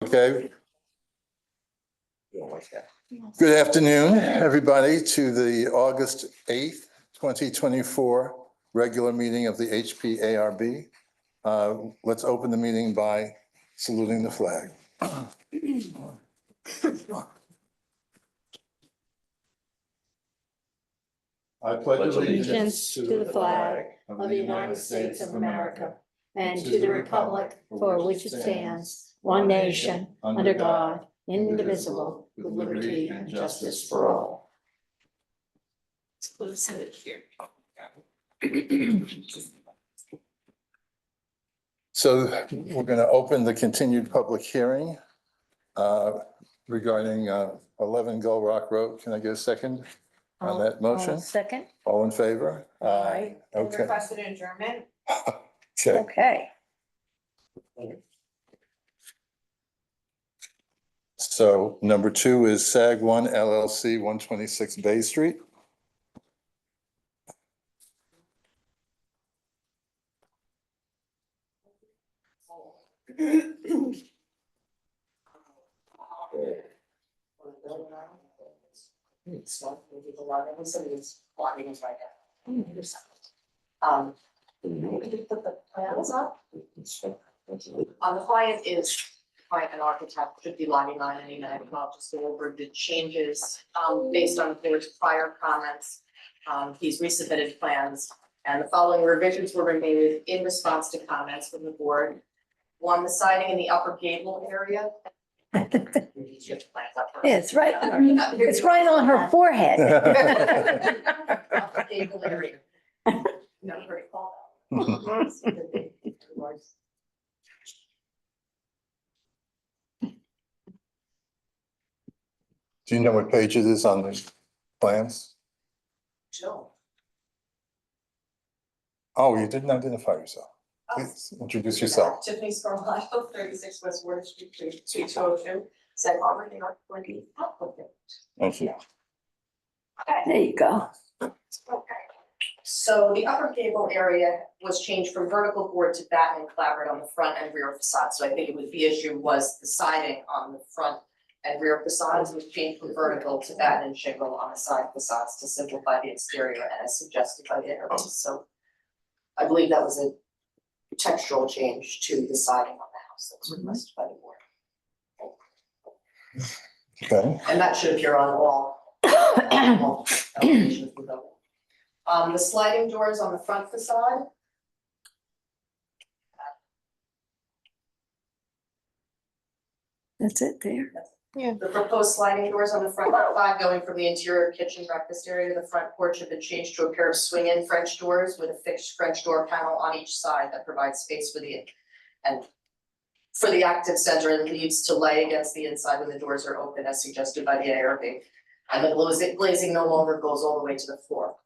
Okay. Good afternoon, everybody, to the August 8th, 2024 regular meeting of the HPARB. Let's open the meeting by saluting the flag. I pledge allegiance to the flag of the United States of America and to the republic for which it stands, one nation, under God, indivisible, with liberty and justice for all. So we're going to open the continued public hearing regarding 11 Gull Rock Road. Can I get a second on that motion? Second. All in favor? Aye. Okay. Requested adjournment. Okay. Okay. So number 2 is SAG 1 LLC, 126 Bay Street. Put the plans up. The client is, client and architect should be lining 999, and I'll just go over the changes, based on his prior comments. He's resubmitted plans, and the following revisions were made in response to comments from the board. 1, the siding in the upper gable area. It's right, it's right on her forehead. Upper gable area. No, very tall. Do you know what page it is on the plans? Sure. Oh, you didn't identify yourself. Please introduce yourself. Tiffany Scarlino, 36 West Water Street, Suite 202, Sag Harbor, New York, 20 applicant. Thank you. There you go. Okay. So the upper gable area was changed from vertical board to batten and clapboard on the front and rear facade. So I think it was the issue was the siding on the front and rear facades was changed from vertical to batten and shingle on the side facades to simplify the exterior and as suggested by the architect. So I believe that was a textural change to the siding on the house that was requested by the board. Okay. And that should appear on all elevations of the building. The sliding doors on the front facade. That's it there. The proposed sliding doors on the front facade going from the interior kitchen breakfast area to the front porch have been changed to a pair of swing-in French doors with a fixed French door panel on each side that provides space for the active center and leaves to lay against the inside when the doors are open as suggested by the ARB. And the glazing no longer goes all the way to the floor.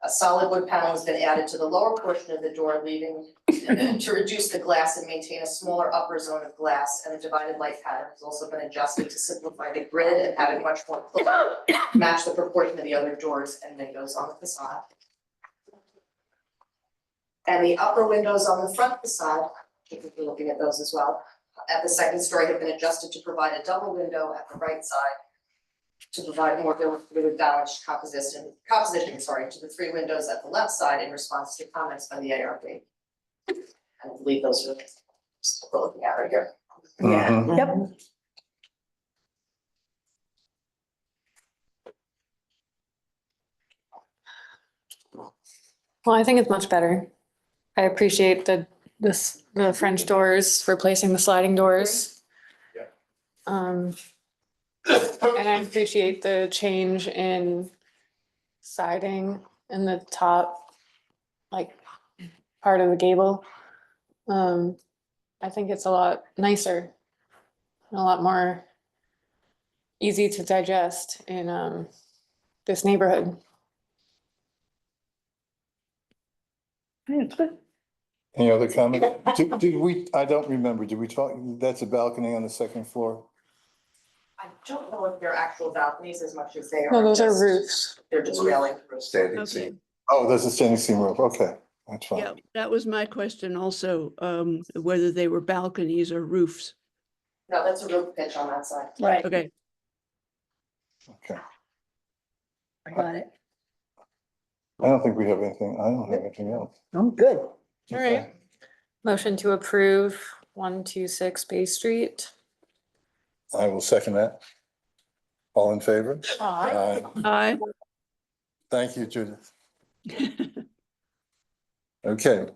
A solid wood panel has been added to the lower portion of the door, leaving to reduce the glass and maintain a smaller upper zone of glass, and the divided light pattern has also been adjusted to simplify the grid and have it much more clear, match the proportion of the other doors and windows on the facade. And the upper windows on the front facade, if you're looking at those as well, at the second story have been adjusted to provide a double window at the right side to provide more balanced composition, to the 3 windows at the left side in response to comments by the ARB. And I believe those are what we're looking at right here. Yeah. Mhm. Yep. Well, I think it's much better. I appreciate the French doors, replacing the sliding doors. Yeah. And I appreciate the change in siding in the top, like, part of the gable. I think it's a lot nicer and a lot more easy to digest in this neighborhood. Any other comment? Did we, I don't remember, did we talk, that's a balcony on the second floor? I don't know if they're actual balconies as much as they are. No, those are just- roofs. They're just railing roofs. Standing Okay, Oh, there's a standing seam roof. Okay, that's fine. yeah, that was my question also, whether they were balconies or roofs. No, that's a roof pitch on that side. Right, Okay, Okay. I got it. I don't think we have anything. I don't have anything else. I'm good. All right. Motion to approve 126 Bay Street. I will second that. All in favor? Aye. Aye. aye. Thank you, Judith. Okay.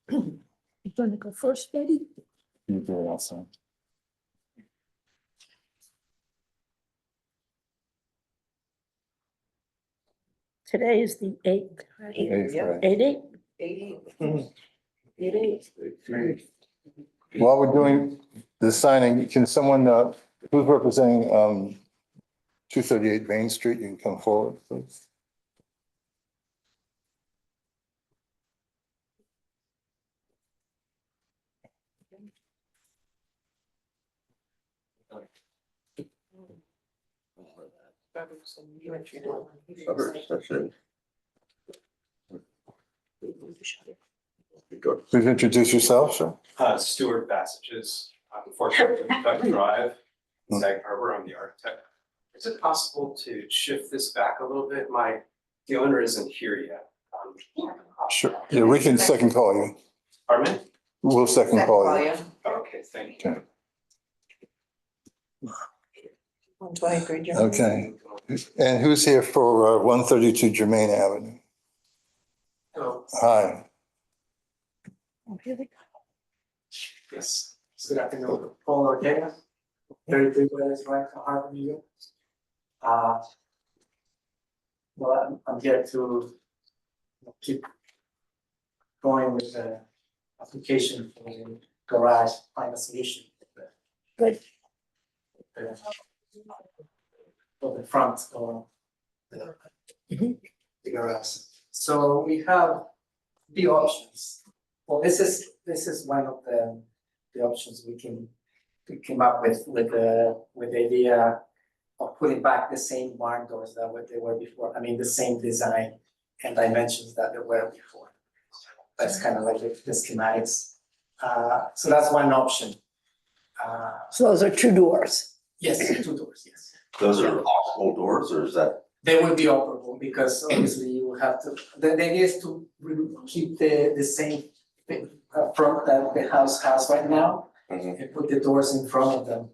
You gonna go first, Betty? You do it also. Today is the eighth, right? Eighth, right. 8/8? While we're doing the signing, can someone, who's representing 238 Main Street, you can come forward, please. Please introduce yourself, sir. Stuart Passages, unfortunately, Duck Drive, Sag Harbor, I'm the architect. Is it possible to shift this back a little bit? The owner isn't here yet. Sure. Yeah, we can second call you. Pardon me? We'll second call you. Okay, thank you. Okay. Okay. And who's here for 132 Germain Avenue? Hello. Hi. Yes. Good afternoon. Paul Ortega, 33 West Drive, Harbor, New York. Well, I'm here to keep going with the application for the garage, find a solution. Good. For the front or Mhm. the garage. So we have the options. Well, this is one of the options we came up with the idea of putting back the same barn doors that what they were before. I mean, the same design and dimensions that they were before. That's kind of like the schematics. So that's one option. So those are two doors. Yes, 2 doors, yes. Those are operable doors, or is that? They will be operable because obviously you will have to, the idea is to keep the same front that the house has right now. Mhm. And put the doors in front of them,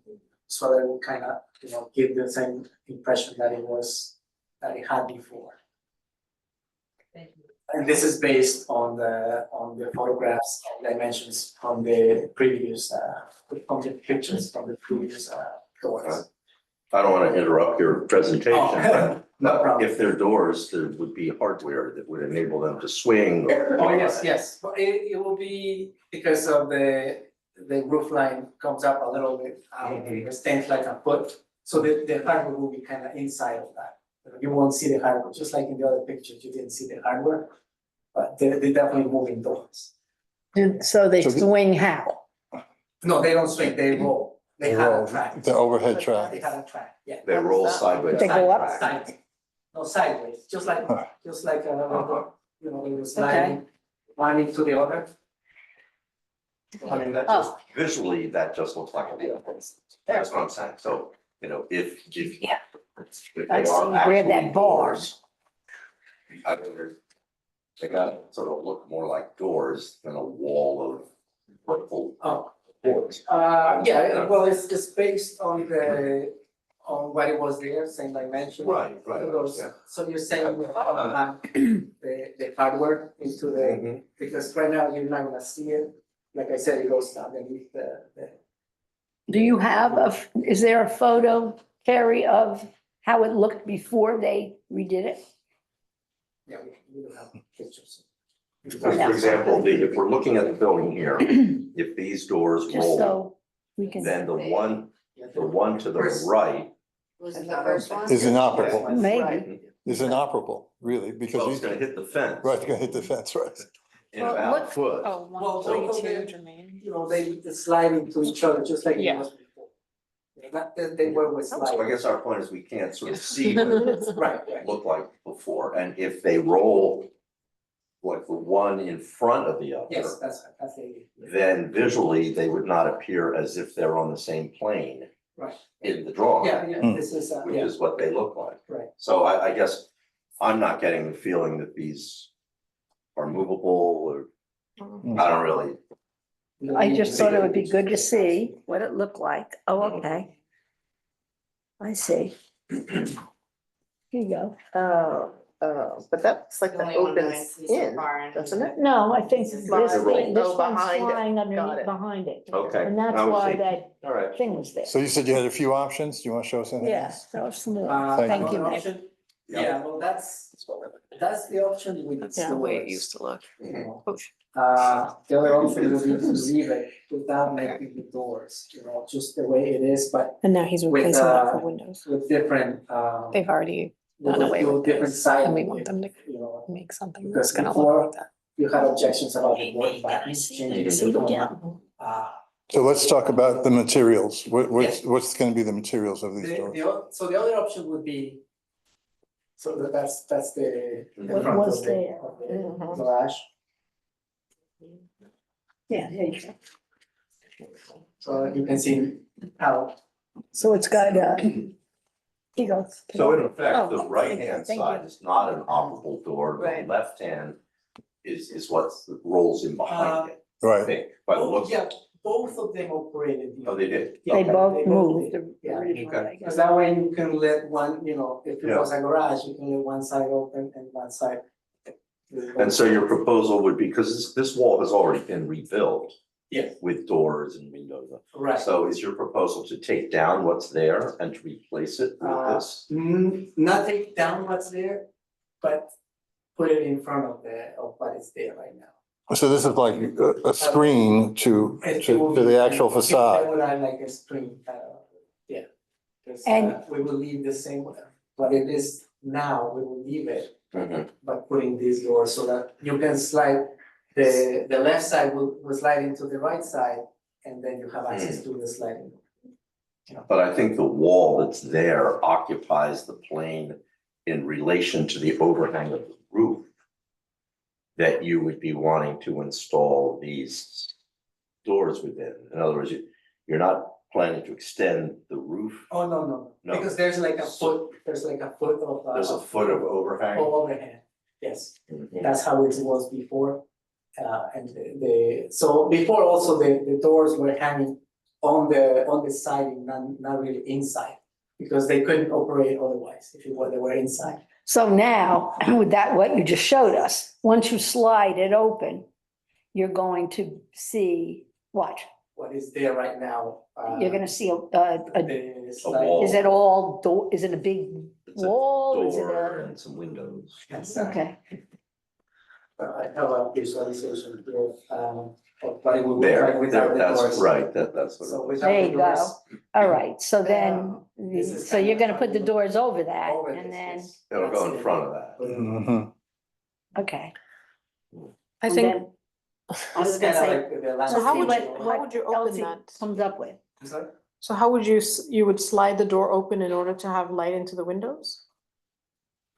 so that it will kind of, give the same impression that it had before. And this is based on the photographs and dimensions from the previous, from the pictures from the previous doors. I don't want to interrupt your presentation, Oh, no but problem. if they're doors, there would be hardware that would enable them to swing. Oh, yes, but it will be because of the roof line comes up a little bit, it stands like a foot. So the hardware will be kind of inside of that. You won't see the hardware, just like in the other pictures, you didn't see the hardware. But they're definitely moving doors. And so they So the- swing how? No, they don't swing, they roll. They have a track. The overhead They track. have a track, yeah. They roll sideways. They go up? Side. No, sideways, just like, it was sliding one into the other. I mean, that's just. Oh, Visually, that just looks like a wheel. That's what I'm saying. So, if. Yeah. if I they see, are you grab that actually bar. doors, I think they got sort of look more like doors than a wall of vertical Oh, doors. yeah, well, it's based on on what it was there, same dimension. Right, yeah. So you're saying we have the hardware into the, Mhm. because right now you're not gonna see it. Like I said, it goes underneath the. do you have is there a photo, Carrie, of how it looked before they redid it? Yeah, we don't have pictures. For example, if we're looking at the building here, if these doors Just roll, so we can, then the one to the right, Was it the first one? Is inoperable. maybe. Is inoperable, really, well, because it's gonna hit the fence. right, it's gonna hit the fence, right? In Well, about a look- foot. Oh, Well, 132 okay. Germain. They slide into each other just like it Yeah. was before. not that they were with So I sliding. guess our point is we can't sort of see what it Right, right. looked like before, and if they roll like the one in front of the other, Yes, that's the. then visually they would not appear as if they're on the same plane Right. in the drawing. Yeah, yeah, Hmm. this is, Which yeah, is what they look like. right. So I guess I'm not getting the feeling that these are movable or, I don't really, I just thought it would be good to see what it looked like. Oh, okay. I see. Here you go. But that's like the Only one open that I see so in, far, and- doesn't it? No, I think this Slide. thing, this Oh, one's behind it. flying Got underneath it. behind it. okay. And that's I would why see. that All right. thing was there. So you said you had a few options. Do you want to show us anything Yeah, else? that was some more. Thank Thank you. you, Another Nick. option, Yeah. yeah, well, that's the option with Yeah, the way it doors. used to look. You know. Oh, The other option would be to leave it without making the doors, you know, just the way it is, but And now he's With, replacing that for uh, windows. with different, They've already with done away with different this, siding. and we want them to You know, make something Because that's gonna look before- like that. you had objections about the board backing, See changing it the again. format. So let's talk about the materials. What's going to be the materials of these doors? So the other option would be, so that's the. the What front was of the- there? of the Mhm. Garage, Yeah, there you go. so you can see how, So it's got, here you go. So in effect, the Oh, right hand thank you. side is not an operable door, the Right. left hand is what rolls in behind it, I Right. think, by the looks. yeah, both of them operated. Oh, they did? Yeah, They both moved did, yeah. originally, I Okay. Because guess. that way you can let one, you know, if it Yeah. was a garage, you can let one side open and one side. And so your proposal would be, because this wall has already been rebuilt. Yeah. With doors and windows. Right. So is your proposal to take down what's there and to replace it with this? Not take down what's there, but put it in front of what is there right now. So this is like a screen to the actual It facade. would add like a screen, yeah. 'Cause, And- we will leave the same, but it is now, we will leave it by putting these doors so that you can slide. The left side will slide into the right side, and then you have access to the sliding. But I think the wall that's there occupies the plane in relation to the overhang of the roof. That you would be wanting to install these doors within. In other words, you're not planning to extend the roof. Oh, no, No. because there's like a foot of. There's a foot of overhang. Overhand, yes. Mhm. That's how it was before. And so before also the doors were hanging on the siding, not really inside. Because they couldn't operate otherwise if they were inside. So now, with that, what you just showed us, once you slide it open, you're going to see what? What is there right now? You're gonna see The slide. wall. is it all door, is it a big It's a wall? Is it door a? and some windows. Yes. Okay, I have a visualization here, of what it would look There, like without the that's doors. right, that's what. So it was. without There the you doors. go. All right, so then, This is so kind you're of gonna how put the it doors over that Over and this, then, yes. It'll go in That's front it. of that. Mhm. okay. I And think, then- I was It's gonna kinda say, like the let's So how see would landscape, you- know. how would you open Elsie that? Comes up with. I'm sorry? so how would you would slide the door open in order to have light into the windows?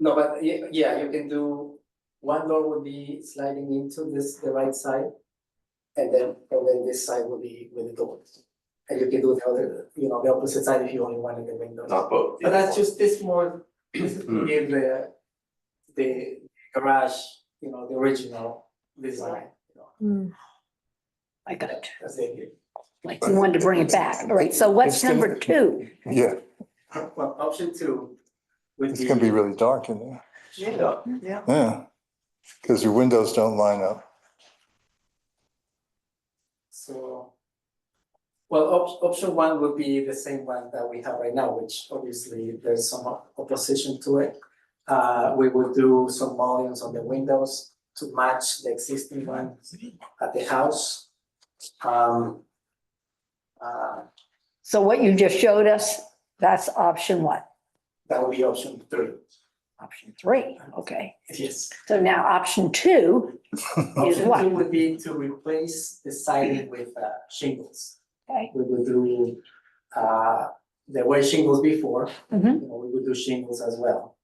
No, but yeah, you can do, one door would be sliding into the right side. And then this side will be with the doors. And you can do the other, the opposite side if you only wanted the windows. Not both. But that's just this is to give the garage, the original design, I got it. That's it. Like you wanted to bring it back. All right, so what's It's gonna- number two? Yeah, Well, option two would it's gonna be really dark in there. Yeah. Yeah. Because your windows don't line up. So, well, option one would be the same one that we have right now, which obviously there's some opposition to it. We would do some mullions on the windows to match the existing one at the house. So what you just showed us, that's option what? That would be option three. Option three, okay. Yes. So now option two is Option what? two would be to replace the siding with shingles. Okay. We would do there were shingles before, Mhm. you know, we would do shingles as well.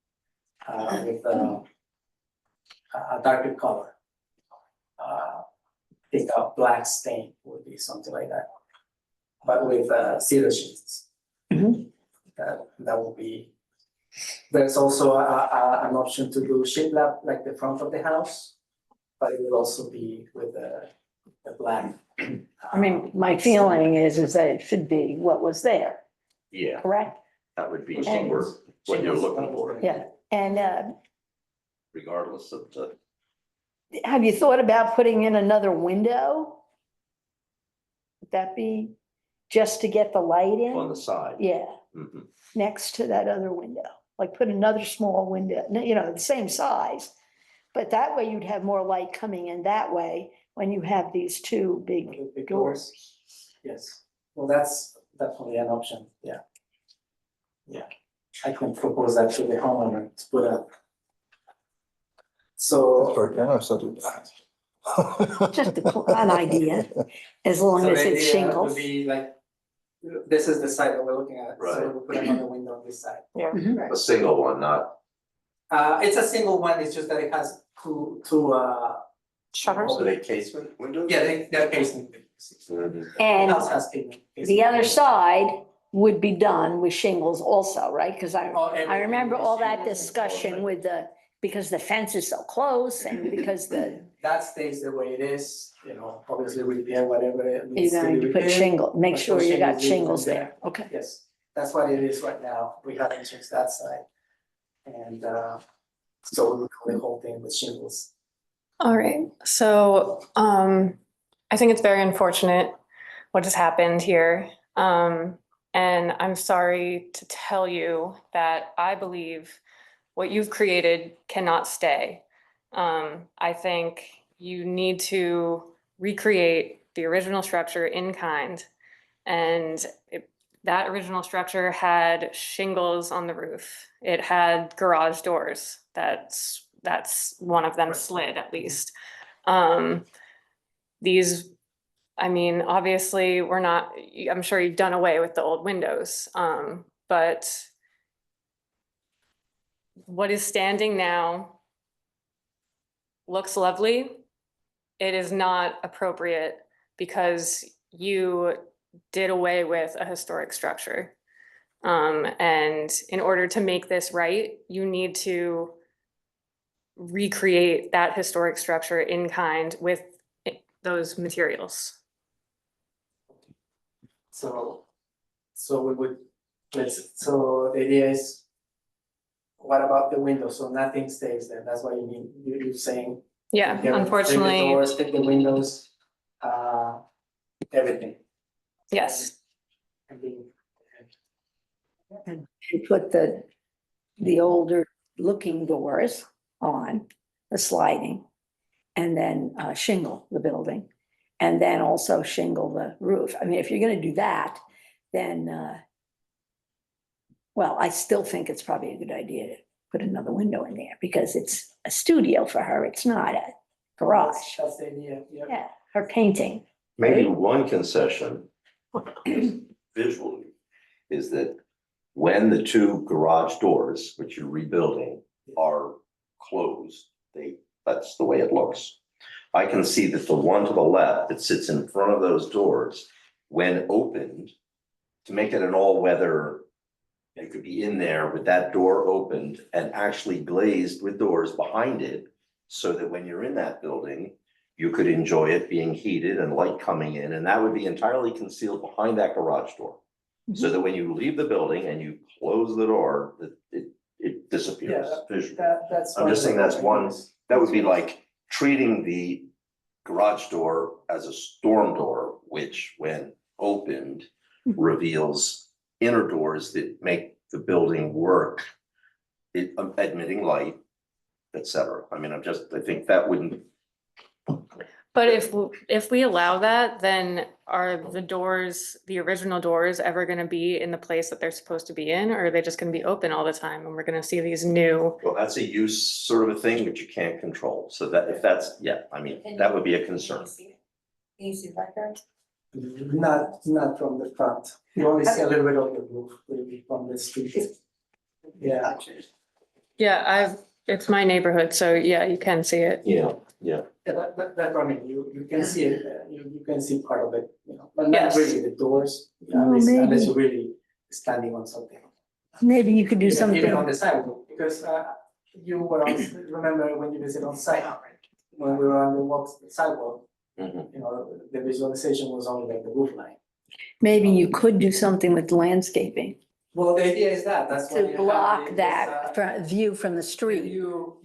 With a darker color. Think a black stain would be something like that. But with cedar shingles. Mhm. That will be. There's also an option to do shiplap like the front of the house. But it will also be with the black. I mean, my feeling is that it should be what was there, Yeah, correct? that would be And- what you're looking for, Yeah, and regardless of the, have you thought about putting in another window? Would that be just to get the light on in? the side. Yeah, Mhm. next to that other window, like put another small window, you know, the same size. But that way you'd have more light coming in that way when you have these two big Big doors. Yes, well, that's definitely an option, yeah. Yeah, I can propose that to the homeowner to put up. So. Very generous of you. Just an idea, as long So as the it's idea shingles. would be like, this is the side that we're looking at, so Right. we'll put another window on this side. Mhm. A single one, not, It's a single one, it's just that it has two, Shutters? are they casement windows? yeah, they're casement. Mhm. The And house has casement. the other side would be done with shingles also, right? Because I remember all that discussion with because the fence is so close and because That stays the way it is, you know, obviously repair whatever it you're needs to going be to put repaired. shingle, make But sure put you got shingles in shingles there. there, okay. Yes, that's what it is right now, we haven't changed that side. And so we'll do the whole thing with shingles. All right, so I think it's very unfortunate what has happened here. And I'm sorry to tell you that I believe what you've created cannot stay. I think you need to recreate the original structure in kind. And that original structure had shingles on the roof. It had garage doors. That's one of them slid at least. These, I mean, obviously, we're not, I'm sure you've done away with the old windows, but what is standing now looks lovely. It is not appropriate because you did away with a historic structure. And in order to make this right, you need to recreate that historic structure in kind with those materials. So we would, so the idea is, what about the window? So nothing stays there, that's what you mean, you're saying. Yeah, Take the unfortunately, doors, take the windows, everything. yes. And the- And put the older looking doors on, the sliding. And then shingle the building. And then also shingle the roof. I mean, if you're gonna do that, then well, I still think it's probably a good idea to put another window in there because it's a studio for her. It's not a garage. That's the idea, yeah. Yeah, her painting. Maybe one concession visually is that when the two garage doors, which you're rebuilding, are closed, that's the way it looks. I can see that the one to the left that sits in front of those doors, when opened, to make it an all-weather, you could be in there with that door opened and actually glazed with doors behind it, so that when you're in that building, you could enjoy it being heated and light coming in, and that would be entirely concealed behind that garage door. So that when you leave the building and you close the door, it disappears visually. That's. I'm just saying that's one, that would be like treating the garage door as a storm door, which when opened reveals inner doors that make the building work, admitting light, et cetera. I mean, I think that wouldn't. But if we allow that, then are the doors, the original doors, ever gonna be in the place that they're supposed to be in, or are they just gonna be open all the time and we're gonna see these new? Well, that's a use sort of a thing that you can't control. So that if that's, yeah, I mean, that would be a concern. Can you see the backyard? Not from the front. You only see a little bit of the roof, maybe from the street. Yeah. Yeah, it's my neighborhood, so yeah, you can see it. Yeah. Yeah, that, I mean, you can see it, you can see part of it, but not Yes. really the doors, Oh, unless maybe. you're really standing on something. Maybe you could do Even on something. the sidewalk, because you were on, remember when you visit on site, when we were on the sidewalk, Mhm. the visualization was only like the roof line. Maybe you could do something with landscaping Well, the idea is that's why to you have block this, that view from the If street. the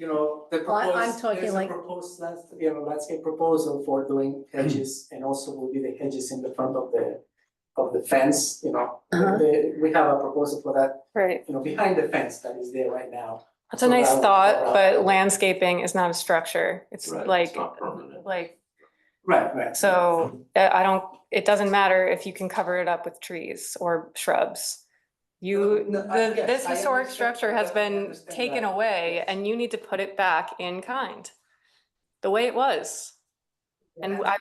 Well, I'm proposed, talking there's a like- proposed landscape proposal for doing hedges and also will be the hedges in the front of the fence, Uh-huh. We have a proposal for that, Right. behind the fence that is there right now. That's a So nice that would thought, cover up- but landscaping is not a structure. It's Right, like, it's not permanent. like, Right. so I don't, it doesn't matter if you can cover it up with trees or shrubs. Yes, This I historic understand- structure has I been understand taken that, away yes. and you need to put it back in kind. The way it was. And I,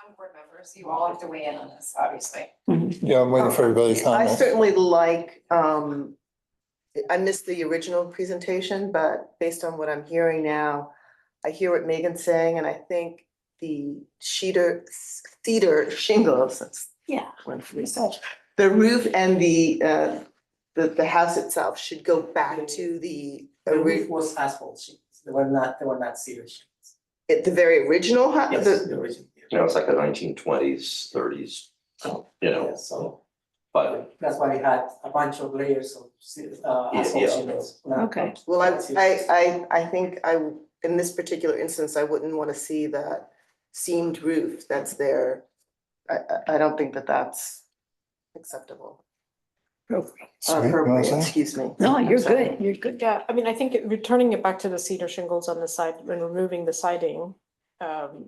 One board member, so you all have to weigh in on this, obviously. Yeah, I'm waiting for everybody's I comments. certainly like, I missed the original presentation, but based on what I'm hearing now, I hear what Megan's saying, and I think the cedar shingles, that's Yeah. one for research. The roof and the house itself should go back to the The roof was asphalt sheets, they were not cedar sheets. at the very original house. Yes, the original. It's like a 1920s, 30s, Yeah, so but that's why we had a bunch of layers of asphalt Yeah. shingles. Okay. Well, I think in this particular instance, I wouldn't want to see that seamed roof that's there. I don't think that that's acceptable. Sweet, you wanna Appropriate, say? excuse me. No, I'm you're sorry. good. You're good. Yeah, I mean, I think returning it back to the cedar shingles on the side and removing the siding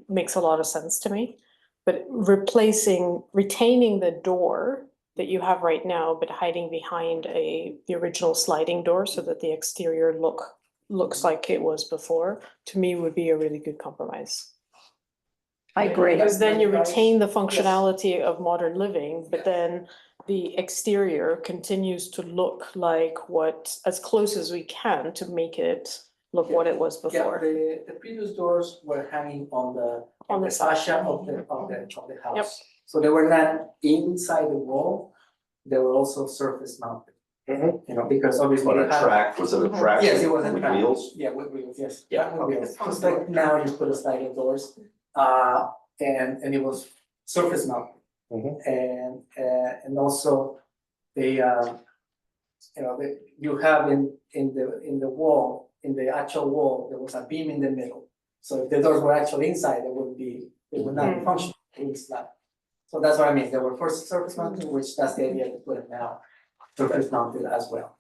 makes a lot of sense to me. But retaining the door that you have right now, but hiding behind the original sliding door so that the exterior looks like it was before, to me would be a really good compromise. I agree. Because then you retain the functionality of modern living, but then the exterior continues to look like as close as we can to make it look what it was Yeah, before. the previous doors were hanging on On the the fascia of the house. Yep. So they were not inside the wall, they were also surface mounted. Mhm. Because obviously. on they a had- track, was it a track? Yes, it was a with track. wheels? Yeah, with wheels, yes. Yeah, With okay. wheels. Just like now you put a sliding doors, and it was surface mounted. Mhm. And also you have in the wall, in the actual wall, there was a beam in the middle. So if the doors were actually inside, they would not be functional, it would slap. So that's what I mean, they were first surface mounted, which that's the idea to put it now, surface mounted as well.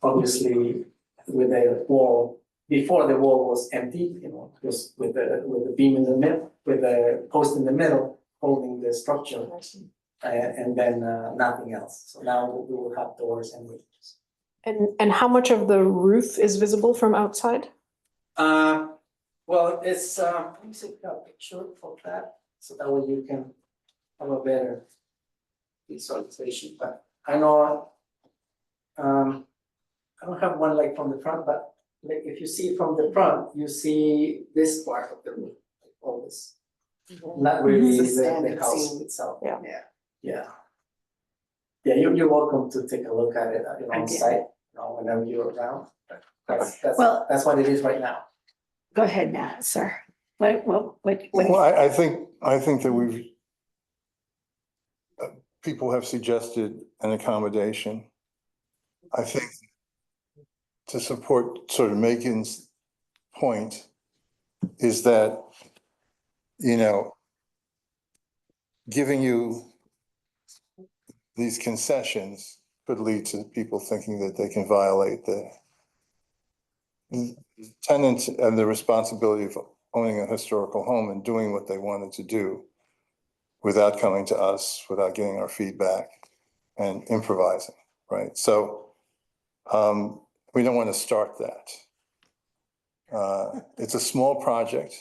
Obviously, with the wall, before the wall was empty, just with the beam in the middle, with the post in the middle, holding the structure. And then nothing else, so now we will have doors and windows. And how much of the roof is visible from outside? Well, it's, let me see a picture of that, so that way you can have a better visualization, but I know. I don't have one like from the front, but like if you see from the front, you see this part of the roof, like all this. Not really It's a the standard house scene. itself. Yeah. Yeah. Yeah, you're welcome to take a look at it, on Okay. site, whenever you're around. Well- That's what it is right now. Go ahead now, sir. What? Well, I think that people have suggested an accommodation. I think to support sort of Megan's point is that, giving you these concessions could lead to people thinking that they can violate the tenants and the responsibility of owning a historical home and doing what they wanted to do without coming to us, without getting our feedback and improvising, right? So we don't want to start that. It's a small project.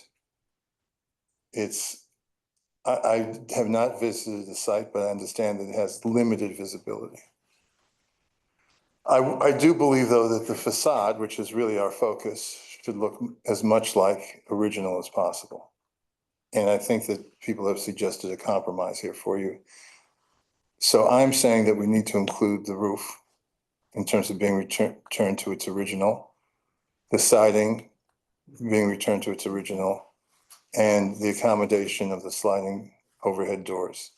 It's I have not visited the site, but I understand that it has limited visibility. I do believe, though, that the facade, which is really our focus, should look as much like original as possible. And I think that people have suggested a compromise here for you. So I'm saying that we need to include the roof in terms of being returned to its original, the siding being returned to its original, and the accommodation of the sliding overhead doors.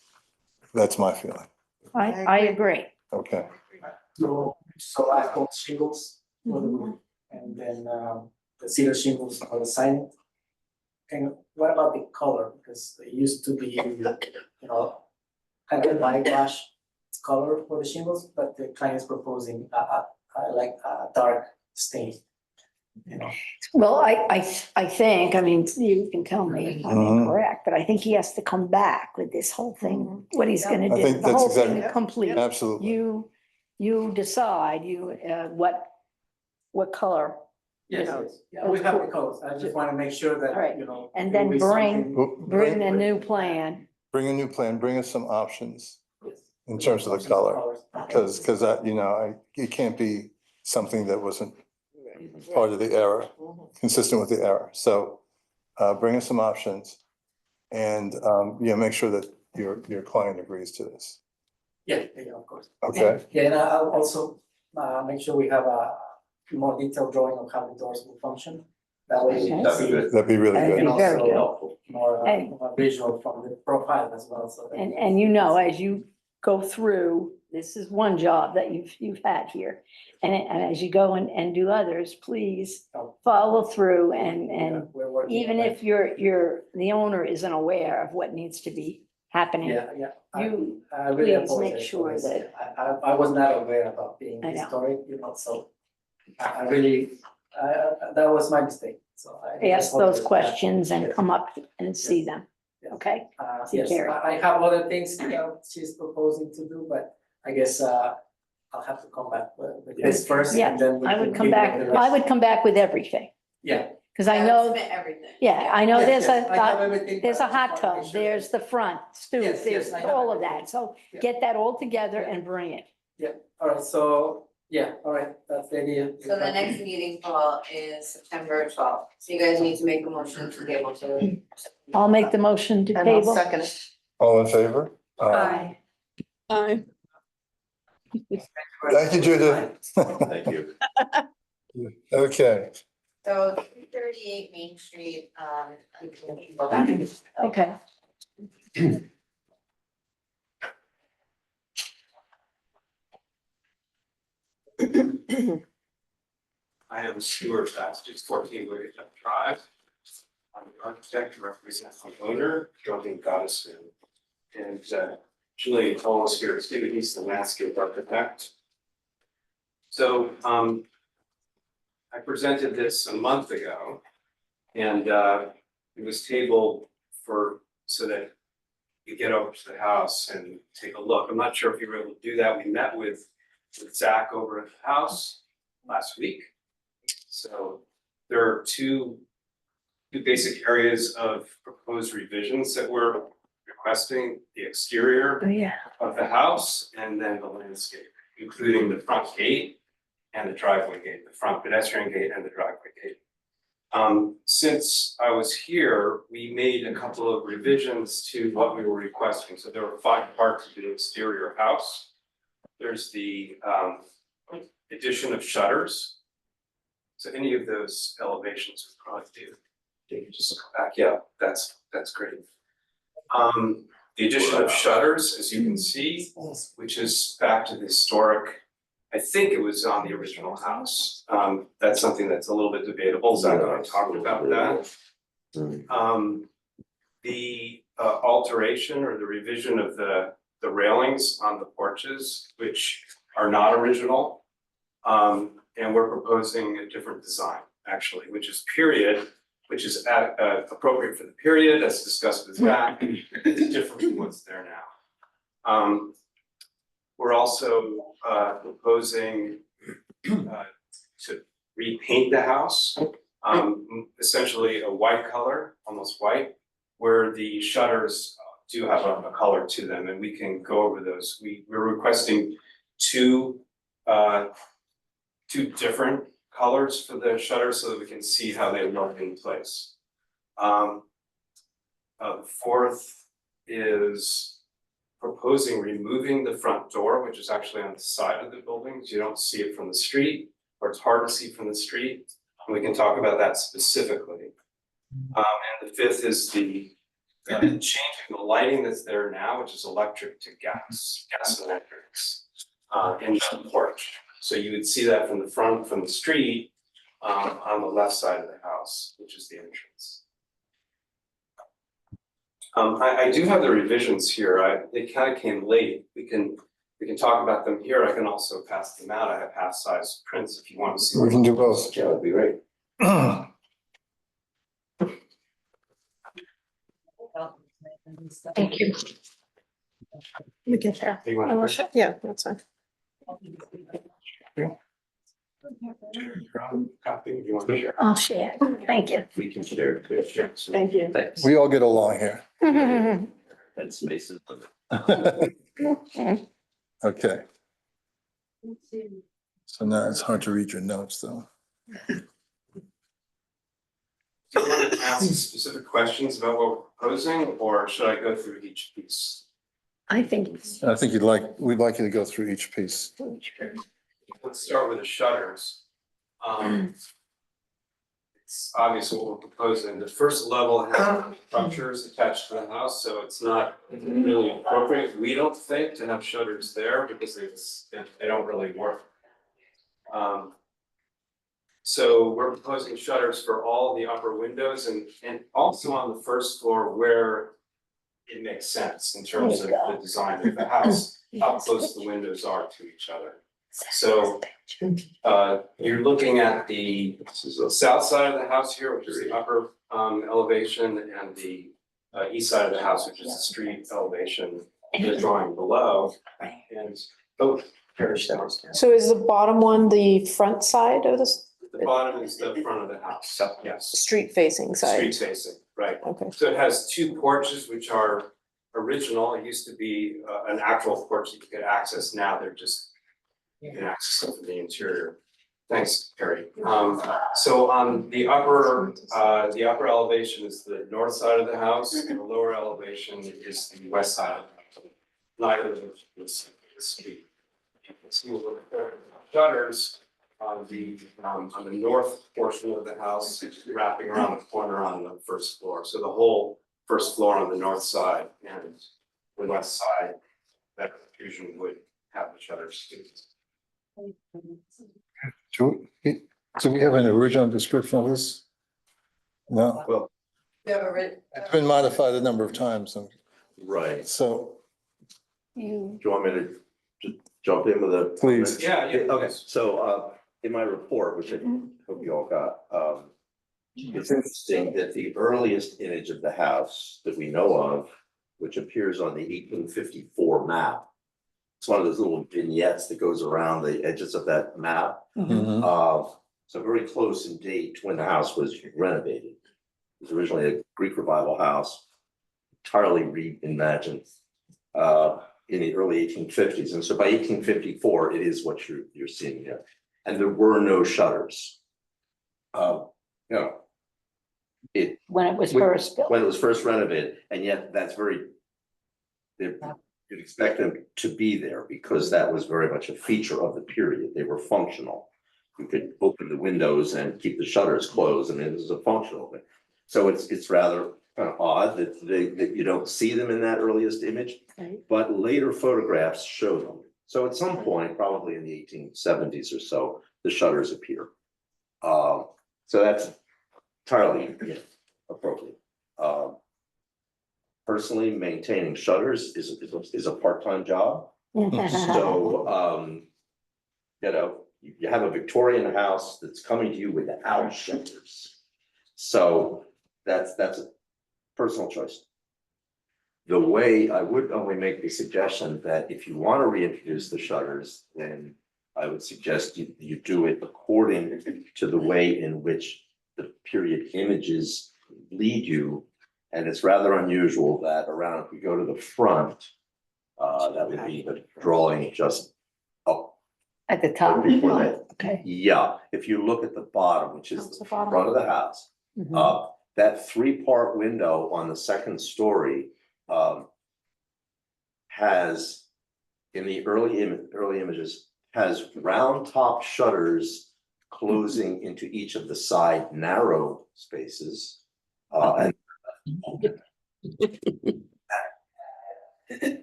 That's my feeling. I agree. Okay. So I got shingles for the roof, and then the cedar shingles for the siding. And what about the color? Because it used to be, you know, kind of whitewash color for the shingles, but the client is proposing like a dark stain. You know, Well, I think, I mean, you can tell me if I'm Mhm. incorrect, but I think he has to come back with this whole thing, what he's gonna I do. think The that's whole thing exactly- complete. Absolutely. You decide, what color, you yes, know. yes, yeah, we have the colors. I just want to make sure All right. that, you know. And there then will be bring- something- Well, Bring a new plan. Bring a new plan, bring us some options Yes. in terms of the color, Colors. because that, you know, it can't be something that wasn't part of the error, consistent with the error. So bring us some options and, you know, make sure that your client agrees to this. Yeah, yeah, of course. Okay? Yeah, and I'll also make sure we have a more detailed drawing of how the doors will function. That way we Okay. can That'd be see good. That'd be really That'd good. be and very also good. Helpful. more Hey. of a visual from the profile as well, so. that- And you know, as you go through, this is one job that you've had here. And as you go and do others, please follow through and We're working. even on if the owner isn't aware of what needs to be that. happening, Yeah, yeah. you, I really please make apologize for sure this. that- I was not aware about being I know. historic, you know, so I really, that was my mistake, so I. ask those apologize. questions and come up and see them, Yes. okay? See Yes, Carrie. I have other things, she's proposing to do, but I guess, I'll have to come back with this first Yeah, and then. we I can would come figure back, out the I rest. would come back with everything, Yeah. because I know, Everything. yeah, I know Yes, there's yes, I have a, everything, there's but a I hot just wanna make tub, sure there's the front stoop, Yes, there's yes, I have all of everything. that, so Yeah. get that all together and bring it. Alright, so, yeah, alright, that's the idea. So the next meeting, Paul, is September 12th. So you guys need to make a motion to be able to. I'll make the motion to And I'll table. second it. All in favor? Aye. Thank you, Judith. Thank you. Okay. So 338 Main Street, you can go back. Okay. I am Stuart Bassett, 14 Wicked Drive. I'm the architect who represents the owner, Jordan Goddison. And Julie told us here, Stephen, he's the landscape architect. So I presented this a month ago and it was tabled so that you get over to the house and take a look. I'm not sure if you were able to do that. We met with Zach over at the house last week. So there are two basic areas of proposed revisions that we're requesting: the exterior Oh, yeah. of the house and then the landscape, including the front gate and the driveway gate, the front pedestrian gate and the driveway gate. Since I was here, we made a couple of revisions to what we were requesting. So there were 5 parts to the exterior house. There's the addition of shutters. So any of those elevations would probably do. You can just go back, yeah, that's great. The addition of shutters, as you can see, which is back to the historic, I think it was on the original house. That's something that's a little bit debatable, Zach and I talked about that. The alteration or the revision of the railings on the porches, which are not original. And we're proposing a different design, actually, which is period, which is appropriate for the period, as discussed with Zach. It's different from what's there now. We're also proposing to repaint the house, essentially a white color, almost white, where the shutters do have a color to them, and we can go over those. We're requesting two different colors for the shutters so that we can see how they look in place. The fourth is proposing removing the front door, which is actually on the side of the buildings. You don't see it from the street, or it's hard to see from the street. And we can talk about that specifically. And the fifth is the changing the lighting that's there now, which is electric to gas and electrics, in the porch. So you would see that from the front, from the street, on the left side of the house, which is the entrance. I do have the revisions here. They kind of came late. We can talk about them here. I can also pass them out. I have half-size prints if you want to see. We can do both. Yeah, that'd be great. Thank you. We can share. Do you want I to- will share. Yeah, that's fine. Copy, you want to share? I'll share. Thank you. We can share it. Sure. Thank you. Thanks. We all get along here. That space is limited. Okay. So now it's hard to read your notes, though. Do you want to ask specific questions about what we're proposing, or should I go through each piece? I think. I think we'd like you to go through each piece. Let's start with the shutters. It's obvious what we're proposing. The first level has structures attached to the house, so it's not really appropriate, we don't think, to have shutters there because they don't really work. So we're proposing shutters for all the upper windows and also on the first floor where it makes sense in terms of the design of the house, how close the windows are to each other. So you're looking at the south side of the house here, which is the upper elevation, and the east side of the house, which is the street elevation, the drawing below. And perish downstairs. So is the bottom one the front side of the The bottom is the front of the house, yes, street facing street side? facing, right. Okay. So it has two porches which are original. It used to be an actual porch that you could access. Now they're just, you can access them from the interior. Thanks, Perry. So on the upper elevation is the north side of the house, and the lower elevation is the west side of the house. Neither of which is the street. You can see a little bit shutters on the north portion of the house, wrapping around the corner on the first floor. So the whole first floor on the north side and the west side, that fusion would have the shutters. Do we have an original description of this? No, Well, it's been modified a number of times, and right. so You. Do you want me to jump in with a? Please. Yeah, Okay, so in my report, which I hope you all got, it's interesting that the earliest image of the house that we know of, which appears on the 1854 map. It's one of those little vignettes that goes around the edges of that map. So very close in date to when the house was renovated. It was originally a Greek Revival house, entirely reimagined in the early 1850s. And so by 1854, it is what you're seeing here. And there were no shutters. When it was When- first built. When it was first renovated, and yet that's very, you'd expect them to be there because that was very much a feature of the period. They were functional. You could open the windows and keep the shutters closed, and it was a functional thing. So it's rather kind of odd that you don't see them in that earliest image, Right. but later photographs show them. So at some point, probably in the 1870s or so, the shutters appear. So that's entirely appropriate. Personally, maintaining shutters is a part-time job. So, you have a Victorian house that's coming to you without shutters. So that's a personal choice. The way I would only make the suggestion that if you want to reintroduce the shutters, then I would suggest you do it according to the way in which the period images lead you And it's rather unusual that around, if we go to the front, that would be the drawing just up At the top. before that. Okay. Yeah, if you look at the bottom, which is That's the the bottom. front of the house, Mhm. that three-part window on the second story, has, in the early images, has round top shutters closing into each of the side narrow spaces.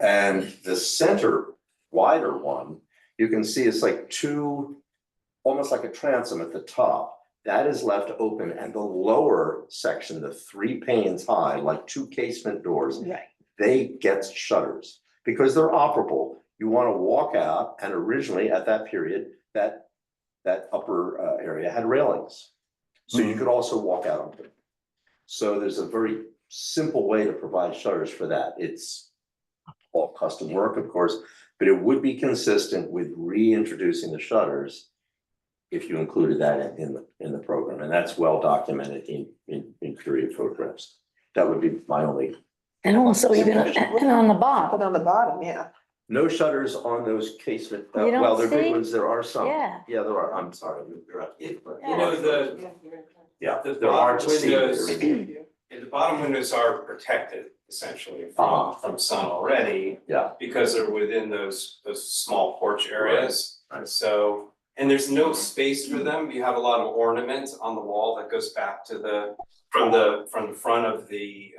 And the center wider one, you can see it's like two, almost like a transom at the top. That is left open, and the lower section, the 3 panes high, like 2 casement doors, Right. they get shutters because they're operable. You want to walk out, and originally at that period, that upper area had railings. So you could also walk out onto it. So there's a very simple way to provide shutters for that. It's all custom work, of course, but it would be consistent with reintroducing the shutters if you included that in the program, and that's well documented in period photographs. That would be my only. And also even, and on the But bottom, on the bottom, yeah. No shutters on those casement, You don't well, they're see? big ones, there are some. Yeah. Yeah, there are, I'm sorry, you're right. You know, Yeah, the they're hard to bottom see. windows, the bottom windows are protected essentially from sun already. Yeah. Because they're within those small porch areas. Right. So, and there's no space for them. You have a lot of ornament on the wall that goes back to from the front of the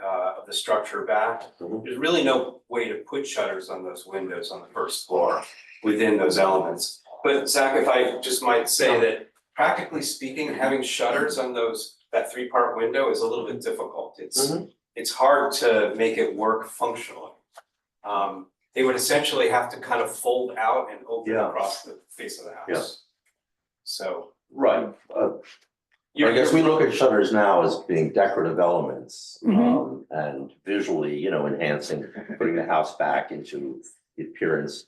structure back. Mhm. There's really no way to put shutters on those windows on the first floor within those elements. But Zach, if I just might say that practically speaking, having shutters on that 3-part window is a little bit difficult. It's hard to make it work functionally. They would essentially have to kind of fold out and open Yeah. across the face of the house. Yeah. So. Right, I guess we look at shutters now as being decorative elements, and visually, enhancing, putting the house back into the appearance,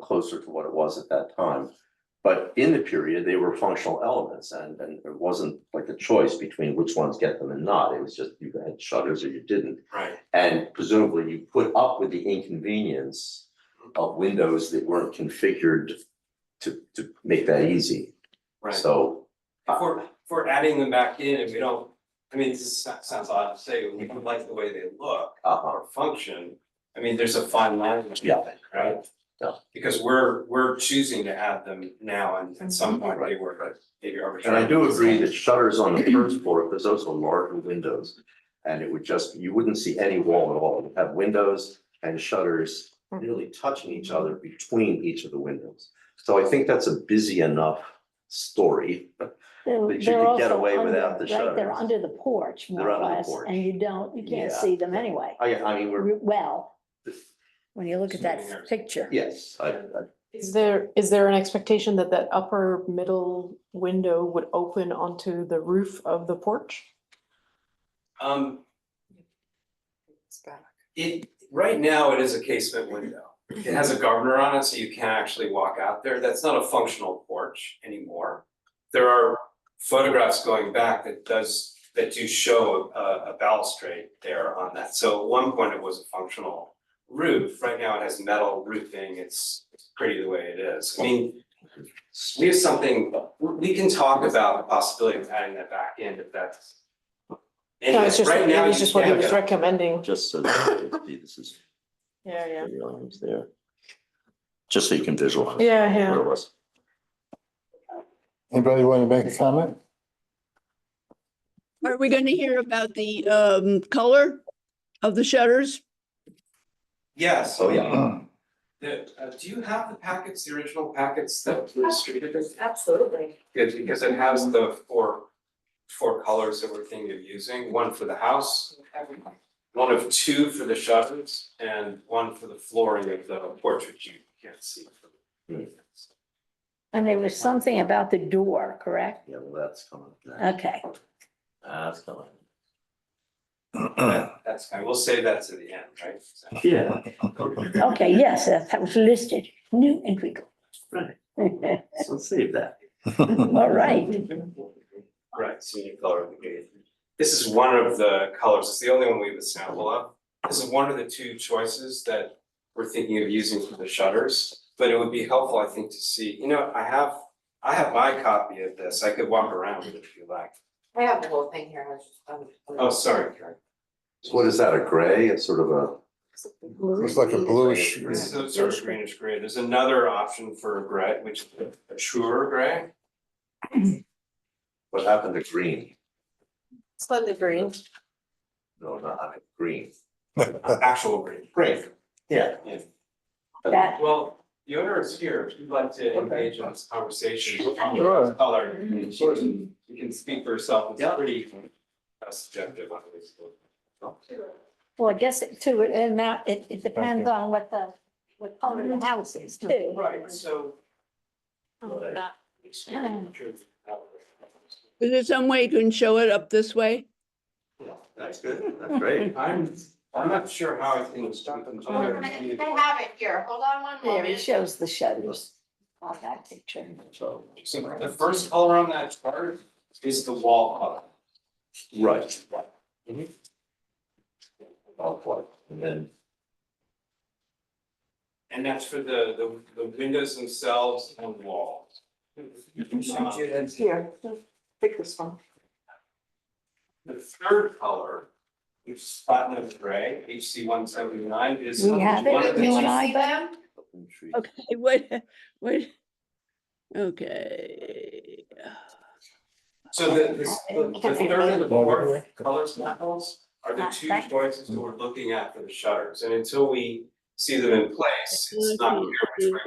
closer to what it was at that time. But in the period, they were functional elements, and it wasn't like a choice between which ones get them and not. It was just you had shutters or you didn't. Right. And presumably you put up with the inconvenience of windows that weren't configured to make that easy. Right. So. If we're adding them back in and we don't, I mean, this sounds odd to say, we don't like the way they look or function. I mean, there's a fine line, Yeah. right? Yeah. Because we're choosing to add them now, and at some point they were maybe And arbitrary. I do agree that shutters on the first floor, because those are larger windows. And it would just, you wouldn't see any wall at all. You'd have windows and shutters nearly touching each other between each of the windows. So I think that's a busy enough story. they're But you they're could get also away under, without the right, they're shutters. under the porch more They're or under the less, porch. and you can't Yeah. see them anyway. I mean, we're, Well, when you look at Smoothing that areas. picture. yes, Is there an expectation that upper middle window would open onto the roof of the porch? It's back. Right now, it is a casement window. It has a governor on it, so you can't actually walk out there. That's not a functional porch anymore. There are photographs going back that do show a balustrade there on that. So at one point it was a functional roof. Right now it has metal roofing. It's pretty the way it is. I mean, we have something, we can talk about the possibility of adding that back in if that's. No, it's just, Right now, it was you just what he can't was get- recommending. just so that you see this is Yeah, the railings there. Just so you can visualize. Yeah, Where yeah. it was. Anybody want to make a comment? Are we gonna hear about the color of the shutters? Yes. Oh, yeah. Do you have the packets, the original packets that were distributed? Absolutely. Good, because it has the four colors that we're thinking of using, one for the house, one of 2 for the shutters, and one for the flooring of the porch, which you can't see. And there was something about the door, correct? Yeah, well, that's coming. Next. Okay, That's coming. That's fine, we'll save that to the end, right? Yeah. okay, yes, that was listed, new entry. Right. All So save that. right, Right, so you color the gate. this is one of the colors, it's the only one we have a sample of. This is one of the two choices that we're thinking of using for the shutters. But it would be helpful, I think, to see, I have my copy of this, I could walk around with it if you like. I have the whole thing here. Oh, sorry, Karen. So what is that, a gray? It's sort of a. Looks like a bluish. This is a sort of greenish gray. There's another option for a gray, which is a truer gray. What happened to green? Slightly green. No, not green. Actual green. Green. Yeah. Yeah. That, Well, the owner is here. If you'd like to engage in this conversation. Sure. Color. You can speak for yourself. It's pretty subjective, obviously. well, I guess it too, and now it depends on what color the house is too. Right, so. Is there some way you can show it up this way? That's good, that's great. I'm not sure how I can stop them. I have it here. Hold on one There, it moment. shows the shutters on that picture. So the first color on that chart is the wall color. Right. Mhm. And then, And that's for the windows themselves and walls. Here, pick this one. The third color, which is platinum gray, HC 179, is. We have it, one of the you and two- I, See them? Okay, wait. Okay. So the third and the fourth color samples are the two choices that we're looking at for the shutters, and until we see them in place, it's not clear which way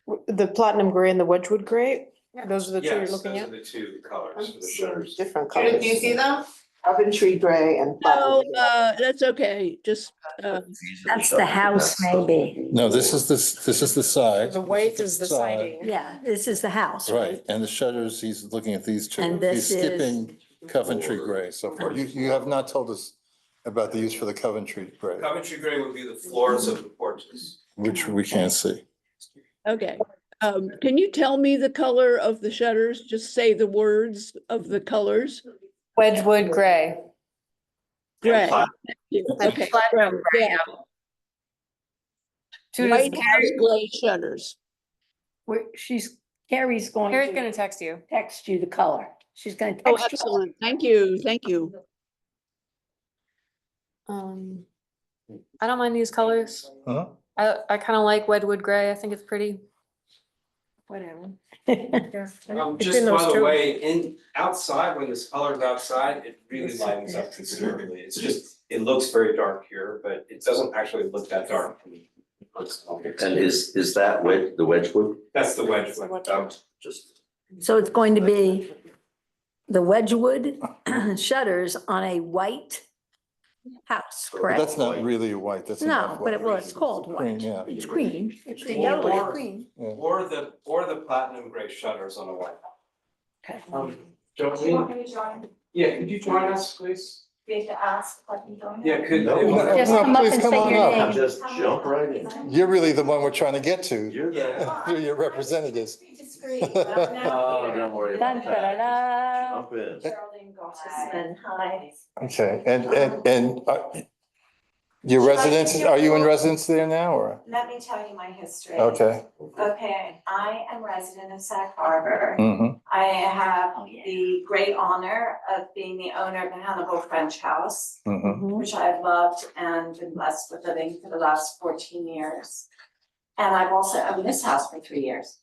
we go. The platinum gray and the Wedgwood gray, those are the two you're Yes, looking those at? are the two colors I'm for the seeing shutters. different colors. Judith, do you see them? Coventry gray and No, platinum. that's okay, just, That's the house maybe. No, this is the side. The white is the Side. siding. Yeah, this is the house, right? Right, and the shutters, he's looking at these two. And He's this is- skipping Coventry gray so far. You have not told us about the use for the Coventry gray, Coventry gray would be the floors of the porches. which we can't see. okay. Can you tell me the color of the shutters? Just say the words of the colors. Wedgwood gray. Gray. plat- Okay. Platinum gray. Yeah. White house gray shutters. Carrie's going Carrie's to gonna text you. text you the color. She's gonna Oh, text you. excellent. Thank you, thank you. I don't mind these colors. Huh? I kind of like Wedgwood gray. I think it's pretty. Whatever. Between Just those by the two. way, outside, when this color's outside, it really lightens up considerably. It's just, it looks very dark here, but it doesn't actually look that dark to me. and is that the Wedgwood? That's the Wedgwood. Just, So it's going to be the Wedgwood shutters on a white house, But correct? that's not really white, that's. an No, off-white. but it was called Cream, white. yeah. It's cream. It's the Or- yellow or- cream. Or the platinum gray shutters on a white. Okay. Jolene? Yeah, could you join us, please? We have to ask, let me join. Yeah, could. No, Just no, come up please and come say on your up. name. just jump right in. You're really the one we're trying to get to. You're the. Through your representatives. Discreet. Oh, don't worry Dun, about that. da-da-da. Jump in. Geraldine Gottesman, hi. Okay, and your residence, are you in residence there now or? Let me tell you my history. Okay. Okay, I am resident of Sag Harbor. Mm-hmm. I have Oh, yeah. the great honor of being the owner of the Hannibal French House, Mm-hmm. which I've loved and been blessed with living for the last 14 years. And I've also owned this house for 3 years.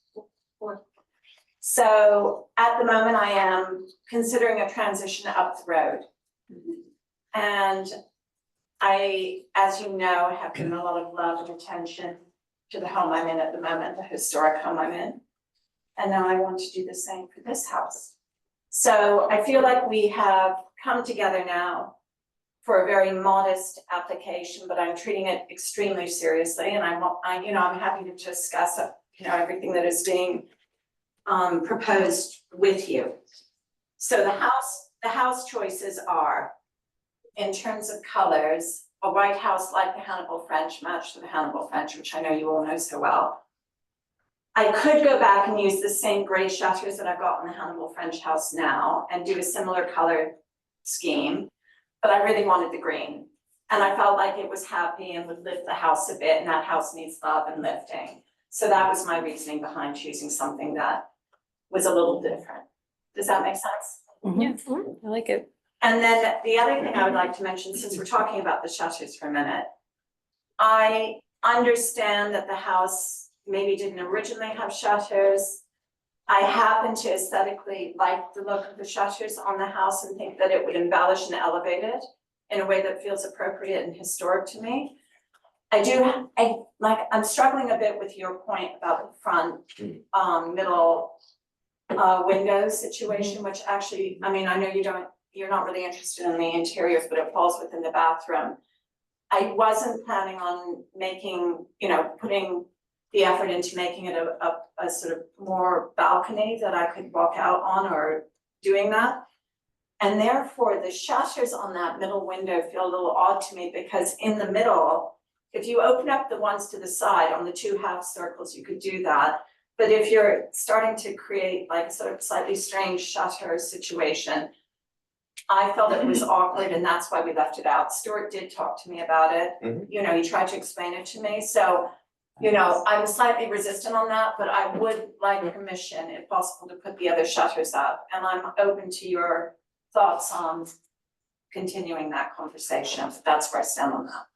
So at the moment, I am considering a transition up the road. And I, as you know, have given a lot of love and attention to the home I'm in at the moment, the historic home I'm in. And now I want to do the same for this house. So I feel like we have come together now for a very modest application, but I'm treating it extremely seriously. And I'm happy to discuss, everything that is being proposed with you. So the house choices are, in terms of colors, a white house like the Hannibal French, matched to the Hannibal French, which I know you all know so well. I could go back and use the same gray shutters that I've got in the Hannibal French house now and do a similar color scheme, but I really wanted the green. And I felt like it was happy and would lift the house a bit, and that house needs love and lifting. So that was my reasoning behind choosing something that was a little different. Does that make sense? Yeah, I like it. And then the other thing I would like to mention, since we're talking about the shutters for a minute, I understand that the house maybe didn't originally have shutters. I happen to aesthetically like the look of the shutters on the house and think that it would embellish and elevate it in a way that feels appropriate and historic to me. I'm struggling a bit with your point about the front, middle, window situation, which actually, I mean, I know you're not really interested in the interiors, but it falls within the bathroom. I wasn't planning on making, putting the effort into making it a sort of more balcony that I could walk out on or doing that. And therefore, the shutters on that middle window feel a little odd to me, because in the middle, if you open up the ones to the side on the 2 half circles, you could do that. But if you're starting to create like sort of slightly strange shutter situation, I felt it was awkward, and that's why we left it out. Stuart did talk to me about it. Mhm. He tried to explain it to me. So, I'm slightly resistant on that, but I would like permission, if possible, to put the other shutters up. And I'm open to your thoughts on continuing that conversation. That's where I stand on that.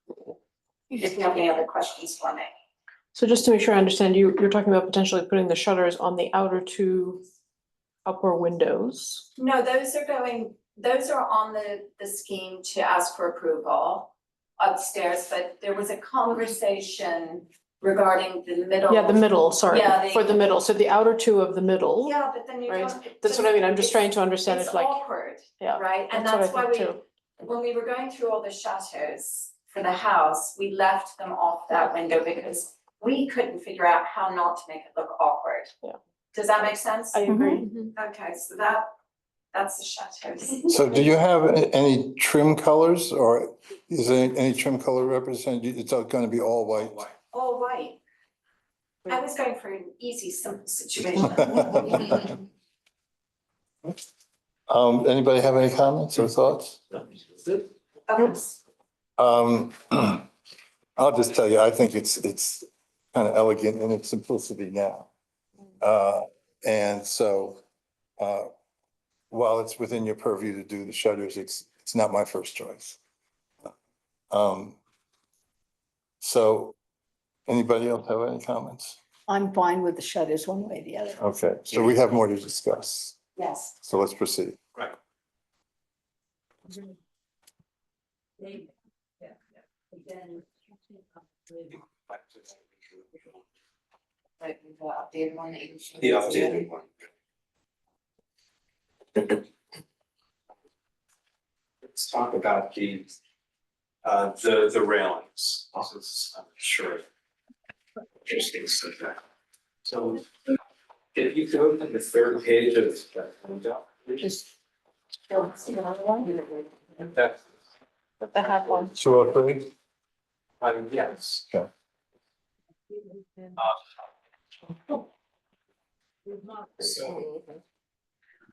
If you have any other questions for me. So just to make sure I understand, you're talking about potentially putting the shutters on the outer 2 upper windows. No, those are on the scheme to ask for approval upstairs, but there was a conversation regarding the middle. Yeah, the middle, sorry, Yeah, for the middle, so the outer 2 of the middle. Yeah, but then you Right. don't. That's what I mean, I'm just trying to understand It's if like, awkward, yeah, right? And that's that's what I why think too. when we were going through all the shutters for the house, we left them off that window because we couldn't figure out how not to make it look awkward. Yeah. Does that make sense? I agree. Okay, so that's the shutters. So do you have any trim colors, or is there any trim color represented? It's going to be all white? All white. I was going for an easy, simple situation. Anybody have any comments or thoughts? Okay. I'll just tell you, I think it's kind of elegant in its simplicity now. And so, while it's within your purview to do the shutters, it's not my first choice. So anybody else have any comments? I'm fine with the shutters one way or the other. Okay, so we have more to discuss. Yes. So let's proceed. Right. Like the updated one that you showed. The updated one. Let's talk about the railings. This is, I'm sure. Interesting subject. So if you go to the 3rd page of that window. Just. That, But the half one. 203? yes. Okay. So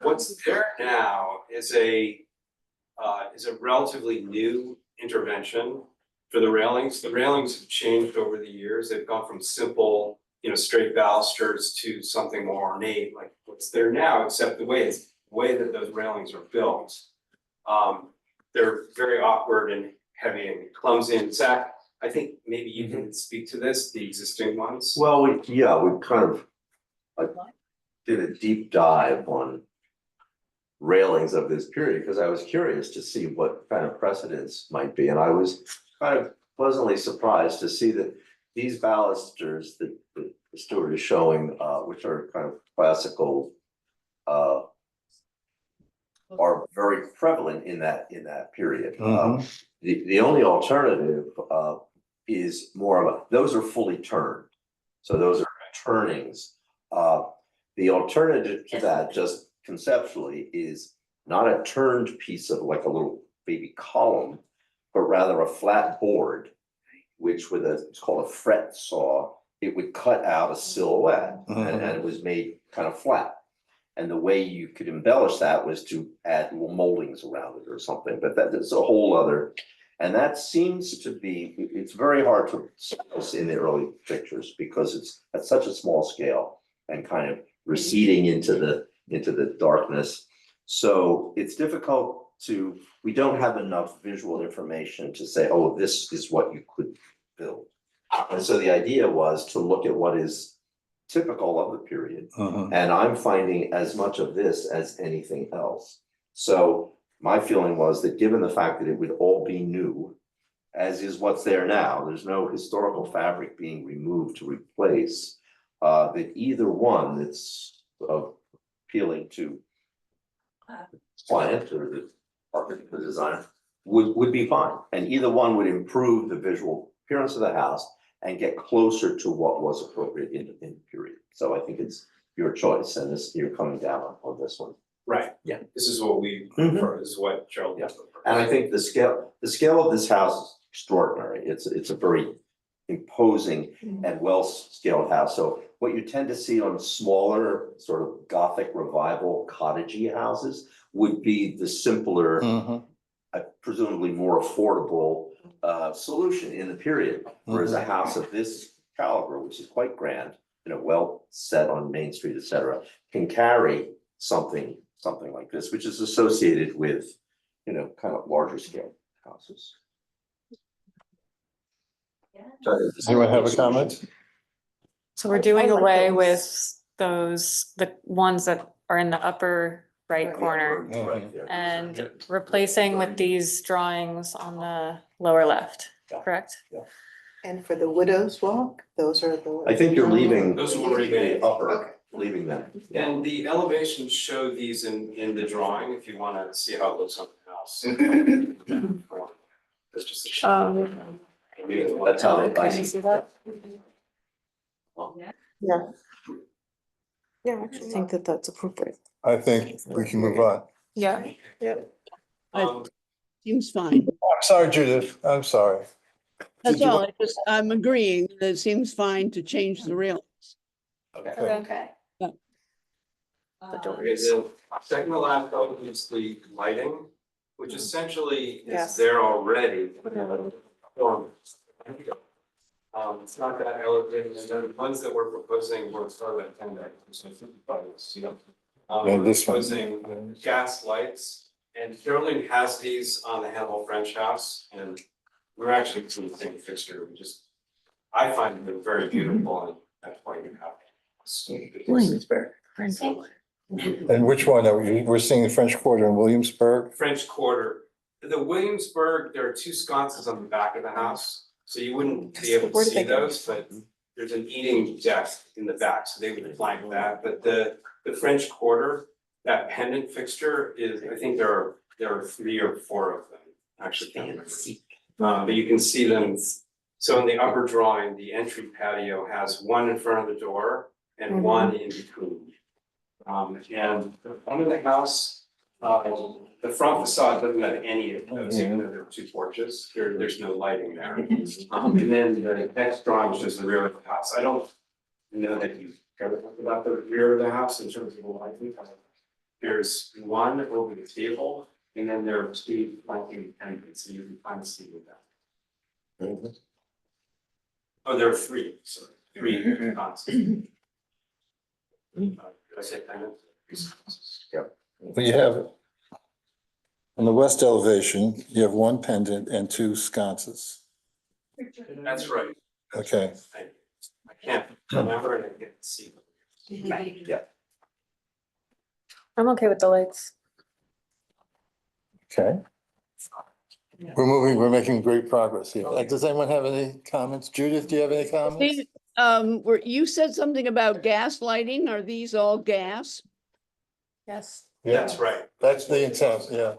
what's there now is a relatively new intervention for the railings. The railings have changed over the years. They've gone from simple, straight balusters to something more ornate, like what's there now, except the way that those railings are built. They're very awkward and heavy and clumsy. And Zach, I think maybe you can speak to this, the existing ones. Well, we kind of did a deep dive on railings of this period, because I was curious to see what kind of precedents might be, and I was kind of pleasantly surprised to see that these balusters that Stuart is showing, which are kind of classical, are very prevalent in that period. The only alternative is more of those are fully turned, so those are turnings. The alternative to that, just conceptually, is not a turned piece of like a little baby column, but rather a flat board, which with it's called a fret saw, it would cut out a silhouette, and it was made kind of flat. And the way you could embellish that was to add little moldings around it or something, but that is a whole other. And that seems to be, it's very hard to see in the early pictures because it's at such a small scale and kind of receding into the darkness. So it's difficult to, we don't have enough visual information to say, oh, this is what you could build. And so the idea was to look at what is typical of the period. And I'm finding as much of this as anything else. So my feeling was that given the fact that it would all be new, as is what's there now, there's no historical fabric being removed to replace, that either one that's appealing to client or the architect or designer would be fine. And either one would improve the visual appearance of the house and get closer to what was appropriate in the period. So I think it's your choice, and this, you're coming down on this one. Right. Yeah. This is what we Mhm. prefer, this is what Gerald Yeah. prefer. And I think the scale of this house is extraordinary. It's a very imposing and well-scaled house. So what you tend to see on smaller sort of Gothic revival cottagey houses would be the simpler, presumably more affordable solution in the period. Whereas a house of this caliber, which is quite grand, well set on Main Street, et cetera, can carry something like this, which is associated with, kind of larger scale houses. Does anyone have a comment? So we're doing away with the ones that are in the upper right corner Right there. and replacing with these drawings on the lower left, Yeah. correct? And for the Widow's Walk, those are the. I think you're leaving Those will remain. the upper, Okay. leaving them. And the elevations show these in the drawing, if you wanna see how it looks on the house. That's just a shot. That's how they Can like you it. see that? Yeah. Yeah, I actually think that that's appropriate. I think we can move on. Yeah. Seems fine. I'm sorry, Judith, I'm sorry. That's Did you all. want- I'm agreeing that it seems fine to change the railings. Okay. Okay. The Okay, doors. the second to last item is the lighting, which essentially is Yes. there already. It's not that elevated, and the ones that we're proposing were sort of 10 so 55, Yeah, we're this one. proposing gas lights, and Sterling has these on the Hannibal French house, and we're actually doing the same fixture, I find them very beautiful, and that's why you have. Williamsburg. And which one? We're seeing the French Quarter in Williamsburg? French Quarter. The Williamsburg, there are two sconces on the back of the house, so you wouldn't be able to Where did see they go? those, but there's an eating deck in the back, so they would flank that, but the French Quarter, that pendant fixture is, I think there are 3 or 4 of them, actually. But you can see them, so in the upper drawing, the entry patio has one in front of the door and one in between. And under the house, the front facade doesn't have any of those, even though there are 2 porches, there's no lighting there. And then the next drawing shows the rear of the house, I don't know that you care about the rear of the house in terms of the lighting. There's one over the table, and then there are 2 flanking pendants, so you can kind of see with that. Oh, there are 3, sorry, 3 constants. Did I say pendants? Well, you have, on the west elevation, you have 1 pendant and 2 sconces. That's right. Okay. I can't remember and I can't see. I'm okay with the lights. Okay. We're making great progress here. Does anyone have any comments? Judith, do you have any comments? You said something about gas lighting. Are these all gas? Yes. Yeah, That's right. that's the intent, yeah.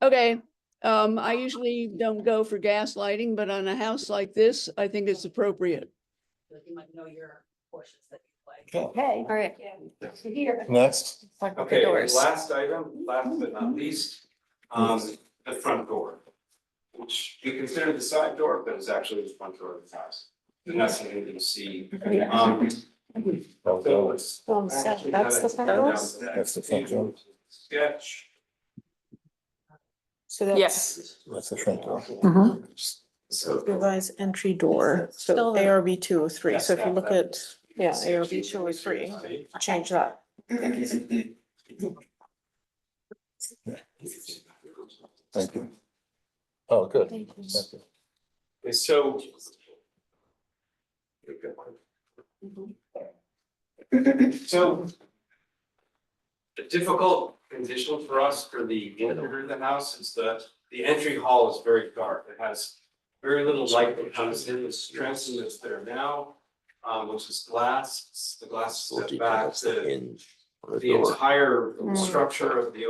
Okay, I usually don't go for gas lighting, but on a house like this, I think it's appropriate. You might know your portions that you like. Okay, Okay. All right. Here. next. Talk about the Okay, doors. last item, last but not least, the front door. Which we consider the side door, but it's actually the front door of the house. And that's something you see. So it's Oh, so actually that's the front door? That's the front door. Sketch. So that's Yes. That's the front door. So. revised entry door, so Still the- ARB 203. So if you look at, yeah, ARB 203, change that. Thank you. Oh, good. Thank you. Thank you. Okay, so. So. The difficult condition for us for the interior of the house is that the entry hall is very dark. It has very little light that comes in. The transom that's there now, which is glass, the glass is set back, the entire structure of the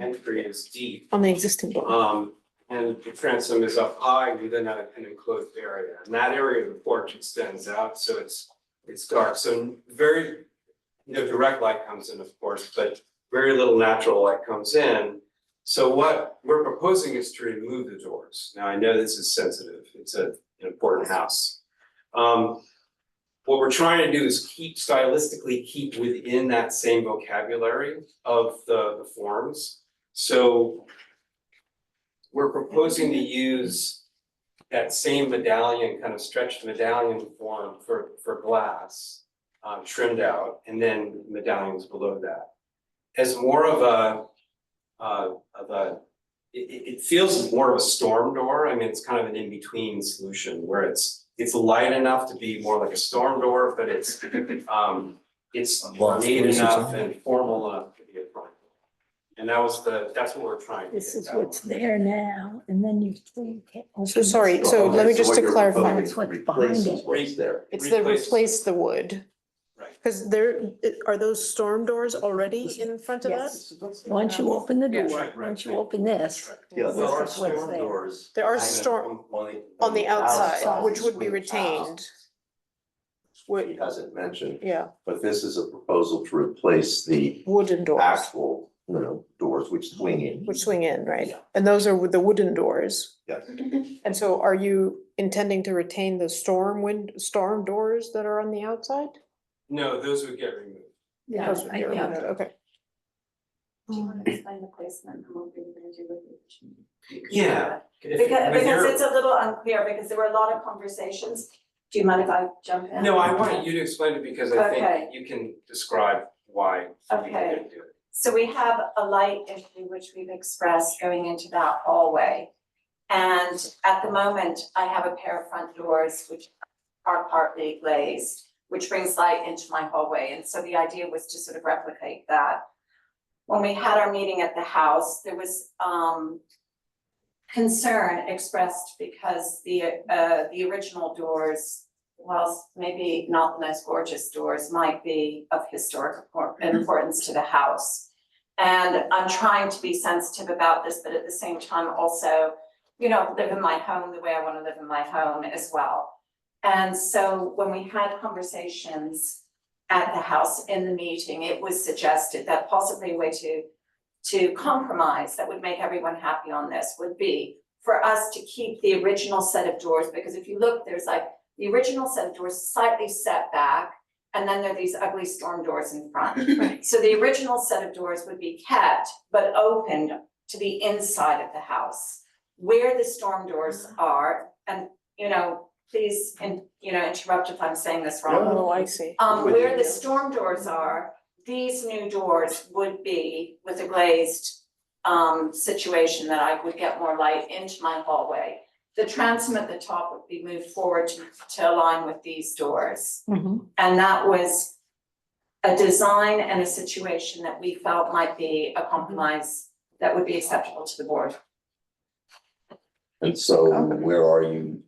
entry is deep. On the existing door. And the transom is up high within an enclosed area, and that area of the porch extends out, so it's dark, so very. No direct light comes in, of course, but very little natural light comes in. So what we're proposing is to remove the doors. Now, I know this is sensitive, it's an important house. What we're trying to do is stylistically keep within that same vocabulary of the forms. So we're proposing to use that same medallion, kind of stretched medallion form for glass, trimmed out, and then medallions below that. As more of it feels more of a storm door. I mean, it's kind of an in-between solution where it's light enough to be more like a storm door, but it's neat enough and formal enough to be a front door. And that's what we're trying to This get is that what's one. there now, and then you think. So sorry, so let me just to clarify. That's what's behind it. What's there? It's the replace the wood. Right. Because are those storm doors already in front of that? Yes. Once you open the Yeah, door, right, once you right. open this, Yeah, This there are is what's storm there. doors. There are kind of storm on the outside, which would be swing retained. out. He Wood, hasn't mentioned, yeah, but this is a proposal to replace the wooden doors, actual, doors which swing in. which swing in, right? And those are with the wooden doors. Yes. And so are you intending to retain the storm doors that are on the outside? No, those would get removed. yeah, Those would be yeah. removed, okay. Do you want to explain the placement and what we were gonna do with it? Yeah. Because it's a little unclear, because there were a lot of conversations. Do you mind if I jump in? No, I want you to explain it because I Okay. think you can describe why you Okay. didn't do it. So we have a light issue which we've expressed going into that hallway. And at the moment, I have a pair of front doors which are partly glazed, which brings light into my hallway. And so the idea was to sort of replicate that. When we had our meeting at the house, there was concern expressed because the original doors, whilst maybe not the most gorgeous doors, might be of historic importance to the house. And I'm trying to be sensitive about this, but at the same time also, live in my home the way I want to live in my home as well. And so when we had conversations at the house in the meeting, it was suggested that possibly a way to compromise that would make everyone happy on this would be for us to keep the original set of doors, because if you look, there's like the original set of doors slightly set back, and then there are these ugly storm doors in front. So the original set of doors would be kept, but opened to the inside of the house. Where the storm doors are, and please, interrupt if I'm saying this wrong. Oh, I see. Where the storm doors are, these new doors would be with a glazed situation that I would get more light into my hallway. The transom at the top would be moved forward to align with these doors. Mhm. And that was a design and a situation that we felt might be a compromise that would be acceptable to the board. And so where are you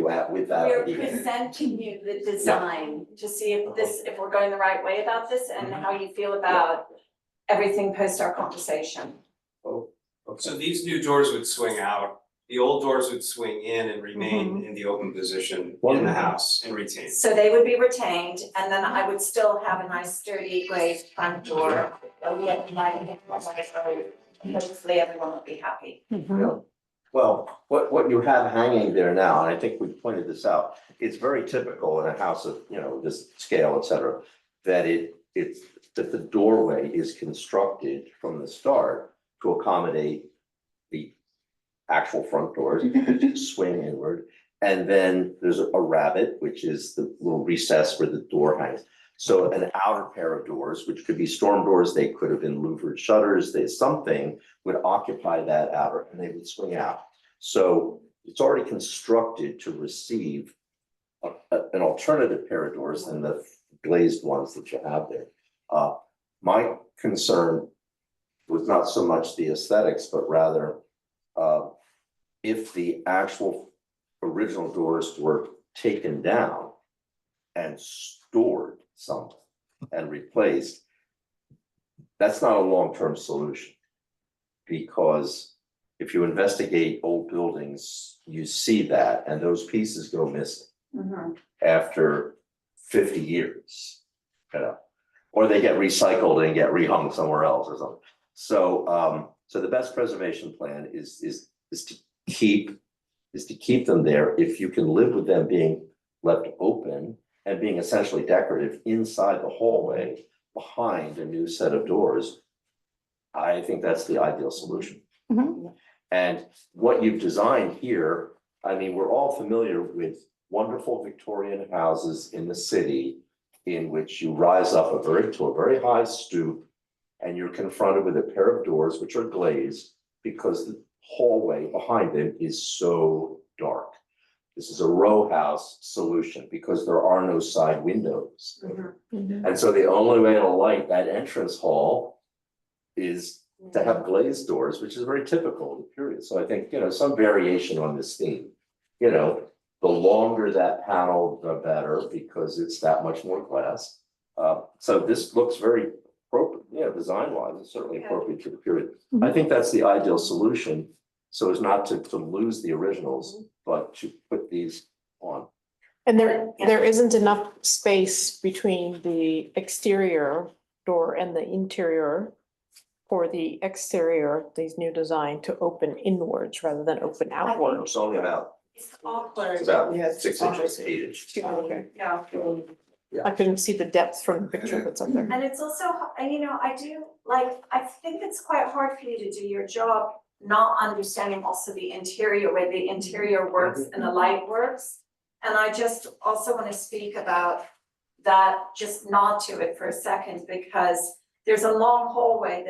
at with that We're idea? presenting you the design to see if we're going the right way about this and how you feel about everything post our conversation. So these new doors would swing out, the old doors would swing in and remain in the open position in the house and retain. So they would be retained, and then I would still have a nice sturdy glazed front door. Hopefully everyone would be happy. Mhm. Well, what you have hanging there now, and I think we pointed this out, it's very typical in a house of, you know, this scale, et cetera, that that the doorway is constructed from the start to accommodate the actual front doors, which swing inward. And then there's a rabbet, which is the little recess where the door hangs. So an outer pair of doors, which could be storm doors, they could have been louvered shutters, something would occupy that outer and they would swing out. So it's already constructed to receive an alternative pair of doors than the glazed ones that you have there. My concern was not so much the aesthetics, but rather if the actual original doors were taken down and stored somewhere and replaced, that's not a long-term solution. Because if you investigate old buildings, you see that, and those pieces go missing after 50 years, you know, or they get recycled and get rehung somewhere else or something. So, so the best preservation plan is to keep them there. If you can live with them being left open and being essentially decorative inside the hallway behind a new set of doors, I think that's the ideal solution. And what you've designed here, I mean, we're all familiar with wonderful Victorian houses in the city in which you rise up to a very high stoop and you're confronted with a pair of doors which are glazed because the hallway behind them is so dark. This is a row house solution because there are no side windows. And so the only way to light that entrance hall is to have glazed doors, which is very typical of the period. So I think, you know, some variation on this theme, you know, the longer that panel, the better, because it's that much more glass. So this looks very appropriate, you know, design wise, it's certainly appropriate to the period. I think that's the ideal solution, so as not to lose the originals, but to put these on. And there isn't enough space between the exterior door and the interior for the exterior, these new design to open inwards rather than open outwards. It's only about, It's awkward. it's about Yes, 6 inches, 8 inches. Okay. Yeah. I couldn't see the depth from the picture that's up there. And it's also, you know, I think it's quite hard for you to do your job, not understanding also the interior, way the interior works and the light works. And I just also want to speak about that, just nod to it for a second, because there's a long hallway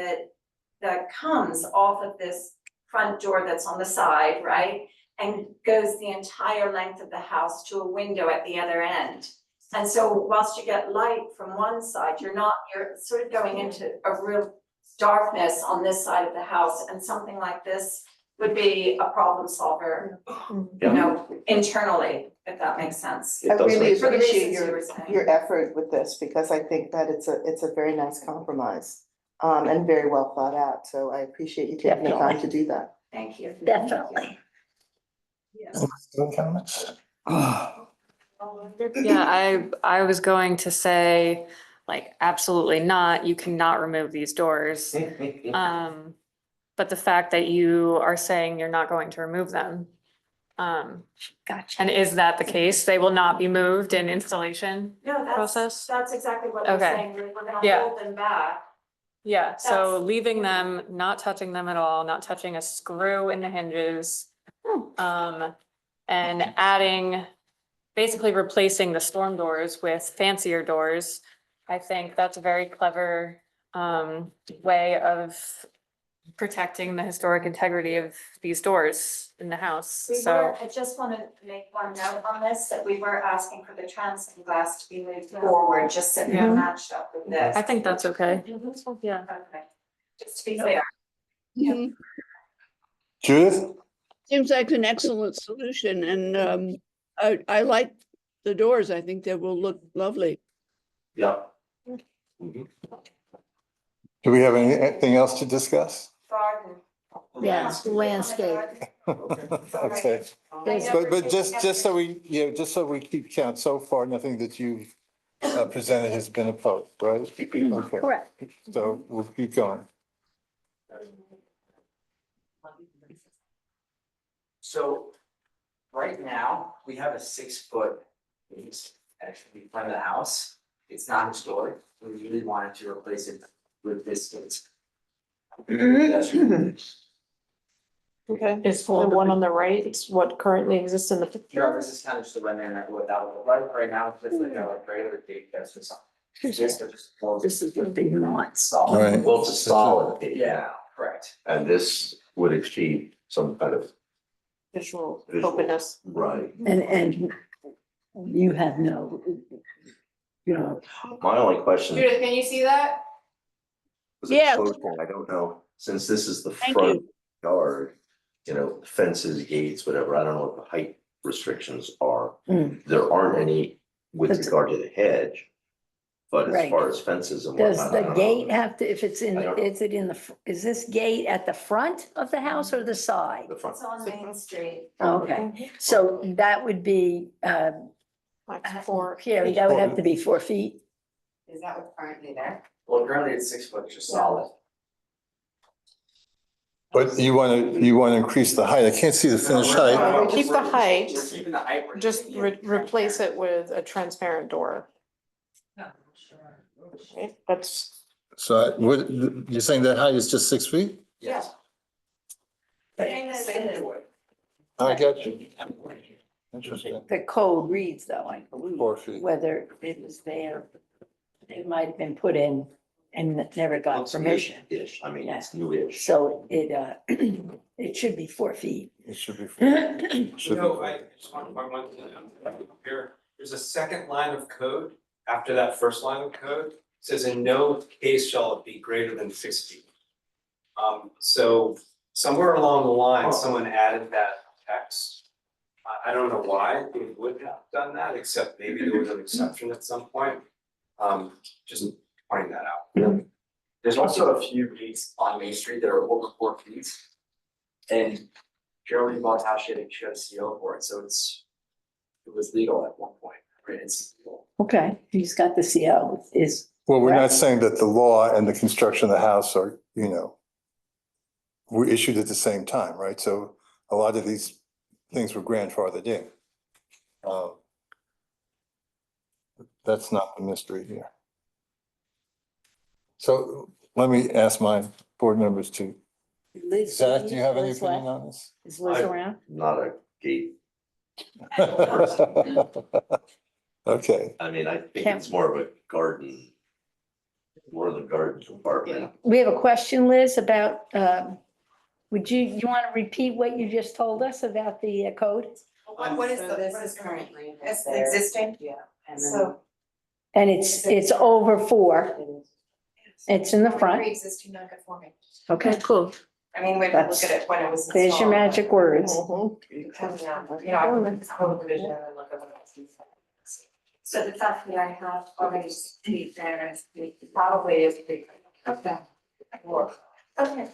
that comes off of this front door that's on the side, right? And goes the entire length of the house to a window at the other end. And so whilst you get light from one side, you're sort of going into a real darkness on this side of the house, and something like this would be a problem solver, you know, internally, if that makes sense. I It does really make For the sense. appreciate reasons you were saying. your effort with this, because I think that it's a very nice compromise. And very well thought out, so I appreciate you taking the time to do that. Thank you. Definitely. Any comments? Yeah, I was going to say, like, absolutely not, you cannot remove these doors. But the fact that you are saying you're not going to remove them. Gotcha. And is that the case? They will not be moved in installation? No, Process? that's exactly what I'm Okay. saying, we're gonna Yeah. hold them back. Yeah, so That's- leaving them, not touching them at all, not touching a screw in the hinges. And adding, basically replacing the storm doors with fancier doors. I think that's a very clever way of protecting the historic integrity of these doors in the house, so. I just wanna make one note on this, that we were asking for the transom glass to be moved forward, just so they're matched up with this. I think that's okay. Yeah. Okay, just to be clear. Mhm. Judith? Seems like an excellent solution, and I like the doors. I think they will look lovely. Yeah. Mhm. Do we have anything else to discuss? Garden. Yeah, landscape. Okay, but just so we, you know, just so we keep count, so far, nothing that you've presented has been opposed, right? Okay, Correct. so we'll keep going. So right now, we have a 6-foot base actually in front of the house. It's not historic. We really wanted to replace it with this fence. Okay, is the one on the right, it's what currently exists in the No, picture? this is kind of just the rendering that what that would look like right now, it's just like a regular gate that's just. This This is what they want. solid. Right. Well, it's a solid gate Yeah, now, correct. and this would achieve some kind of. Visual Visual. openness. Right. And you have no, you know, My only question. Judith, can you see that? was a Yeah. close one. I don't know, since this is the Thank front yard, you know, fences, gates, whatever, I don't know what the height restrictions are. Mm. There aren't any with Does- regard to the hedge. But as Right. far as fences and does whatnot, I the don't gate know. have to, if it's in, I don't know. is it in the, is this gate at the front of the house or the side? The front. It's on Main Street. Okay, so that would be, Max 4. Carrie, that would have to be 4 feet. Is that what's currently there? Well, currently it's 6 foot, just solid. But you want to increase the height. I can't see the finished height. Keep the height, We're keeping the height. we're just keeping it. replace it with a transparent door. Okay, that's, So what, you're saying that height is just 6 feet? Yes. Same I got you. Interesting. The code reads though, I believe, 4 feet. whether it was there, it might have been put in and never got It's permission. new-ish, I mean, Yeah. it's new-ish. So it, it should be 4 feet. It should be. You Should know, be. I just want one thing here, there's a second line of code after that first line of code, it says in no case shall it be greater than 6 feet. So somewhere along the line, someone added that text. I don't know why they would have done that, except maybe there was an exception at some point. Just pointing that out. There's also a few gates on Main Street that are over 4 feet. And Jeremy Montash had a CO for it, so it was legal at one point, right? It's legal. Okay, he's got the CO is, Well, we're not saying that the law and the construction of the house are, you know, were issued at the same time, right? So a lot of these things were grandfathered in. That's not the mystery here. So let me ask my board members to, Liz. Zach, do you have any Liz opinion left? on this? Is Liz around? Not a gate, Okay, I mean, I think Can't- it's more of a garden. More of the garden compartment. We have a question, Liz, about, would you want to repeat what you just told us about the code? What is So the, this what is is currently It's there. existing? Yeah. And So. And it's over 4. It's in the front. Pre-existing non-conforming. Okay, cool. I mean, we can look at it when it was installed. There's your magic words. You know, I would just hold the vision and look at what else is. So the fact that I have already street there is probably is big. Okay. Okay,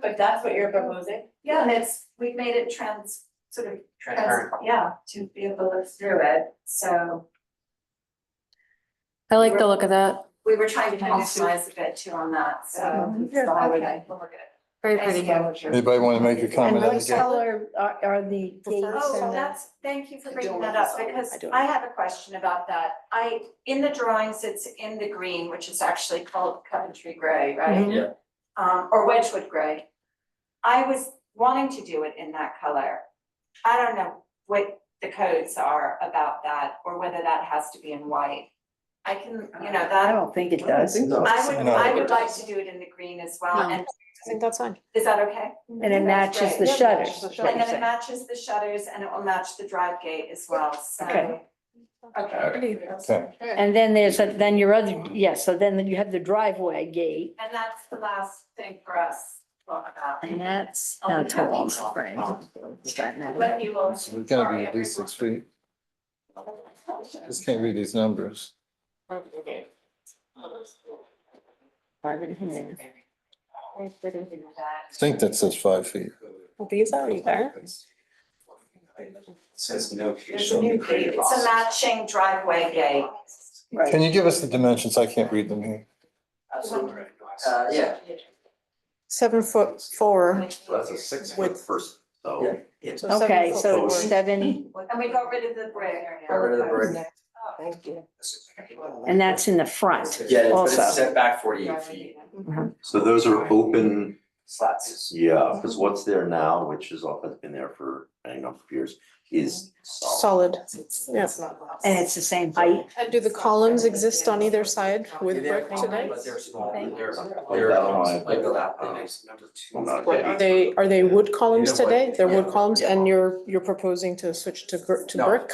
but that's what you're proposing? Yeah, and it's, we've made it sort of, Transparent. yeah, to be able to look through it, so I like the look of that. we were trying to compromise a bit too on that, so. Yeah, so I would, okay. we'll look at it. Very Thank pretty. you. anybody want to make a And comment? what again? color are the gates Oh, and the? that's, thank you for I bringing don't that know. up, because I don't I have a question about that. In the drawings, it's in the green, which is actually called Coventry Gray, right? Mhm. Yeah. Or Wedgewood Gray. I was wanting to do it in that color. I don't know what the codes are about that, or whether that has to be in white. I can, you know, I that, don't think it does. No. I would like to do it in the green as well, No. and I think that's fine. is that okay? And it matches the Yeah, shutters. matches the is what And you're then it saying. matches the shutters and it will match the drive gate as well, so. Okay. Okay. Okay, And then then your other, yes, so then you have the driveway gate. And that's the last thing for us to talk about. And that's not tall, right? When you will. so we're gonna be at least 6 feet. Just can't read these numbers. I think that says 5 feet. These are there. Says no case There's a shall be new greater gate, than it's a matching driveway gate. Can you give us the dimensions? I can't read them here. Yeah. 7'4". So that's a 6 foot With- first So, Okay, so 7 foot. 7, And we got rid of the brick. Got rid of the brick. Thank you. and that's in the front Yeah, but also. it's set back 48 feet. so those are open, Slats. yeah, because what's there now, which is often been there for a number of years, is solid. Solid, yeah. And it's the same height. And do the columns exist on either side with brick today? But they're small, Thank they're Like like that, that. Not What, are they wood columns today? They're wood columns and you're proposing to switch to brick?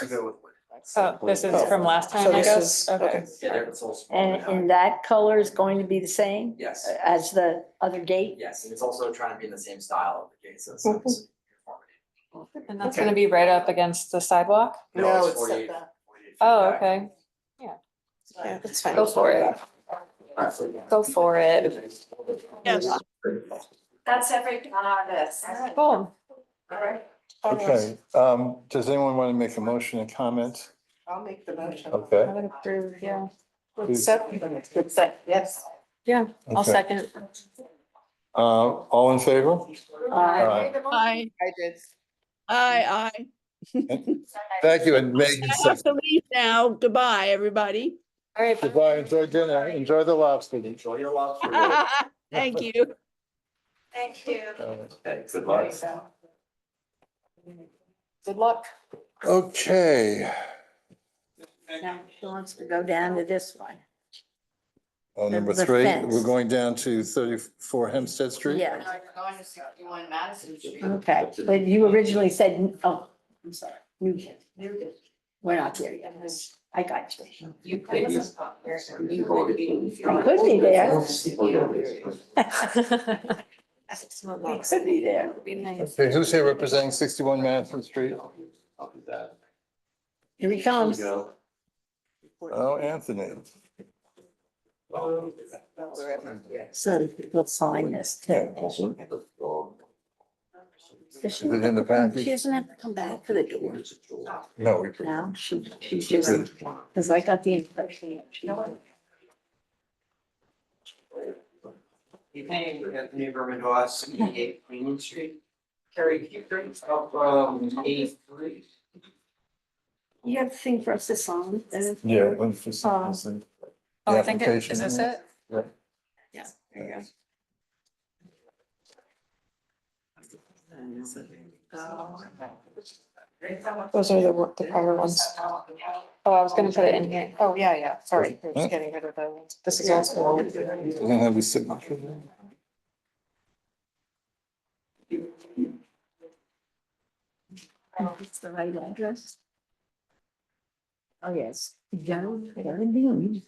Oh, this is from last time, So I this guess? is, Okay. okay. Yeah, they're so small. And that color is going to be the same Yes, as the other gate? yes, and it's also trying to be in the same style of the case, so it's Mhm. it's uniformity. And that's gonna be right up against the sidewalk? No, it's 48 set back. 48 feet Oh, back. okay. Yeah, that's fine. Go for it. Go for it. Yes. That's everything on our list. Cool. Okay, does anyone want to make a motion and comment? I'll make the motion. Okay. I would approve, yeah. Please. Good set, yes. Yeah, I'll Okay. second. All in favor? Aye. Aye, I did. aye. Thank you, and Megan I have second. to leave now. Goodbye, everybody. All right. Goodbye, enjoy dinner, enjoy the lobster. Enjoy your lobster. Thank you. Thank you. Okay, good luck. Good luck. Okay, Now, she wants to go down to this one. number The 3, fence. we're going down to 34 Hempstead Street? Yeah, Going to 61 Madison Street. okay, but you originally said, oh, I'm sorry, Nugent. We're not there yet. I got you. You could. I could be there. I could be there. Be nice. Okay, who's here representing 61 Madison Street? Here he comes. Oh, Anthony. So we'll sign this too. Does Is it in the package? She doesn't have to come back for the door No, we. now. She just, because I got the impression that she. Hey, Anthony Berman, Haas, 88 Queen Street. Carrie, can you bring up 83? You have a thing for us to sign? Yeah. let's just- Oh. the Oh, I think it, application. is this it? Yeah. Yeah, there you go. Those are the prior ones. Oh, I was gonna put it in here. Oh, yeah, sorry. We're just getting rid of those. This is also. Doesn't have a signature there? It's the right address. Oh, yes. Joe, Dean.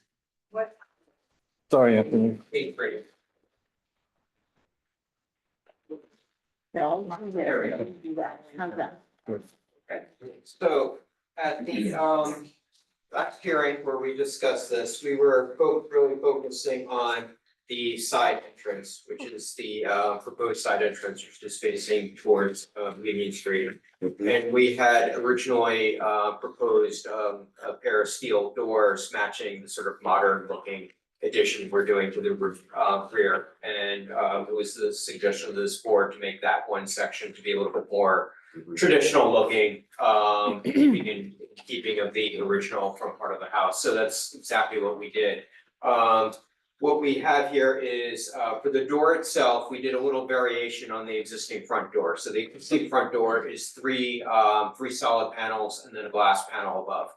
Sorry, Anthony. 83. No, There we go. do that. How's that? Okay, so at the last hearing where we discussed this, we were both really focusing on the side entrance, which is the proposed side entrance, which is facing towards Union Street. And we had originally proposed a pair of steel doors matching the sort of modern looking addition we're doing to the roof rear. And it was the suggestion of this board to make that one section to be a little bit more traditional looking, keeping of the original front part of the house. So that's exactly what we did. What we have here is, for the door itself, we did a little variation on the existing front door. So the existing front door is three solid panels and then a glass panel above.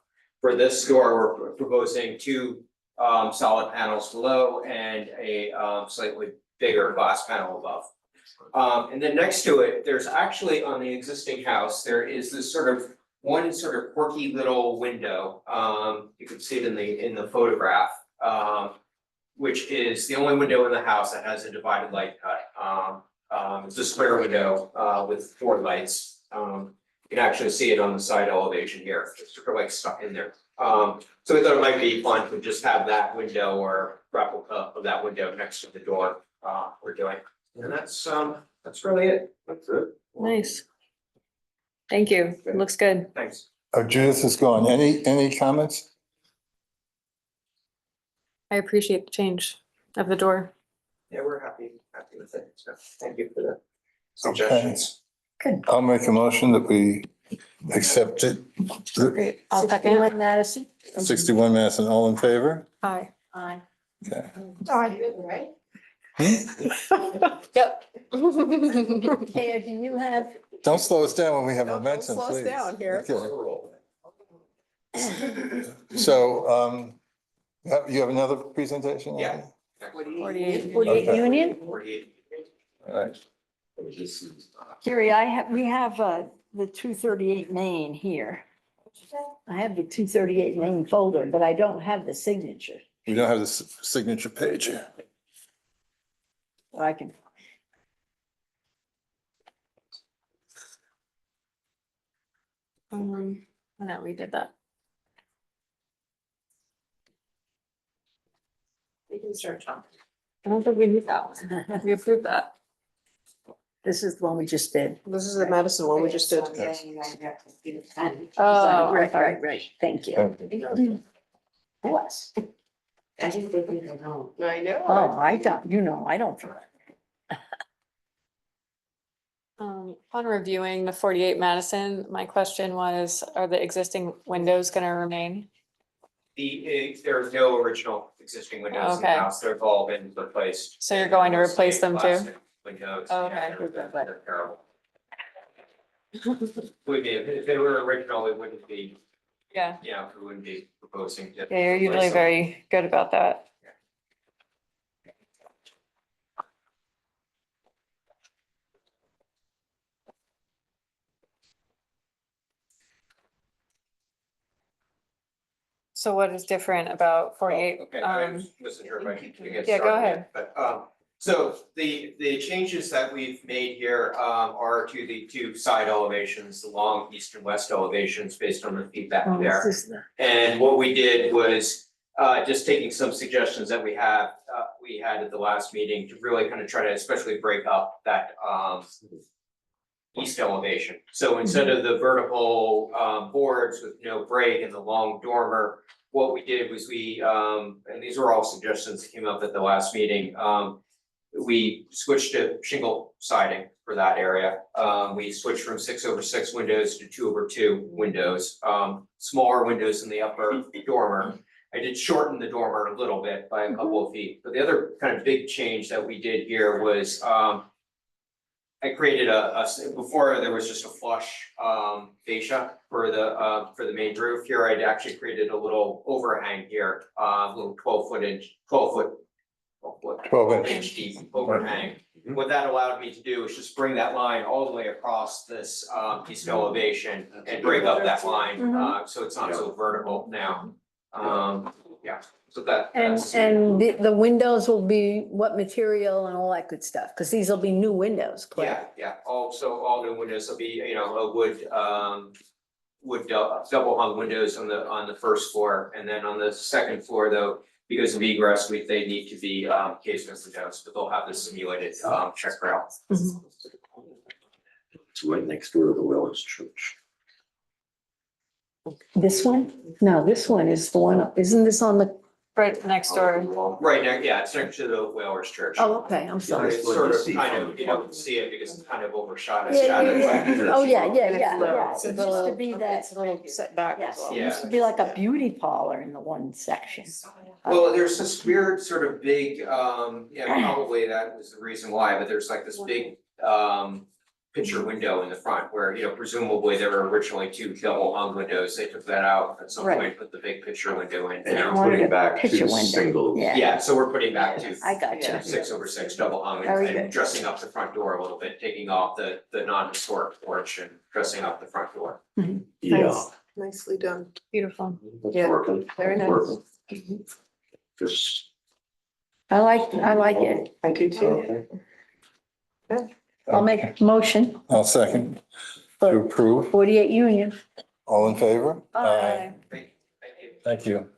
For this door, we're proposing two solid panels below and a slightly bigger glass panel above. And then next to it, there's actually on the existing house, there is this sort of one sort of quirky little window. You can see it in the photograph. Which is the only window in the house that has a divided light cut. It's a square window with 4 lights. You can actually see it on the side elevation here. It's sort of like stuck in there. So we thought it might be fun to just have that window or replica of that window next to the door we're doing. And that's really it. That's it. Nice. Thank you. Looks good. Thanks. Oh, Judith is gone. Any comments? I appreciate the change of the door. Yeah, we're happy with it. So thank you for the suggestions. I'll make a motion that we accept it. Great, I'll second. 61 Madison. 61 Madison, all in favor? Aye. Aye. Okay. Right? Yep. Taya, do you have, Don't slow us down when we have Don't momentum, slow us please. down here. Okay. So, you have another presentation? Yeah. 48. 48 Okay. Union? 48. All right. Carrie, we have the 238 Main here. I have the 238 Main folder, but I don't have the signature. We don't have the signature page here. I can. No, we did that. We can search on. I don't think we need that one. We approved that. This is the one we just did. This is the Madison one we just did. Oh, Right, right, right. Thank you. Yes. I know. Oh, I don't, I don't. Upon reviewing the 48 Madison, my question was, are the existing windows gonna remain? There's no original existing windows in the Okay. house, they've all been replaced. So you're going to replace them too? Plastic Windows. Oh, yeah, okay. they're terrible. Would be, if they were original, it wouldn't be, Yeah, we wouldn't be proposing to. yeah, you're usually replace them. very good about that. So what is different about 48? Okay, I wasn't sure if I could get Yeah, go started ahead. yet, but, so the changes that we've made here, are to the two side elevations, the long east and west elevations based on the feedback Oh, there. this is the- And what we did was, just taking some suggestions that we had at the last meeting to really kind of try to especially break up that, east elevation. So instead of the vertical, boards with no break and the long dormer, what we did was and these were all suggestions that came up at the last meeting, we switched to shingle siding for that area. We switched from 6/6 windows to 2/2 windows, smaller windows in the upper dormer. I did shorten the dormer a little bit by a couple of feet, but the other kind of big change that we did here was, I created before there was just a flush, fascia for the main roof. Here I'd actually created a little overhang here, a little 12 inch deep overhang. What that allowed me to do is just bring that line all the way across this, east elevation and break up that line, so it's not so vertical now. Yeah, so that's. And the windows will be what material and all that good stuff, because these will be new windows, Yeah, correct? yeah, all new windows will be, a wood double hung windows on the first floor, and then on the second floor though, because of egress, they need to be casement windows, but they'll have the simulated check rail. It's right next door to the Wells Church. This one? No, this one is the one, isn't this on the, Right next door. Right now, yeah, it's next to the Whalers Church. oh, okay, I'm sorry. It's sort of kind of, you don't see it because it's kind of overshadowed. Yeah, Oh, yeah, yeah, And it's yeah, low. yeah. It's It a used to be that, It's a little set back as yes, well. it used to be like a beauty parlor in the one section. Well, there's this weird sort of big, probably that was the reason why, but there's like this big picture window in the front where, presumably there were originally two double hung windows. They took that out at some Right. point, put the big picture window in. And you're Wanted putting a back picture two window. single. Yeah. Yeah, so we're putting back to I got you. 6/6 double hung Very and good. dressing up the front door a little bit, taking off the non-historic porch and dressing up the front door. Yeah, Nicely done. Beautiful. it's Yeah, working. very nice. Working. Just. I like it. I do too. I'll make a motion I'll second to for approve. 48 Union. All in favor? Aye. Thank you.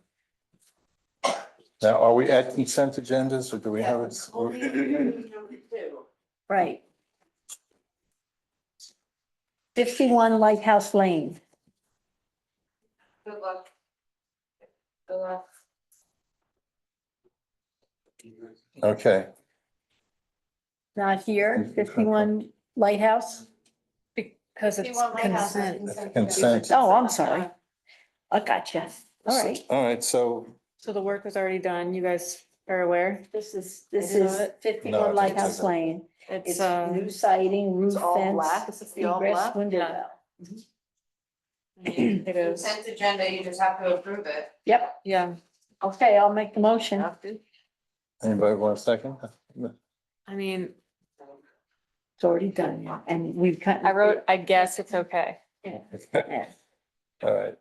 Now, are we at consent agendas or do we have it? Right. 51 Lighthouse Lane. Good luck. Good luck. Okay, Not here, 51 Lighthouse. Cause If you it's want my house, I consent. can send you Consent. that. Oh, I'm sorry. I gotcha. All right. All right, so So the work was already done. You guys are aware? This is I saw it. No, 51 it Lighthouse doesn't. Lane. It's It's, new siding, roof It's all fence, black, this is the all egress black? window Yeah. well. it is, Consent agenda, you just have to approve it. Yep, yeah. okay, I'll make the motion. Have to. Anybody want a second? I mean, It's already done, yeah, and we've cut. I wrote, I guess it's okay. Yeah. All right.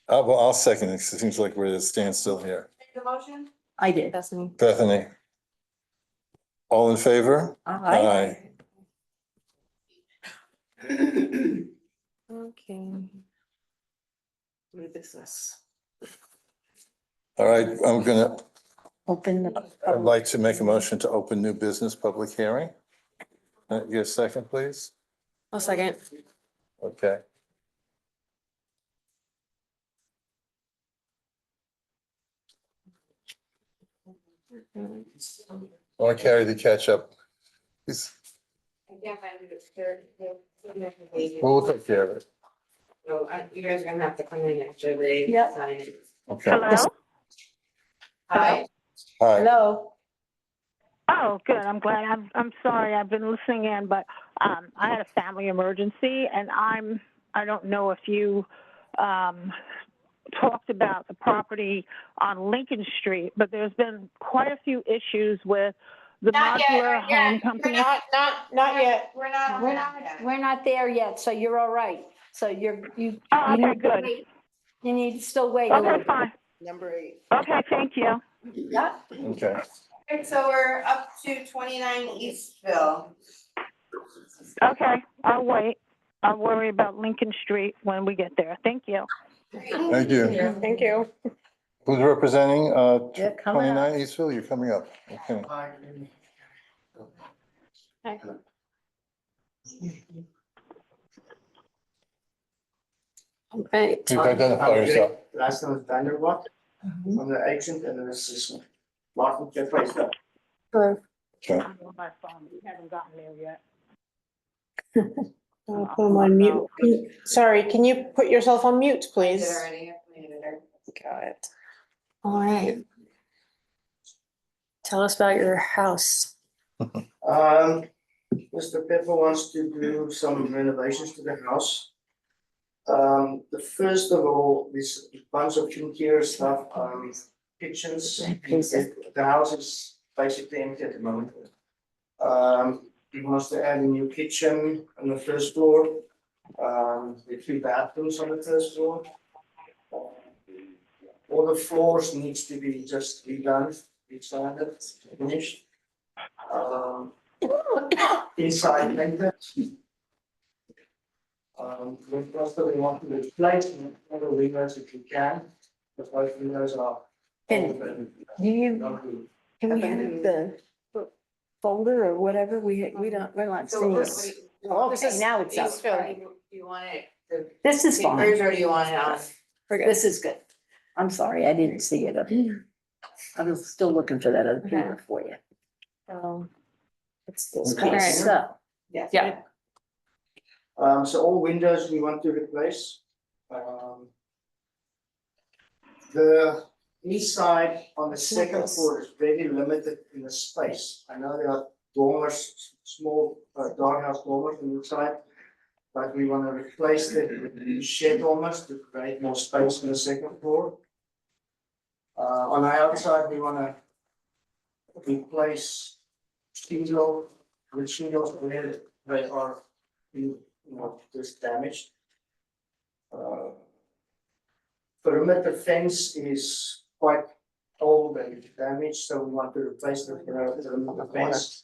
Well, I'll second it, 'cause it seems like we're at a standstill here. Make the motion? I did. Destiny. Bethany? All in favor? All right. Okay. New business. All right, I'm gonna, Open I'd the. like to make a motion to open new business public hearing. Get a second, please? I'll second. Okay. I want to carry the catch up. Please. We'll take care of it. So you guys are gonna have to come in after they Yep. sign it. Okay. Hi. Hi. Hello. Oh, good. I'm glad. I'm sorry. I've been listening in, but I had a family emergency, and I don't know if you talked about the property on Lincoln Street, but there's been quite a few issues with the modular home company. Not yet. We're not. We're not there yet, so you're all right. So you. Oh, you okay, need to good. wait. You need to still wait a little Okay, bit. fine. Number 8. Okay, thank you. Yeah. Okay. Okay, so we're up to 29 Eastville. Okay, I'll wait. I'll worry about Lincoln Street when we get there. Thank you. Thank you. Thank you. Who's representing, They're coming up. 29 Eastville? You're coming up. Okay. Okay. Please identify yourself. Last name is Vanderwacht, I'm the agent, and this is Martin Jeffrey. Hello. Okay. I'm on my phone. We haven't gotten there yet. I'll put them on mute. Sorry, can you put yourself on mute, please? Got it. All right. Tell us about your house. Mr. Pepper wants to do some renovations to the house. The first of all, this bunch of interior stuff, kitchens. The house is basically empty at the moment. He wants to add a new kitchen on the first floor, with 3 bathrooms on the first floor. All the floors needs to be just redone, resanded, finished. Inside painted. We also want to replace all the windows if you can, but both windows are. old and not good. Can we have the folder or whatever? We're not seeing it. Okay, now it's up. You want it, This is fine. or do you want it on? This is good. I'm sorry, I didn't see it up here. I was still looking for that other paper for you. It's this Okay. kind of stuff. Yeah. So all windows we want to replace. The east side on the second floor is very limited in the space. I know there are dormers, small doghouse dormers on the inside. But we want to replace it with new shed dormers to create more space on the second floor. On the outside, we want to replace shingles where they are, just damaged. Perimeter fence is quite old and damaged, so we want to replace the perimeter fence.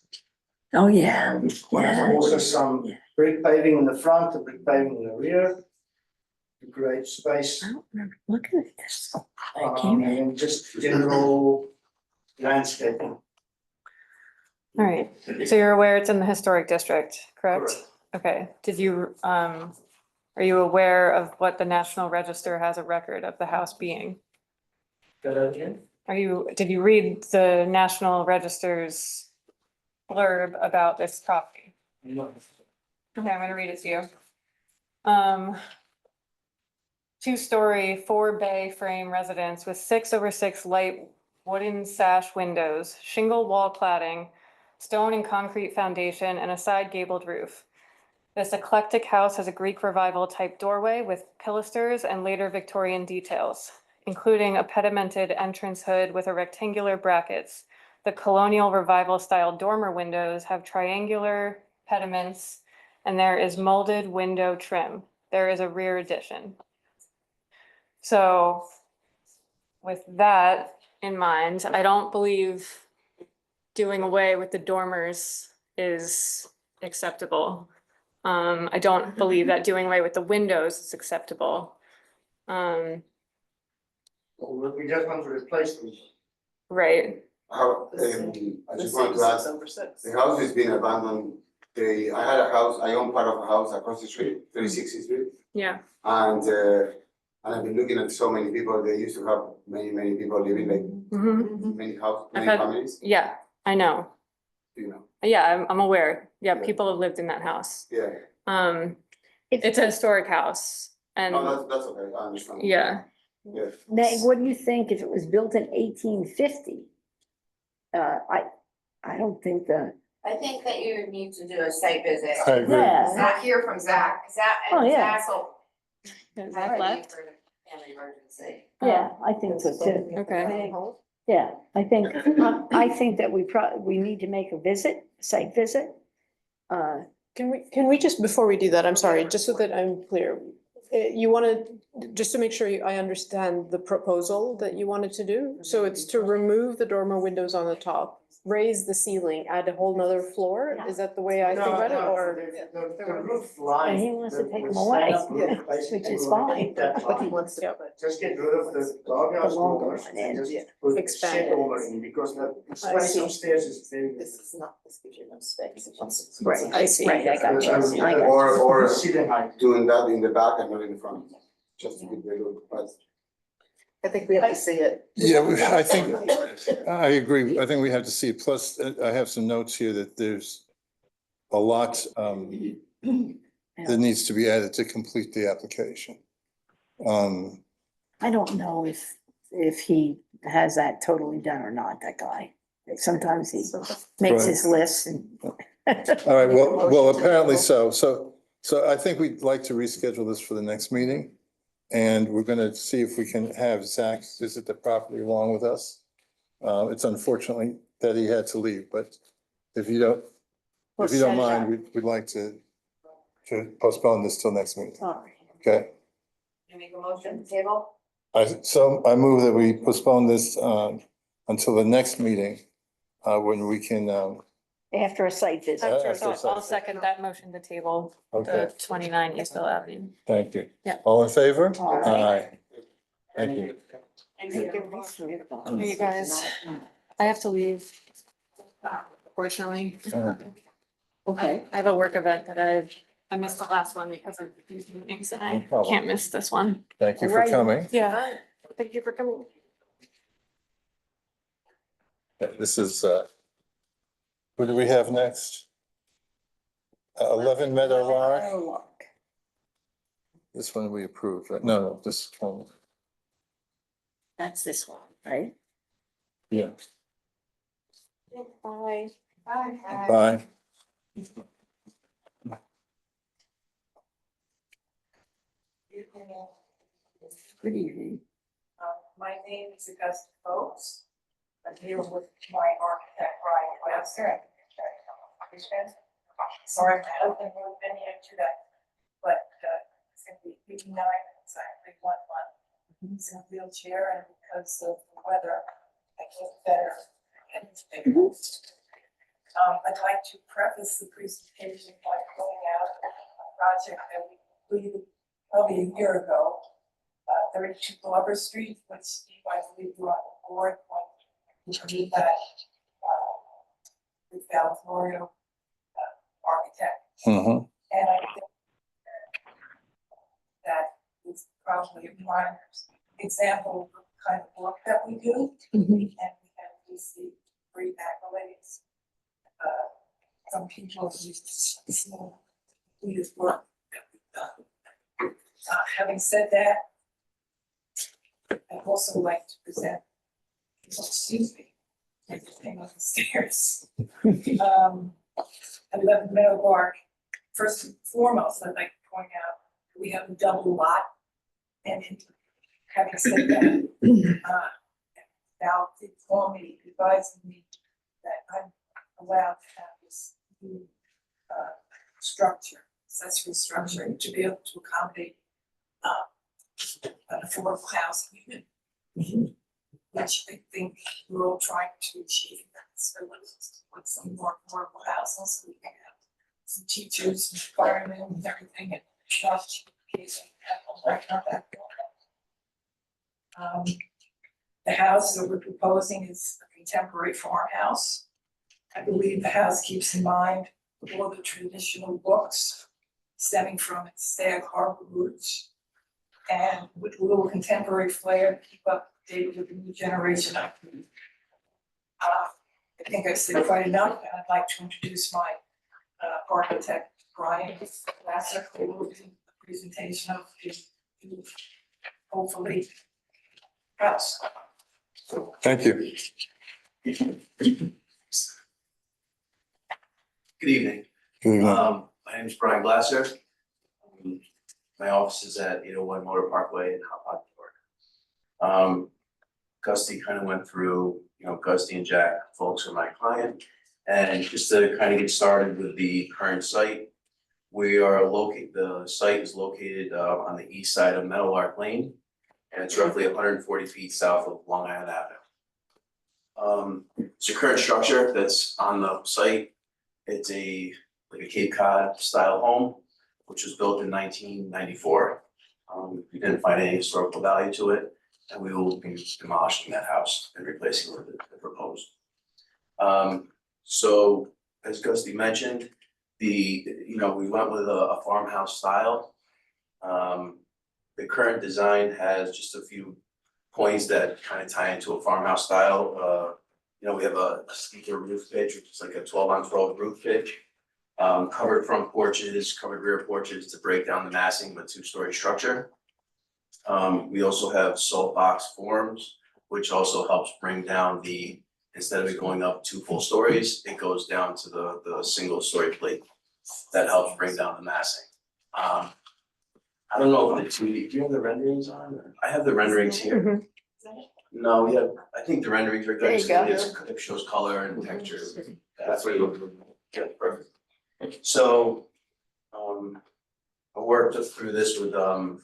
Oh, yeah. Also some brick paving in the front and brick paving in the rear to create space. I don't remember looking at this. I came in. And just general landscaping. All right. So you're aware it's in the historic district, correct? Correct. Okay. Did you, are you aware of what the National Register has a record of the house being? That again? Did you read the National Register's blurb about this property? No. Okay, I'm gonna read it to you. Two-story, 4-bay frame residence with 6/6 light wooden sash windows, shingle wall cladding, stone and concrete foundation, and a side gabled roof. This eclectic house has a Greek revival type doorway with pilasters and later Victorian details, including a pedimented entrance hood with a rectangular brackets. The colonial revival style dormer windows have triangular pediments, and there is molded window trim. There is a rear addition. So with that in mind, I don't believe doing away with the dormers is acceptable. I don't believe that doing away with the windows is acceptable. We just want to replace them. Right, How, I just want to add, the house has been abandoned. I had a house, I own part of a house across the street, 36th Street. yeah, And I've been looking at so many people, they used to have many people living, like many houses, I've many had- families, yeah, I know. you know, Yeah, I'm aware. Yeah, Yeah. people have lived in that house. yeah. It's a historic house and, No, that's okay, I understand. yeah, Yeah. Meg, what do you think if it was built in 1850? I don't think I think that you need to do a site visit. I agree. Yeah. Zach, hear from Zach, Oh, and yeah. Zach will. Is have that you left? for the family emergency. Yeah, I think so too. Okay. Yeah, I think that we need to make a visit, site visit. Can we just, before we do that, I'm sorry, just so that I'm clear. You wanted, just to make sure I understand the proposal that you wanted to do. So it's to remove the dormer windows on the top, raise the ceiling, add a whole nother floor? Is that the way I think about it, or? The roof line. And he wants to that take was them away, set up, basically which is we're gonna fine. keep that But he line. wants to. Just get rid of the doghouse The longer doors one, and and just put expand shit it. over in, because the I space see. upstairs is very. This gives you no space. Right. I see. Right, I got you. I got you. Or ceiling height, doing that in the back and not in the front, just to get rid of, but. I think we have to see it. Yeah, I think, I agree. I think we have to see. Plus, I have some notes here that there's a lot that needs to be added to complete the application. I don't know if he has that totally done or not, that guy. Sometimes he makes his list and. All right, well, apparently so. So I think we'd like to reschedule this for the next meeting. And we're gonna see if we can have Zach visit the property along with us. It's unfortunately that he had to leave, but if you don't mind, we'd like to postpone this till next meeting, All right. okay? You make a motion to table? I move that we postpone this until the next meeting, when we can, After a site visit. After So site I'll visit. second that motion to table okay, the 29 Eastville Avenue. thank you. Yeah. All in favor? All right. Aye. Thank you. Hey, you guys, I have to leave. Fortunately, Okay. I have a work event that I missed the last one because of these meetings and I No problem. can't miss this one. Thank you for Right. coming. Yeah, thank you for coming. This is, what do we have next? 11 Meadow Lark. This one we approved, right? No, this one, That's this one, right? yeah. Bye. Bye. Good evening. My name is Augusta Folks. I'm here with my architect, Brian Webster. Sorry, my husband moved in here today, but it's gonna be 59, exactly 1 month. He's in a wheelchair, and because of the weather, I can't better. I'd like to preface the presentation by pointing out a project that we completed probably a year ago. 32 Glover Street, which Steve, I believe you on the board when we did that with Val Florio, architect. Mhm. And I think that is probably a prime example of the kind of work that we do. And we have received great accolades. Some people use this work that we've done. Having said that, I'd also like to present, excuse me, everything on the stairs. 11 Meadow Park. First and foremost, I'd like to point out, we have a double lot. And having said that, Val did call me, advising me that I'm allowed to have this new structure, accessory structure, to be able to accommodate an affordable housing unit, which I think we're all trying to achieve. So with some more affordable houses, we can have some teachers, and firemen, and everything, and trust case right on that corner. The house that we're proposing is a contemporary farmhouse. I believe the house keeps in mind all the traditional books stemming from its Stag Harbor roots, and with a little contemporary flair to keep up to date with the new generation. I think I've said quite enough, and I'd like to introduce my architect, Brian Lasser, who will do the presentation of his new, hopefully, house. Thank you. Good evening. Good evening. My name is Brian Glasser. My office is at 801 Motor Parkway in Hop Hop, New York. Gusty kind of went through, Gusty and Jack, folks are my client. And just to kind of get started with the current site, the site is located on the east side of Meadowlark Lane. And it's roughly 140 feet south of Long Island Avenue. It's a current structure that's on the site. It's like a Cape Cod style home, which was built in 1994. We didn't find any historical value to it, and we will be demolishing that house and replacing it with the proposed. So as Gusty mentioned, we went with a farmhouse style. The current design has just a few points that kind of tie into a farmhouse style. We have a steeper roof pitch, which is like a 12-on-12 roof pitch. Covered front porches, covered rear porches to break down the massing of a 2-story structure. We also have salt box forms, which also helps bring down instead of it going up 2 full stories, it goes down to the single story plate. That helps bring down the massing. I don't know if do you have the renderings on? I have the renderings here. No, I think the renderings are good. There you go. It shows color and texture. That's what you look for. Yeah, perfect. So, I worked through this with the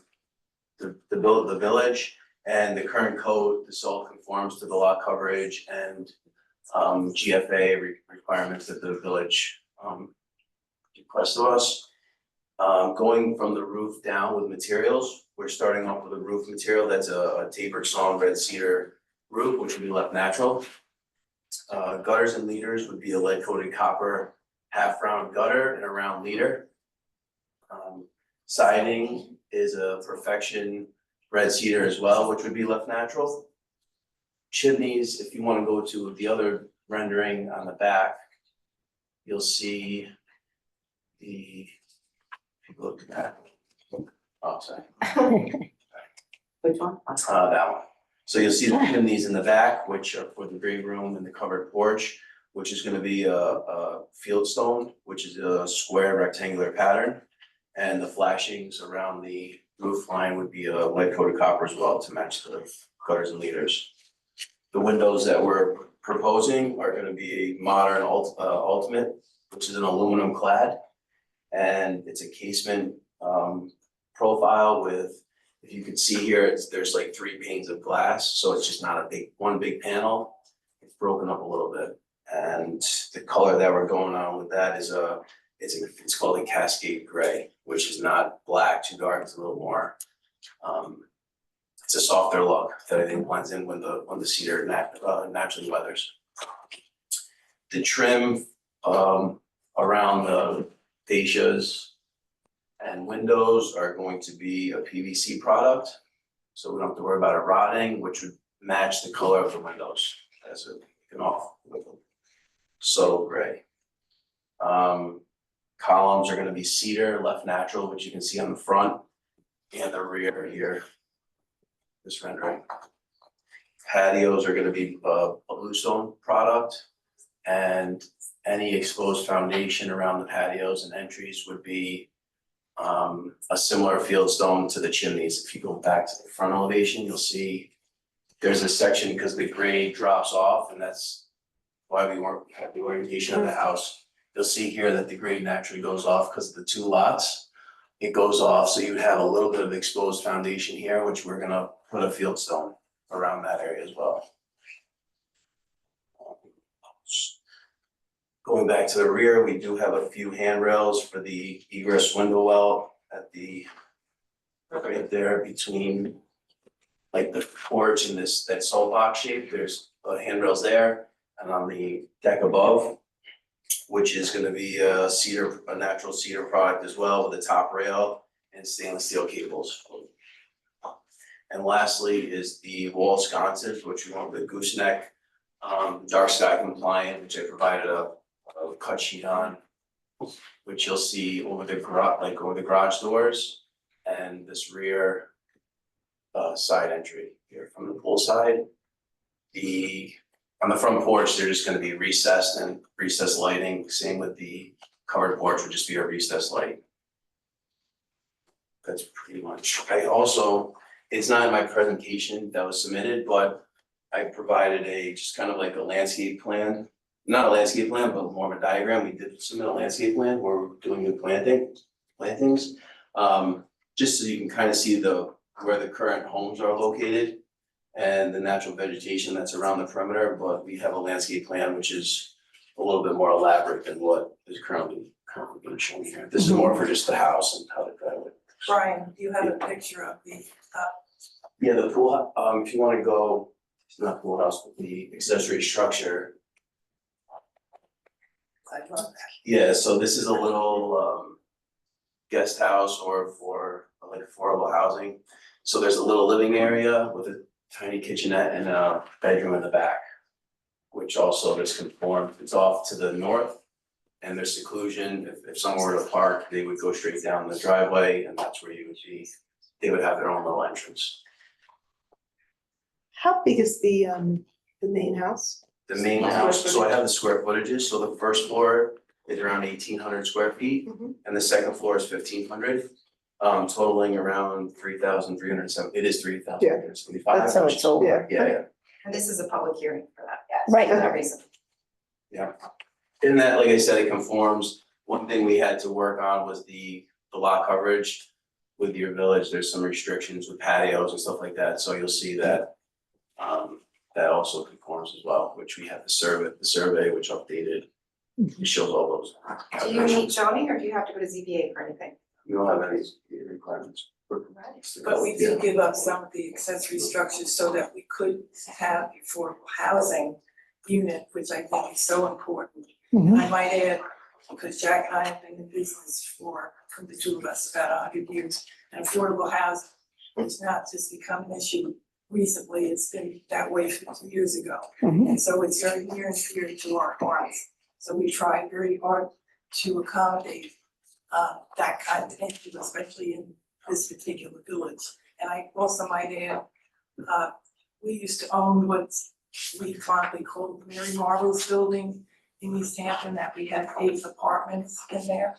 village, and the current code. This all conforms to the lot coverage and GFA requirements that the village requests of us. Going from the roof down with materials, we're starting off with a roof material that's a tapered sawn red cedar roof, which would be left natural. Gutters and leaders would be a lead coated copper half round gutter and a round leader. Siding is a perfection red cedar as well, which would be left natural. Chimneys, if you want to go to the other rendering on the back, you'll see look at that. Oh, sorry. Which one? That one. So you'll see the chimneys in the back, which are for the great room and the covered porch, which is gonna be a field stone, which is a square rectangular pattern. And the flashings around the roof line would be a lead coated copper as well to match the gutters and leaders. The windows that we're proposing are gonna be a modern ultimate, which is an aluminum clad. And it's a casement profile with, if you can see here, there's like 3 panes of glass, so it's just not one big panel. It's broken up a little bit, and the color that we're going on with that is it's called a Cascade Gray, which is not black too dark. It's a little more. It's a softer look that I think blends in when the cedar naturally weathers. The trim around the fascias and windows are going to be a PVC product, so we don't have to worry about it rotting, which would match the color of the windows as it off. So gray. Columns are going to be cedar, left natural, which you can see on the front. and the rear here. This rendering. Patios are gonna be a bluestone product. And any exposed foundation around the patios and entries would be a similar fieldstone to the chimneys. If you go back to the front elevation, you'll see there's a section because the grade drops off, and that's why we weren't at the orientation of the house. You'll see here that the grade naturally goes off because of the two lots. It goes off, so you would have a little bit of exposed foundation here, which we're gonna put a fieldstone around that area as well. Going back to the rear, we do have a few handrails for the egress window well at the, right there between like the porch and this, that salt box shape, there's handrails there. And on the deck above, which is gonna be a cedar, a natural cedar product as well with a top rail and stainless steel cables. And lastly is the wall sconces, which we want with gooseneck, dark sky compliant, which I provided a cut sheet on, which you'll see over the garage doors and this rear side entry here from the pool side. On the front porch, they're just gonna be recessed and recessed lighting, same with the covered porch would just be a recessed light. That's pretty much, I also, it's not in my presentation that was submitted, but I provided just kind of like a landscape plan. Not a landscape plan, but more of a diagram. We did submit a landscape plan where we're doing new plantings. Just so you can kind of see where the current homes are located and the natural vegetation that's around the perimeter, but we have a landscape plan which is a little bit more elaborate than what is currently being shown here. This is more for just the house and how to drive it. Brian, do you have a picture of the, Yeah, the pool, if you wanna go, it's not pool house, but the accessory structure. I love that. Yeah, so this is a little guest house or for like affordable housing. So there's a little living area with a tiny kitchenette and a bedroom in the back, which also is conformed. It's off to the north. And there's seclusion. If someone were to park, they would go straight down the driveway and that's where you would be, they would have their own little entrance. How big is the main house? The main house, so I have the square footages, so the first floor is around 1,800 square feet, and the second floor is 1,500. Totaling around 3,307, it is 3,375. So it's over. Yeah, And this is a public hearing for that, yes. Right. For that reason. yeah. In that, like I said, it conforms. One thing we had to work on was the lot coverage. With your village, there's some restrictions with patios and stuff like that, so you'll see that that also conforms as well, which we have the survey which updated. It shows all those. Do you need zoning or do you have to go to ZBA for anything? We don't have any requirements. But we did give up some of the accessory structures so that we could have affordable housing unit, which I think is so important. And I might add, because Jack and I have been in business from the two of us, about 100 years, and affordable housing has not just become an issue recently, it's been that way 50 years ago. And so it's very near and dear to our hearts. So we try very hard to accommodate that kind of entity, especially in this particular village. And I also might add, we used to own what we fondly called the Mary Marvel's building in East Hampton, that we had 8 apartments in there,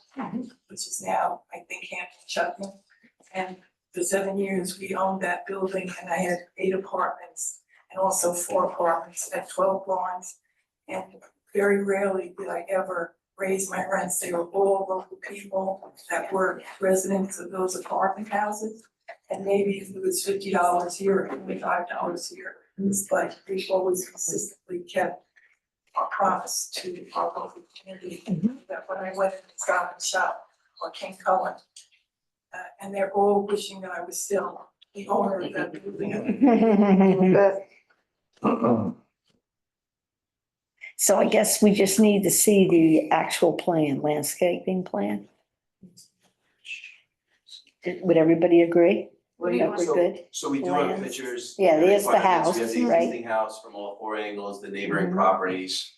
which is now, I think, Hampton Chutney. And for 7 years, we owned that building and I had 8 apartments and also 4 apartments at 12 Barnes. And very rarely did I ever raise my rents. They were all local people that were residents of those apartment houses. And maybe if it was $50 here or $25 here, but we've always consistently kept our promise to our local community. That when I went to Stop and Shop or King Cullen, and they're all wishing that I was still the owner of that building. So I guess we just need to see the actual plan, landscaping plan. Would everybody agree? That we're good? So we do have Plans. pictures. Yeah, there's the requirements. house, We have the right? existing house from all 4 angles, the neighboring properties.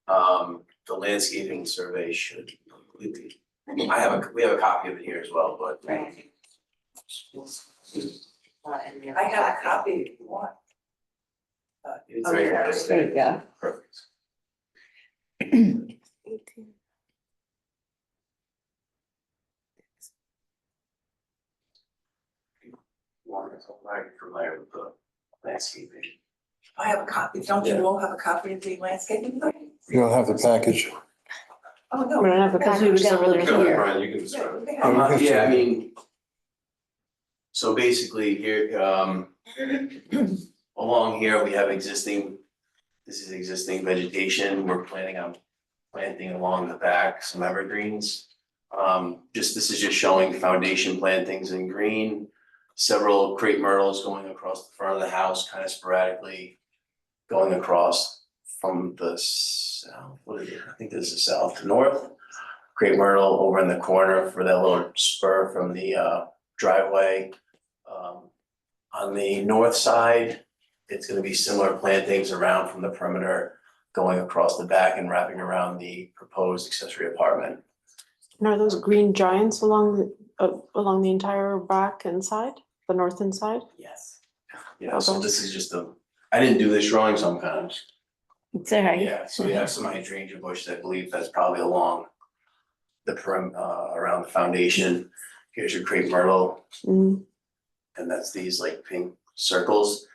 The landscaping survey should completely, we have a copy of it here as well, but. Right. I have a copy if you want. It's Oh, right yeah. here. There you go. Perfect. Familiar with the landscaping. I have a copy, don't you all have a copy of the landscaping plan? You don't have the package. Oh, no. We don't have the Because we were packages gonna over look there. here. Brian, you can Yeah, start. we have- Yeah, I mean. So basically here, along here, we have existing, this is existing vegetation, we're planning on planting along the back some evergreens. This is just showing foundation plantings in green, several crepe myrtles going across the front of the house, kind of sporadically going across from the south, what is it? I think this is south to north. Crepe myrtle over in the corner for that little spur from the driveway. On the north side, it's gonna be similar plantings around from the perimeter, going across the back and wrapping around the proposed accessory apartment. And are those green giants along the entire back and side, the north and side? Yes. Yeah, so Okay. this is just I didn't do this drawing, so I'm kind of, It's all right. yeah, so we have some hydrangea bushes, I believe that's probably along the around the foundation. Here's your crepe myrtle. Mm, And that's these like pink circles.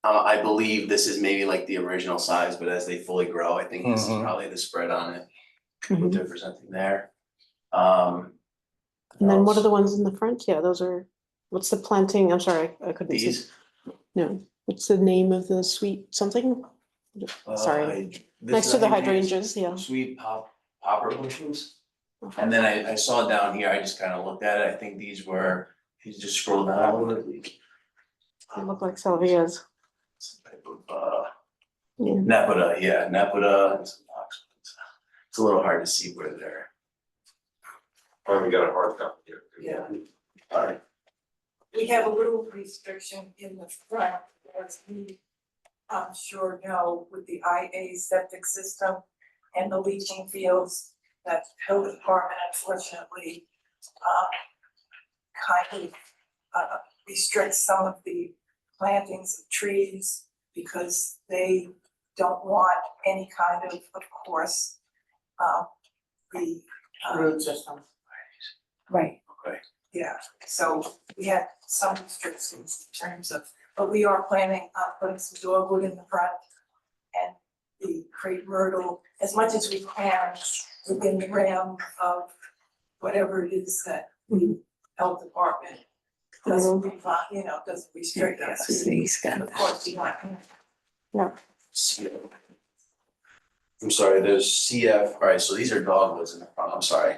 I believe this is maybe like the original size, but as they fully grow, I think this is Mhm. probably the spread on it, mhm. what they're presenting there. And then what are the ones in the front? Yeah, those are, what's the planting? I'm sorry, I couldn't see. These? No, what's the name of the sweet something? Sorry, This next is to the hydrangeas, hydrangeas, yeah. Sweet popper bushes. Okay. And then I saw down here, I just kind of looked at it, I think these were, you just scroll down a little bit. They look like salvias. Some type of Yeah. Nepeta, yeah, Nepeta and some boxwoods. It's a little hard to see where they're. Oh, we got a hard copy here. Yeah. Alright, We have a little restriction in the front, as we, I'm sure know, with the IA septic system and the leaching fields, that health department unfortunately, kind of, restricts some of the plantings of trees because they don't want any kind of course, the. Root system. Right. Yeah, so we had some restrictions in terms of, but we are planning on putting some dogwood in the front. And the crepe myrtle, as much as we can, within the realm of whatever it is that the health department doesn't, doesn't restrict us. He's got Of course, we want. I'm sorry, there's CF, alright, so these are dogwoods in the front, I'm sorry.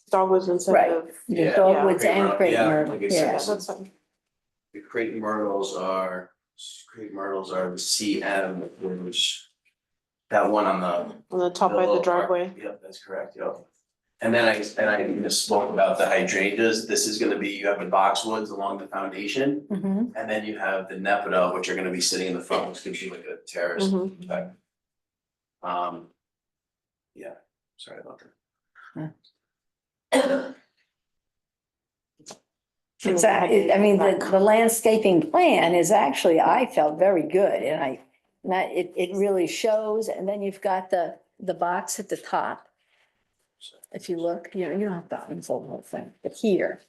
Dogwoods instead Right. of. The Yeah. dogwoods Crepe and myrtle, crepe yeah, myrtle, like I said, yeah. Yeah, that's fine. The crepe myrtles are the CM, which. That one on the. On the top by the little part. driveway. Yep, that's correct, yep. And then I just spoke about the hydrangeas, this is gonna be, you have the boxwoods along the foundation. Mhm. And then you have the Nepeta, which are gonna be sitting in the front, which gives you like a terrace Mhm. effect. Yeah, sorry about that. Exactly. I mean, the landscaping plan is actually, I felt very good and it really shows, and then you've got the box at the top. If you look, you don't have to unfold the whole thing, but here,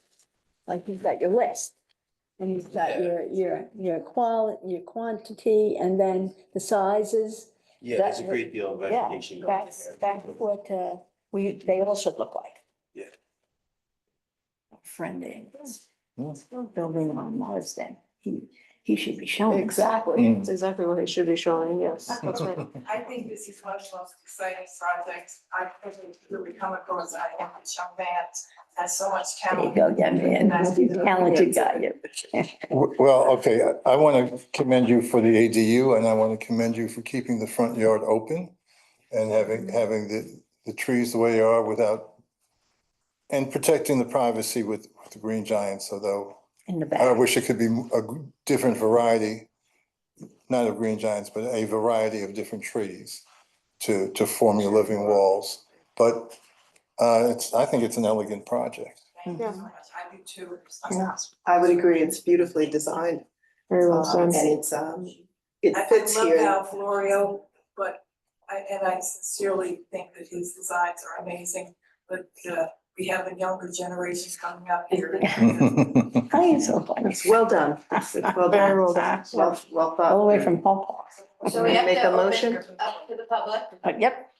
like you've got your list. And you've got your quantity and then the sizes. Yeah, there's a great deal of Yeah, vegetation going on that's there. what they all should look like. Yeah. Friend is building on Marsden. He should be showing. Exactly, it's exactly what they should be showing, yes, that's right. I think this is one of the most exciting projects I've ever really come across. I have this young man has so much There you talent. go, young man, talented guy. Well, okay, I want to commend you for the ADU and I want to commend you for keeping the front yard open and having the trees the way they are and protecting the privacy with the green giants, although In the I back. wish it could be a different variety, not of green giants, but a variety of different trees to form your living walls. But I think it's an elegant project. Yeah. I do too. Yeah, I would agree, it's beautifully designed. Very well And done. it fits here. Florio, but I sincerely think that his designs are amazing, but we have a younger generation coming up here. He's so funny. It's well done. It's well Very done. well done. Well thought. All the way from Hong Kong. So we have Make to a open motion? up to the public. Yep.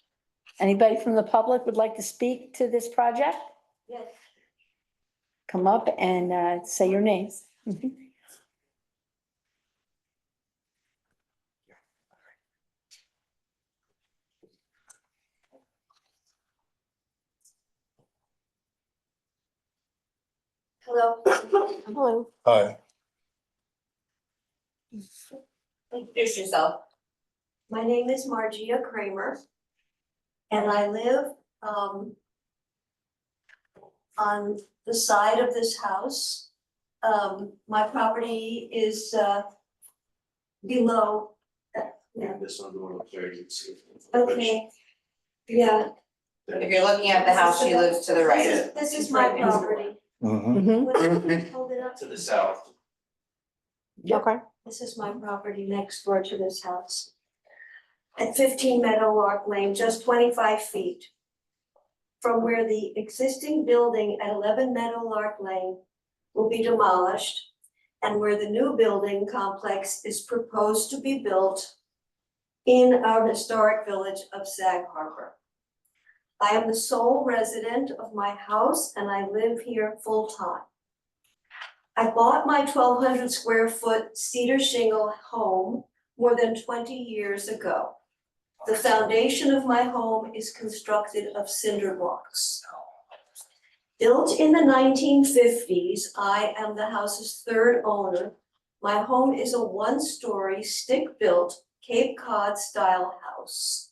Anybody from the public would like to speak to this project? Yes. Come up and say your name. Hello. Hello. Hi. Introduce yourself. My name is Margia Kramer. And I live on the side of this house. My property is below. Yeah. This one, the one up there, you can see. Okay, yeah. If you're looking at the house, she lives to the right. This is my property. Hold it up. To the south. Okay. This is my property next door to this house. At 15 Meadowlark Lane, just 25 feet from where the existing building at 11 Meadowlark Lane will be demolished and where the new building complex is proposed to be built in our historic village of Sag Harbor. I am the sole resident of my house and I live here full-time. I bought my 1,200 square foot cedar shingle home more than 20 years ago. The foundation of my home is constructed of cinder blocks. Built in the 1950s, I am the house's third owner. My home is a one-story, stick-built Cape Cod style house.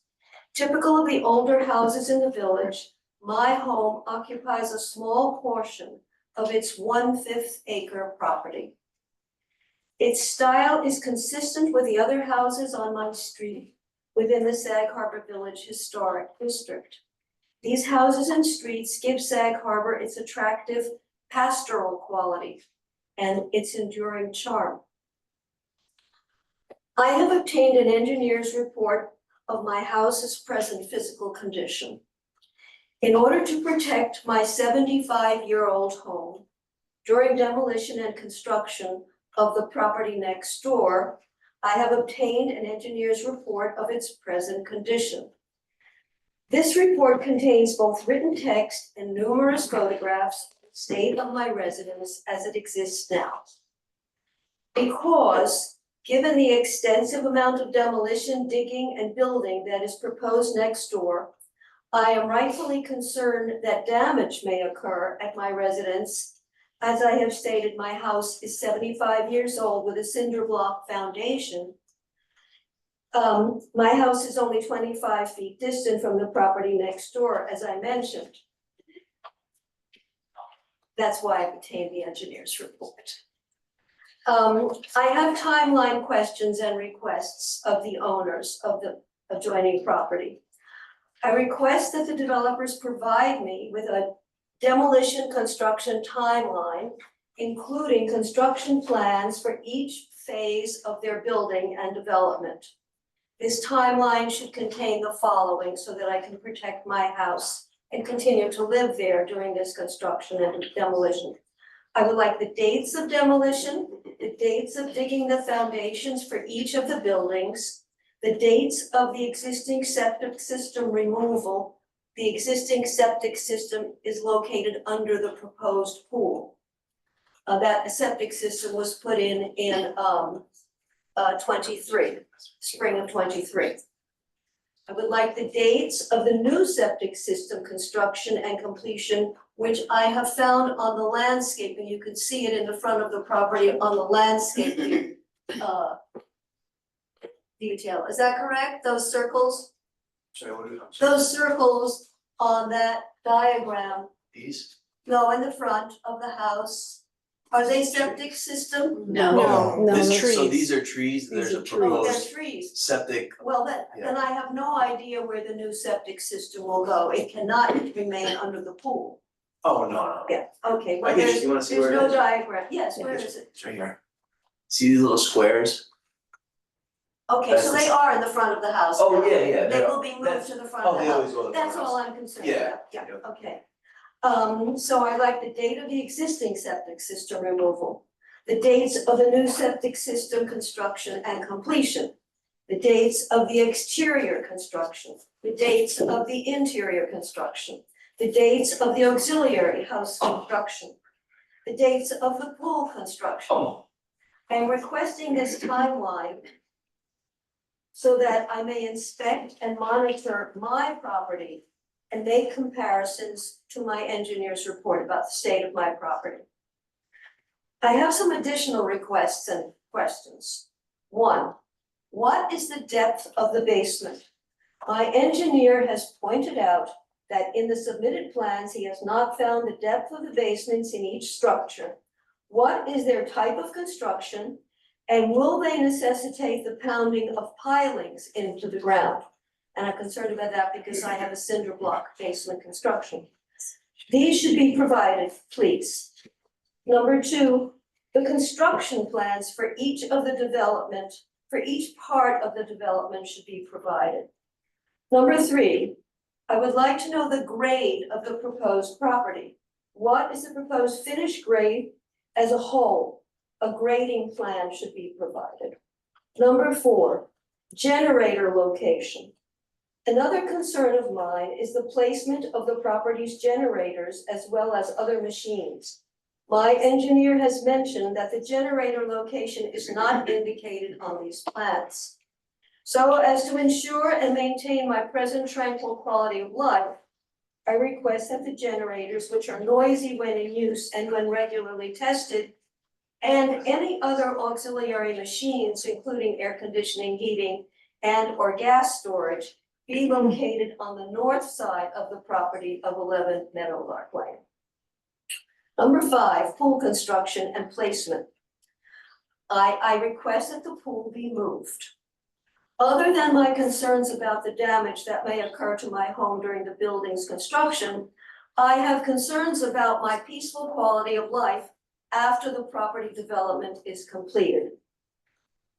Typical of the older houses in the village, my home occupies a small portion of its 1/5 acre property. Its style is consistent with the other houses on my street within the Sag Harbor Village Historic District. These houses and streets give Sag Harbor its attractive pastoral quality and its enduring charm. I have obtained an engineer's report of my house's present physical condition. In order to protect my 75-year-old home during demolition and construction of the property next door, I have obtained an engineer's report of its present condition. This report contains both written text and numerous photographs of the state of my residence as it exists now. Because, given the extensive amount of demolition, digging, and building that is proposed next door, I am rightfully concerned that damage may occur at my residence. As I have stated, my house is 75 years old with a cinder block foundation. My house is only 25 feet distant from the property next door, as I mentioned. That's why I obtained the engineer's report. I have timeline questions and requests of the owners of the adjoining property. I request that the developers provide me with a demolition construction timeline, including construction plans for each phase of their building and development. This timeline should contain the following so that I can protect my house and continue to live there during this construction and demolition. I would like the dates of demolition, the dates of digging the foundations for each of the buildings, the dates of the existing septic system removal. The existing septic system is located under the proposed pool. That septic system was put in 23, spring of 23. I would like the dates of the new septic system construction and completion, which I have found on the landscaping. You can see it in the front of the property on the landscaping detail. Is that correct? Those circles? Sorry, what are you? Those circles on that diagram, These? no, in the front of the house, are they septic system? No, This- the So trees. these are trees, there's a Oh, they're proposed trees. septic. Well, then I have no idea where the new septic system will go. It cannot remain under the pool. Oh, no. Yeah, okay, I well, get you. there's, You wanna see where there's it no is? diagram, yes, I where get is you. it? It's right here. See these little squares? Okay, so they are in the front of the house Oh, now. yeah, yeah. They they're- will be moved that's- to the front of Oh, the they always house. go to the front That's of the all house. I'm concerned Yeah, about, yeah, yeah. okay. So I like the date of the existing septic system removal, the dates of the new septic system construction and completion, the dates of the exterior construction, the dates of the interior construction, the dates of the auxiliary house construction, the dates of the pool construction. I'm requesting this timeline so that I may inspect and monitor my property and make comparisons to my engineer's report about the state of my property. I have some additional requests and questions. One, what is the depth of the basement? My engineer has pointed out that in the submitted plans, he has not found the depth of the basements in each structure. What is their type of construction? And will they necessitate the pounding of pilings into the ground? And I'm concerned about that because I have a cinder block basement construction. These should be provided, please. Number two, the construction plans for each of the development, for each part of the development should be provided. Number three, I would like to know the grade of the proposed property. What is the proposed finished grade as a whole? A grading plan should be provided. Number four, generator location. Another concern of mine is the placement of the property's generators as well as other machines. My engineer has mentioned that the generator location is not indicated on these plans. So as to ensure and maintain my present tranquil quality of life, I request that the generators, which are noisy when in use and when regularly tested, and any other auxiliary machines, including air conditioning, heating, and or gas storage, be located on the north side of the property of 11 Meadowlark Lane. Number five, pool construction and placement. I request that the pool be moved. Other than my concerns about the damage that may occur to my home during the building's construction, I have concerns about my peaceful quality of life after the property development is completed.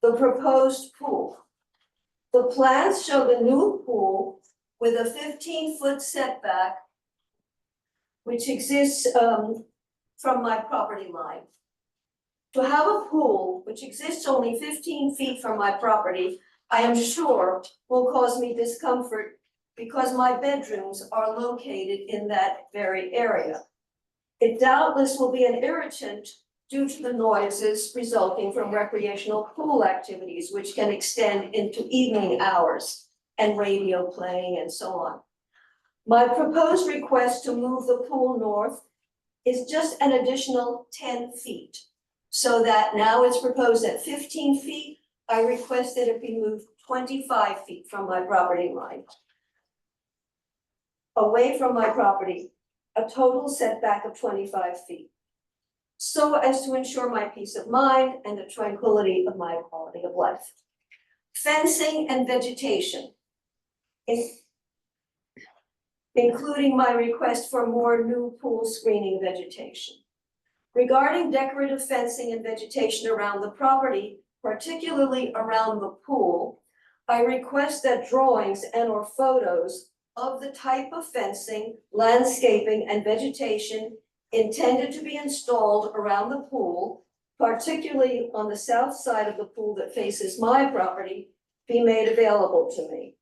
The proposed pool. The plans show the new pool with a 15-foot setback, which exists from my property line. To have a pool which exists only 15 feet from my property, I am sure will cause me discomfort because my bedrooms are located in that very area. It doubtless will be an irritant due to the noises resulting from recreational pool activities, which can extend into evening hours and radio playing and so on. My proposed request to move the pool north is just an additional 10 feet. So that now it's proposed at 15 feet, I request that it be moved 25 feet from my property line. Away from my property, a total setback of 25 feet. So as to ensure my peace of mind and the tranquility of my quality of life. Fencing and vegetation. Including my request for more new pool screening vegetation. Regarding decorative fencing and vegetation around the property, particularly around the pool, I request that drawings and or photos of the type of fencing, landscaping, and vegetation intended to be installed around the pool, particularly on the south side of the pool that faces my property, be made available to me.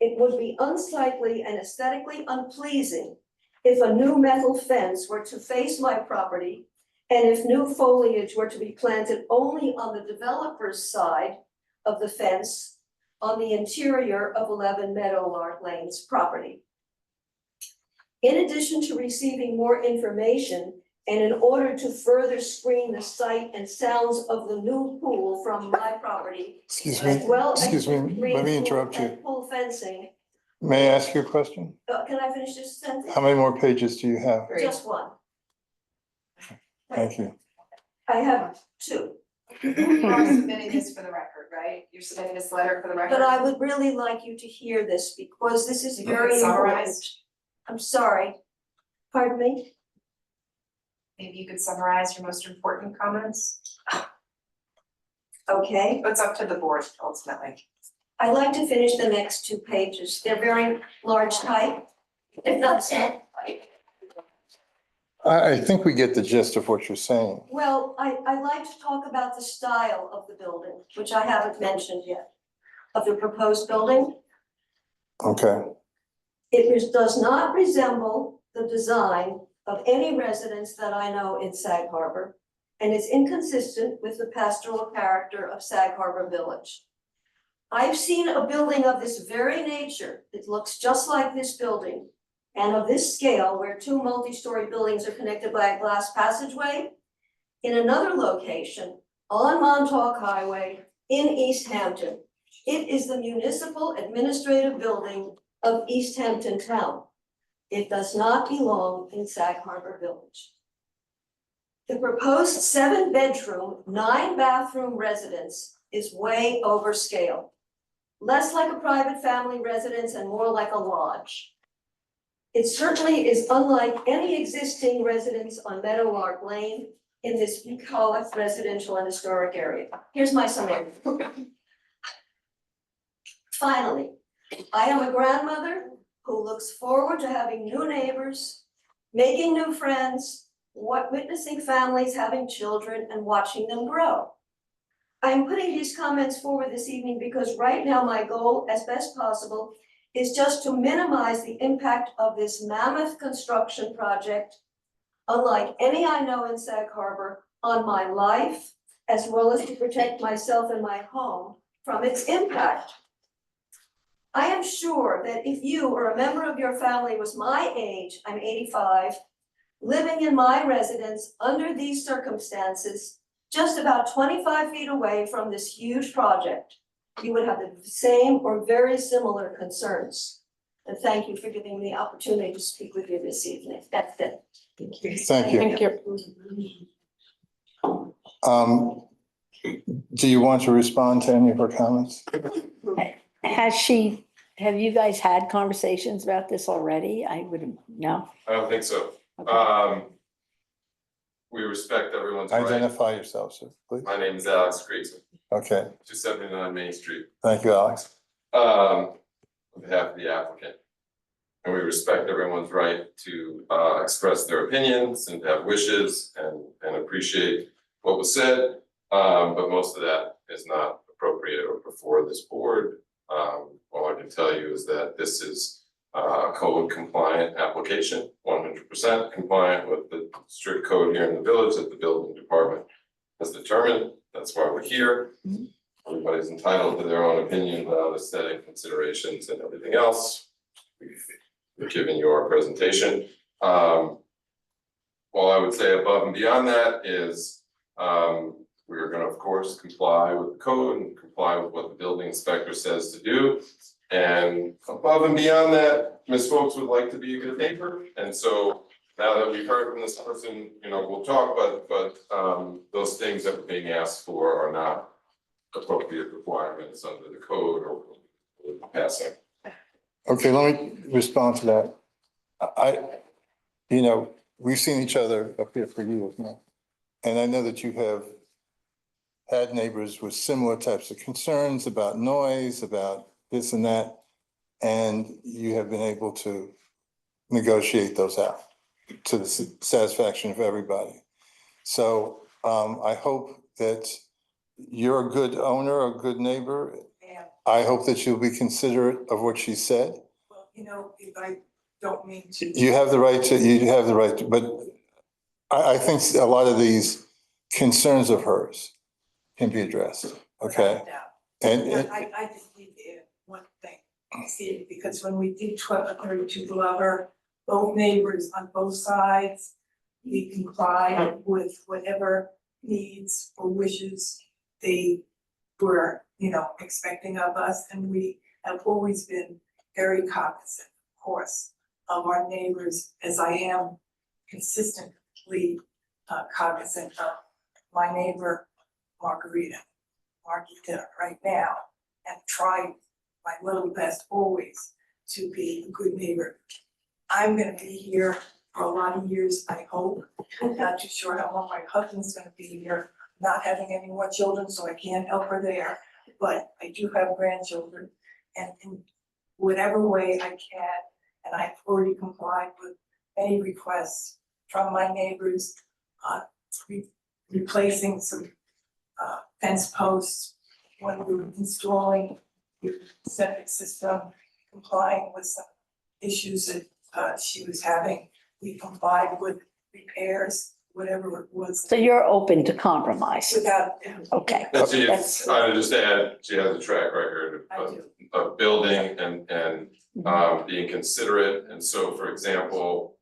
It would be unsightly and aesthetically unpleasing if a new metal fence were to face my property and if new foliage were to be planted only on the developer's side of the fence on the interior of 11 Meadowlark Lane's property. In addition to receiving more information and in order to further screen the sight and sounds of the new pool from my property, Excuse as well as me, let me green interrupt pool you. and pool fencing. May I ask you a question? Can I finish this sentence? How many more pages do you have? Just one. Thank you. I have two. You are submitting this for the record, right? You're submitting this letter for the record? But I would really like you to hear this because this is You want it very important. summarized? I'm sorry. Pardon me? maybe you could summarize your most important comments? Okay, It's up to the board ultimately. I'd like to finish the next 2 pages. They're very large type. If not said. I think we get the gist of what you're saying. Well, I'd like to talk about the style of the building, which I haven't mentioned yet, of the proposed building. Okay, Does not resemble the design of any residence that I know in Sag Harbor, and is inconsistent with the pastoral character of Sag Harbor Village. I've seen a building of this very nature that looks just like this building, and of this scale, where 2 multi-story buildings are connected by a glass passageway, in another location on Montauk Highway in East Hampton. It is the municipal administrative building of East Hampton Town. It does not belong in Sag Harbor Village. The proposed 7-bedroom, 9-bathroom residence is way over scale. Less like a private family residence and more like a lodge. It certainly is unlike any existing residence on Meadowlark Lane in this bucolic residential and historic area. Here's my summary. Finally, I am a grandmother who looks forward to having new neighbors, making new friends, witnessing families having children and watching them grow. I'm putting these comments forward this evening because right now my goal, as best possible, is just to minimize the impact of this mammoth construction project, unlike any I know in Sag Harbor, on my life, as well as to protect myself and my home from its impact. I am sure that if you or a member of your family was my age, I'm 85, living in my residence under these circumstances, just about 25 feet away from this huge project, you would have the same or very similar concerns. And thank you for giving me the opportunity to speak with you this evening. That's it. thank you. Thank you. Do you want to respond to any of her comments? Have you guys had conversations about this already? I would, no? I don't think so. Okay. We respect everyone's right. Identify yourself, sir, please. My name is Alex Creason, Okay, 279 Main Street, thank you, Alex. on behalf of the applicant. And we respect everyone's right to express their opinions and have wishes and appreciate what was said. But most of that is not appropriate or before this board. All I can tell you is that this is a code compliant application, 100% compliant with the strict code here in the village that the building department has determined. That's why we're here. Everybody's entitled to their own opinion about aesthetic considerations and everything else. We've given you our presentation. All I would say above and beyond that is we are going to, of course, comply with the code and comply with what the building inspector says to do. And above and beyond that, Ms. Folks would like to be a good neighbor. And so now that we've heard from this person, we'll talk, but those things that we're being asked for are not appropriate requirements under the code or passing. Okay, let me respond to that. We've seen each other up here for years now. And I know that you have had neighbors with similar types of concerns about noise, about this and that, and you have been able to negotiate those out to the satisfaction of everybody. So I hope that you're a good owner, a good neighbor. I hope that you'll be considerate of what she said. Well, if I don't mean to. You have the right to, but I think a lot of these concerns of hers can be addressed, okay? And I just need to add one thing, see, because when we did 32 Glover, both neighbors on both sides, we complied with whatever needs or wishes they were, expecting of us, and we have always been very cognizant, of course, of our neighbors, as I am consistently cognizant of my neighbor, Margarita right now, and try my little best always to be a good neighbor. I'm gonna be here for a lot of years, I hope. I'm not too sure how long my husband's gonna be here, not having any more children, so I can't help her there. But I do have grandchildren, and in whatever way I can, and I've already complied with any requests from my neighbors, replacing some fence posts when we were installing the septic system, complying with some issues that she was having. We complied with repairs, whatever it was. So you're open to compromise? Without. Okay. And she, That's- I would just add, she has a track record of building and being considerate. And so, for example,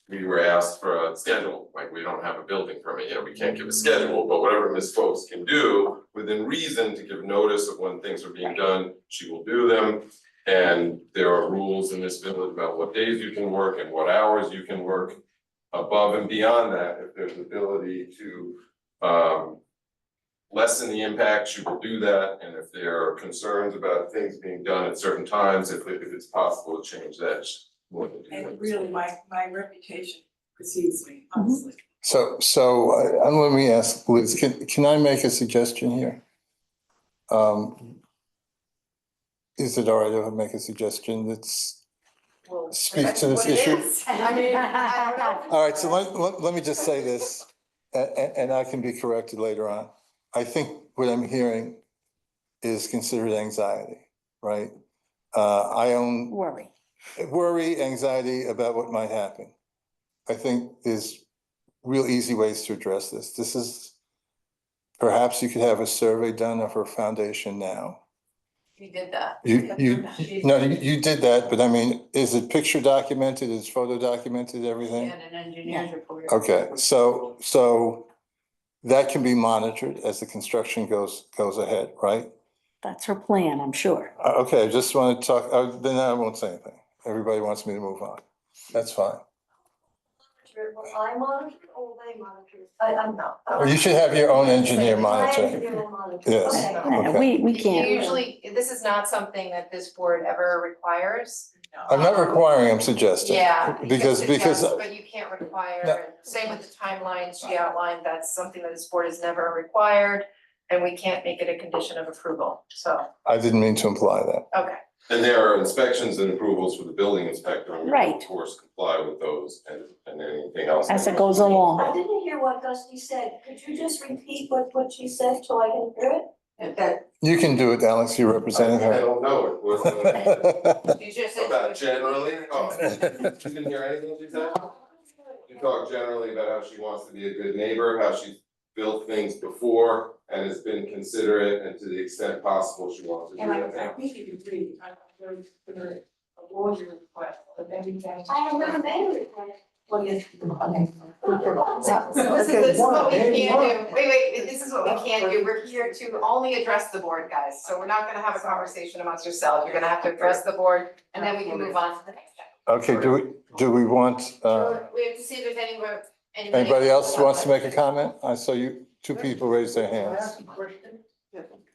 we were asked for a schedule, like we don't have a building permit yet, we can't give a schedule, but whatever Ms. Folks can do within reason to give notice of when things are being done, she will do them. And there are rules in this village about what days you can work and what hours you can work. Above and beyond that, if there's ability to lessen the impact, she will do that. And if there are concerns about things being done at certain times, if it's possible to change that, she will do that. And really, my reputation precedes me, honestly. So let me ask Liz, can I make a suggestion here? Is it all right if I make a suggestion that's speaks to this issue? I mean, I don't know. All right, so let me just say this, and I can be corrected later on. I think what I'm hearing is considered anxiety, right? I own worry, anxiety about what might happen. I think there's real easy ways to address this. This is, perhaps you could have a survey done of her foundation now. You did that. You did that, but I mean, is it picture documented, is photo documented, everything? And an engineer's report. Okay, so that can be monitored as the construction goes ahead, right? That's her plan, I'm sure. Okay, I just want to talk, then I won't say anything. Everybody wants me to move on. That's fine. Will I monitor or they monitor? I'm not. Well, you should have your own engineer monitor. Yes. Okay. We can't. Usually, this is not something that this board ever requires. I'm not requiring, I'm suggesting. Yeah. you can Because, suggest, But you can't require, same with the timeline she outlined, that's something that this board has never required. And we can't make it a condition of approval, so, I didn't mean to imply that. okay. And there are inspections and approvals for the building inspector, and we will, Right. of course, comply with those and anything else. As it goes along. I didn't hear what Dusty said. Could you just repeat what she said so I can hear it? That, You can do it, Alex, you represented I her. don't know, it was you just said. about generally, you didn't hear anything she said? She talked generally about how she wants to be a good neighbor, how she's built things before and has been considerate, and to the extent possible, she wants to do And that I now. think you agree, I'm going for a lawyer request of everything. I have never made a request. Well, yes. So this is what we can't do, wait, this is what we can't do, we're here to only address the board, guys, so we're not gonna have a conversation amongst yourselves, you're gonna have to address the board, and then we can move on to the next step. Okay, do we want, We have to see if there's anybody else wants to make a comment? I saw two people raise their hands.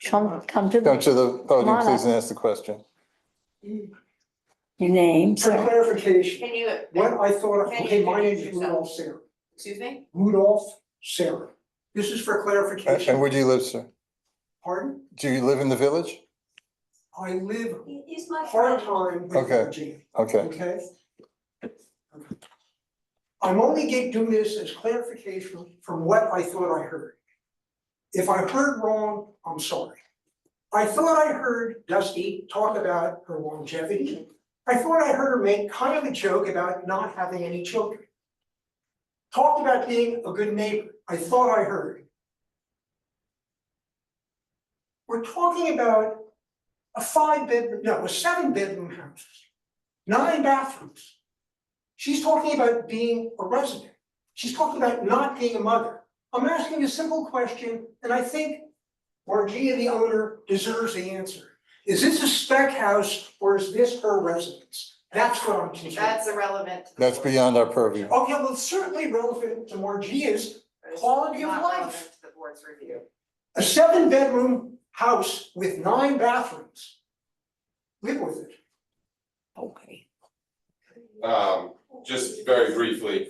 Come to Come to the Come podium, on please, up. and ask the question. Your name, For sir. clarification, Can you? what I thought, Can you okay, my name is introduce yourself? Rudolph Sarah. Excuse me? Rudolph Sarah. This is for And clarification. where do you live, sir? Pardon? Do you live in the village? I live He's my friend. part-time with Okay. Virginia, Okay, okay? I'm only doing this as clarification from what I thought I heard. If I heard wrong, I'm sorry. I thought I heard Dusty talk about her longevity. I thought I heard her make kind of a joke about not having any children. Talked about being a good neighbor. I thought I heard. We're talking about a 7-bedroom house, 9 bathrooms. She's talking about being a resident. She's talking about not being a mother. I'm asking a simple question, and I think Margia, the owner, deserves the answer. Is this a spec house or is this her residence? That's what I'm concerned. That's irrelevant. that's beyond our purview. Okay, well, it's certainly relevant to Margia's quality of Not life. relevant to the board's review. A 7-bedroom house with 9 bathrooms. Live with it. Okay. just very briefly,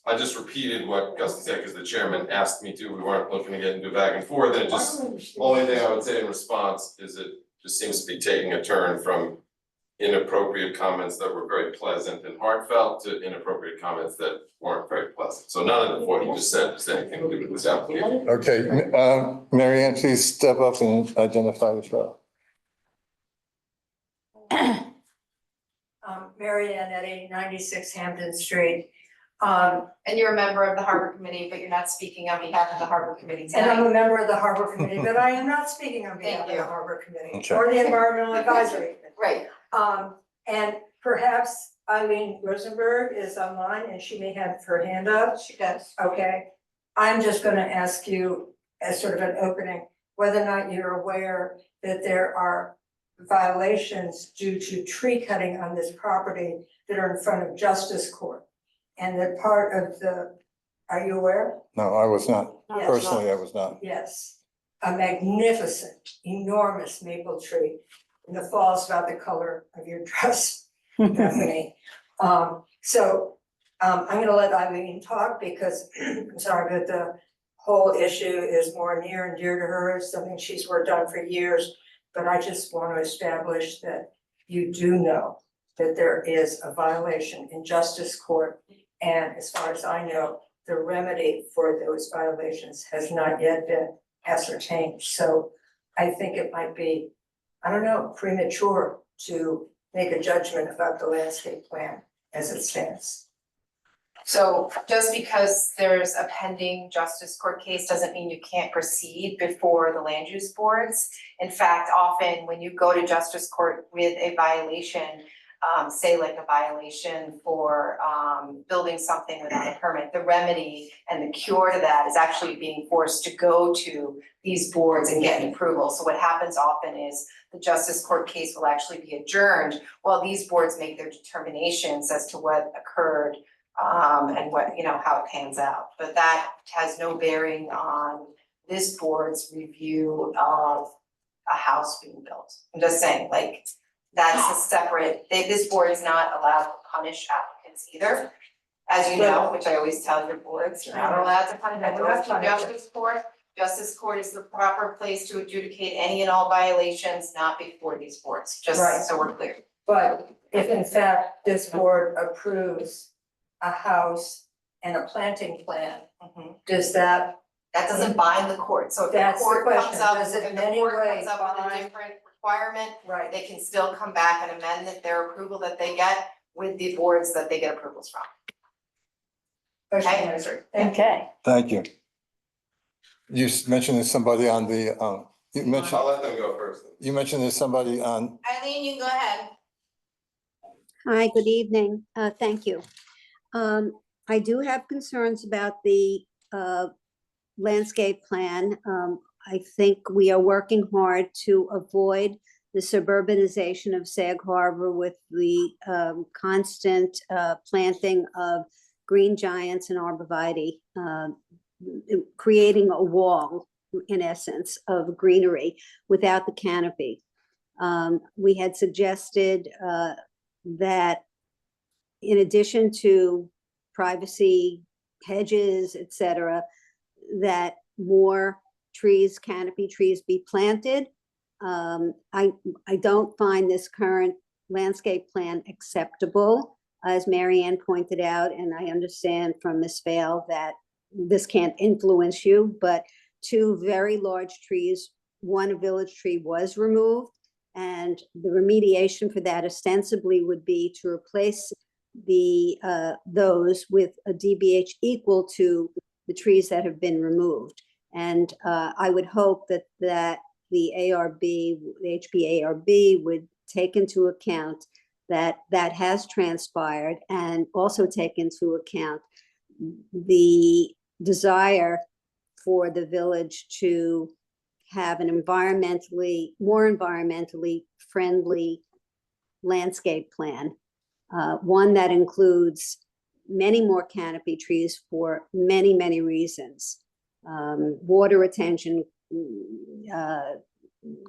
I just repeated what Gussie said, because the chairman asked me to, we weren't looking to get into back and forth, and it just, only thing I would say in response is it just seems to be taking a turn from inappropriate comments that were very pleasant and heartfelt to inappropriate comments that weren't very pleasant. So none of what he just said has anything to do with this application. Okay, Mary Ann, please step up and identify yourself. Mary Ann Eddy, 96 Hampton Street. And you're a member of the Harbor Committee, but you're not speaking on behalf of the Harbor Committee And I'm tonight. a member of the Harbor Committee, but I am not speaking on behalf of Thank the you. Harbor Committee Okay. or the Environmental Advisory. Right. And perhaps Eileen Rosenberg is online and she may have her hand up. She does. Okay, I'm just gonna ask you as sort of an opening, whether or not you're aware that there are violations due to tree cutting on this property that are in front of Justice Court. And that part of the, are you aware? No, I was not. Yes. Personally, I was not. Yes, a magnificent, enormous maple tree in the falls about the color of your dress, Bethany. I'm gonna let Eileen talk because I'm sorry, but the whole issue is more near and dear to her. It's something she's worked on for years. But I just want to establish that you do know that there is a violation in Justice Court. And as far as I know, the remedy for those violations has not yet been ascertained. So I think it might be, I don't know, premature to make a judgment about the landscape plan as it stands. So just because there's a pending Justice Court case doesn't mean you can't proceed before the land use boards. In fact, often when you go to Justice Court with a violation, say like a violation for building something without a permit, the remedy and the cure to that is actually being forced to go to these boards and get an approval. So what happens often is the Justice Court case will actually be adjourned while these boards make their determinations as to what occurred and what, you know, how it pans out. But that has no bearing on this board's review of a house being built. I'm just saying, like, that's a separate, this board is not allowed to punish applicants either. As you know, which I always tell your boards, you're not allowed to punish, We're not go to Justice Court. Justice Court is the proper place to adjudicate any and all violations, not before these boards, just Right. so we're clear. But if in fact this board approves a house and a planting plan, does that? That doesn't bind the court, so if the That's the court comes question. up, Does it if in the any court way comes up with a bind- different requirement, Right. they can still come back and amend their approval that they get with the boards that they get approvals from. Question answered. Okay. Thank you. You mentioned there's somebody on the, you mentioned, I'll let them go first. you mentioned there's somebody on, Eileen, you can go ahead. Hi, good evening. Thank you. I do have concerns about the landscape plan. I think we are working hard to avoid the suburbanization of Sag Harbor with the constant planting of green giants and arborvitae, creating a wall, in essence, of greenery without the canopy. We had suggested that in addition to privacy, hedges, et cetera, that more trees, canopy trees be planted. I don't find this current landscape plan acceptable, as Mary Ann pointed out, and I understand from Ms. Vale that this can't influence you, but two very large trees, one village tree was removed, and the remediation for that ostensibly would be to replace those with a DBH equal to the trees that have been removed. And I would hope that the ARB, the HPARB would take into account that has transpired, and also take into account the desire for the village to have an more environmentally friendly landscape plan. One that includes many more canopy trees for many, many reasons. Water retention,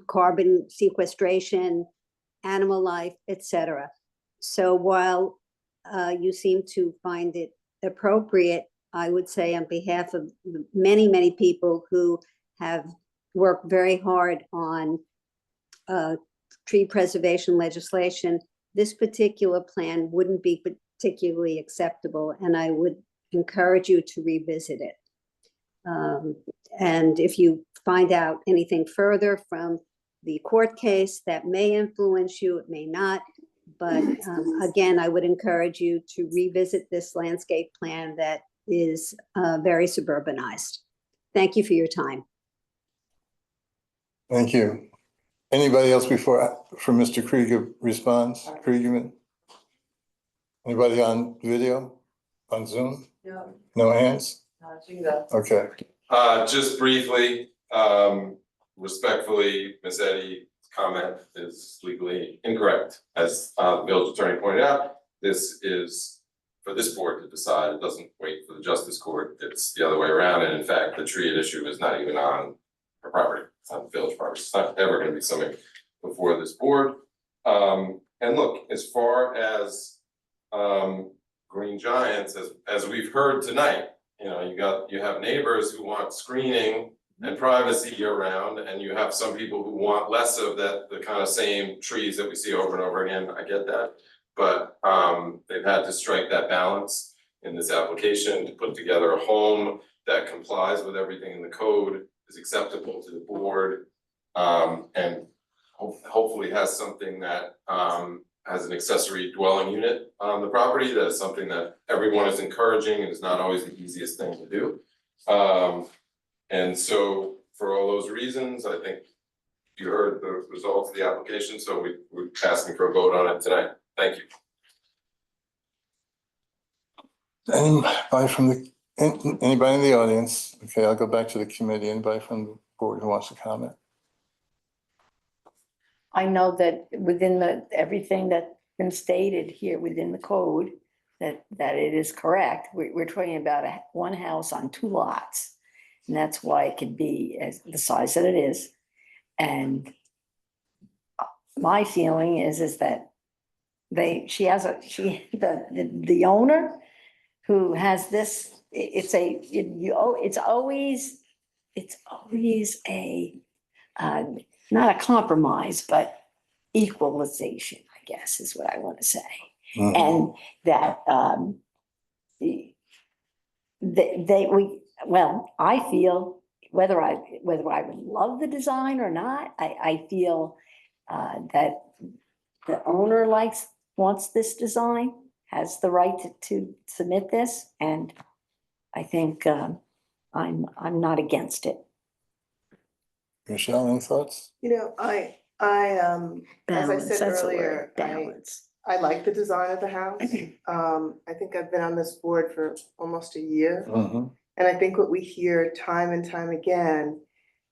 carbon sequestration, animal life, etc. So while you seem to find it appropriate, I would say on behalf of many, many people who have worked very hard on tree preservation legislation, this particular plan wouldn't be particularly acceptable, and I would encourage you to revisit it. And if you find out anything further from the court case, that may influence you, it may not. But again, I would encourage you to revisit this landscape plan that is very suburbanized. Thank you for your time. Thank you. Anybody else before Mr. Krieger responds? Kriegerman? Anybody on video, on Zoom? No. No hands? Okay. Just briefly, respectfully, Ms. Eddy's comment is legally incorrect. As the village attorney pointed out, this is for this board to decide. It doesn't wait for the justice court. It's the other way around. And in fact, the tree at issue is not even on her property. It's on the village property. It's not ever going to be something before this board. And look, as far as Green Giants, as we've heard tonight, you know, you have neighbors who want screening and privacy year round, and you have some people who want less of that, the kind of same trees that we see over and over again. I get that. But they've had to strike that balance in this application to put together a home that complies with everything in the code, is acceptable to the board, and hopefully has something that has an accessory dwelling unit on the property. That is something that everyone is encouraging and is not always the easiest thing to do. And so for all those reasons, I think you heard the results of the application, so we're asking for a vote on it tonight. Thank you. Anybody in the audience? Okay, I'll go back to the committee. Anybody from the board who wants to comment? I know that within everything that's been stated here within the code, that it is correct. We're talking about one house on 2 lots. And that's why it could be as the size that it is. And my feeling is that the owner who has this, it's always a not a compromise, but equalization, I guess is what I want to say. Mm-hmm. And that I feel whether I would love the design or not, I feel that the owner wants this design, has the right to submit this, and I think I'm not against it. Michelle, any thoughts? You know, as I said earlier, I like the design of the house. I think I've been on this board for almost a year. Mm-hmm. And I think what we hear time and time again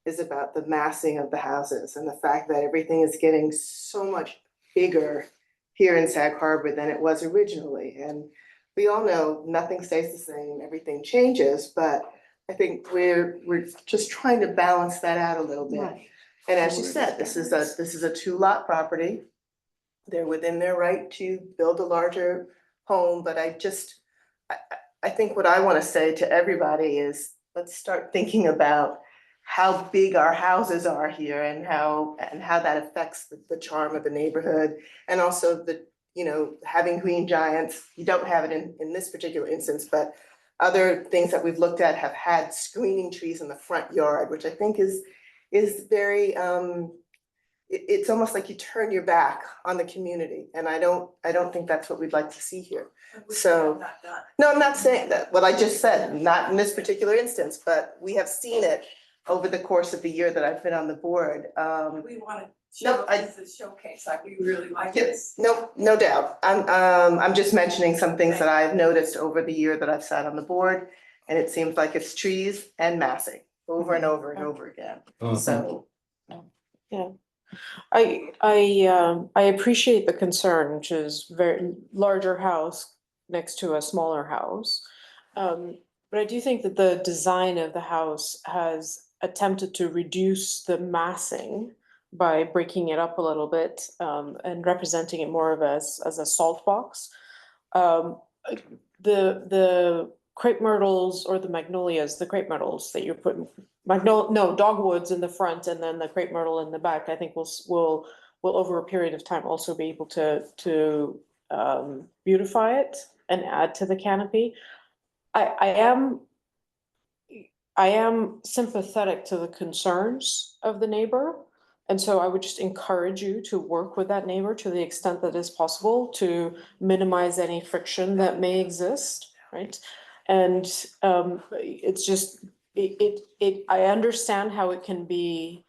is about the massing of the houses and the fact that everything is getting so much bigger here in Sag Harbor than it was originally. And we all know nothing stays the same, everything changes, but I think we're just trying to balance that out a little bit. Right. And as you said, this is a 2-lot property. They're within their right to build a larger home, but I think what I want to say to everybody is let's start thinking about how big our houses are here and how that affects the charm of the neighborhood, and also having Green Giants. You don't have it in this particular instance, but other things that we've looked at have had screening trees in the front yard, which I think is very it's almost like you turn your back on the community, and I don't think that's what we'd like to see here. So, no, I'm not saying that, what I just said, not in this particular instance, but we have seen it over the course of the year that I've been on the board. We want to show this as a showcase, like we really like this. No doubt. I'm just mentioning some things that I've noticed over the year that I've sat on the board, and it seems like it's trees and massing over and over and over again. Mm-hmm. So, yeah. I appreciate the concern, which is very larger house next to a smaller house. But I do think that the design of the house has attempted to reduce the massing by breaking it up a little bit and representing it more of as a salt box. the crepe myrtles or the magnolias, the crepe myrtles that you're putting, dogwoods in the front and then the crepe myrtle in the back, I think will over a period of time also be able to beautify it and add to the canopy. I am sympathetic to the concerns of the neighbor. And so I would just encourage you to work with that neighbor to the extent that is possible to minimize any friction that may exist, right? And it's just, I understand how it can be,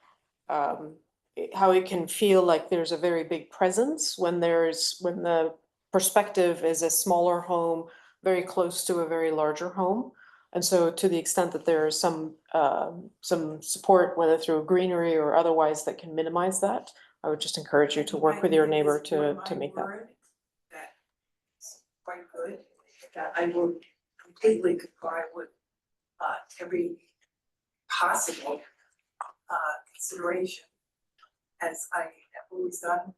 how it can feel like there's a very big presence when the perspective is a smaller home, very close to a very larger home. And so to the extent that there is some support, whether through greenery or otherwise, that can minimize that, I would just encourage you to work with your neighbor to make that. That's quite good, that I will completely comply with every possible consideration, as I have always done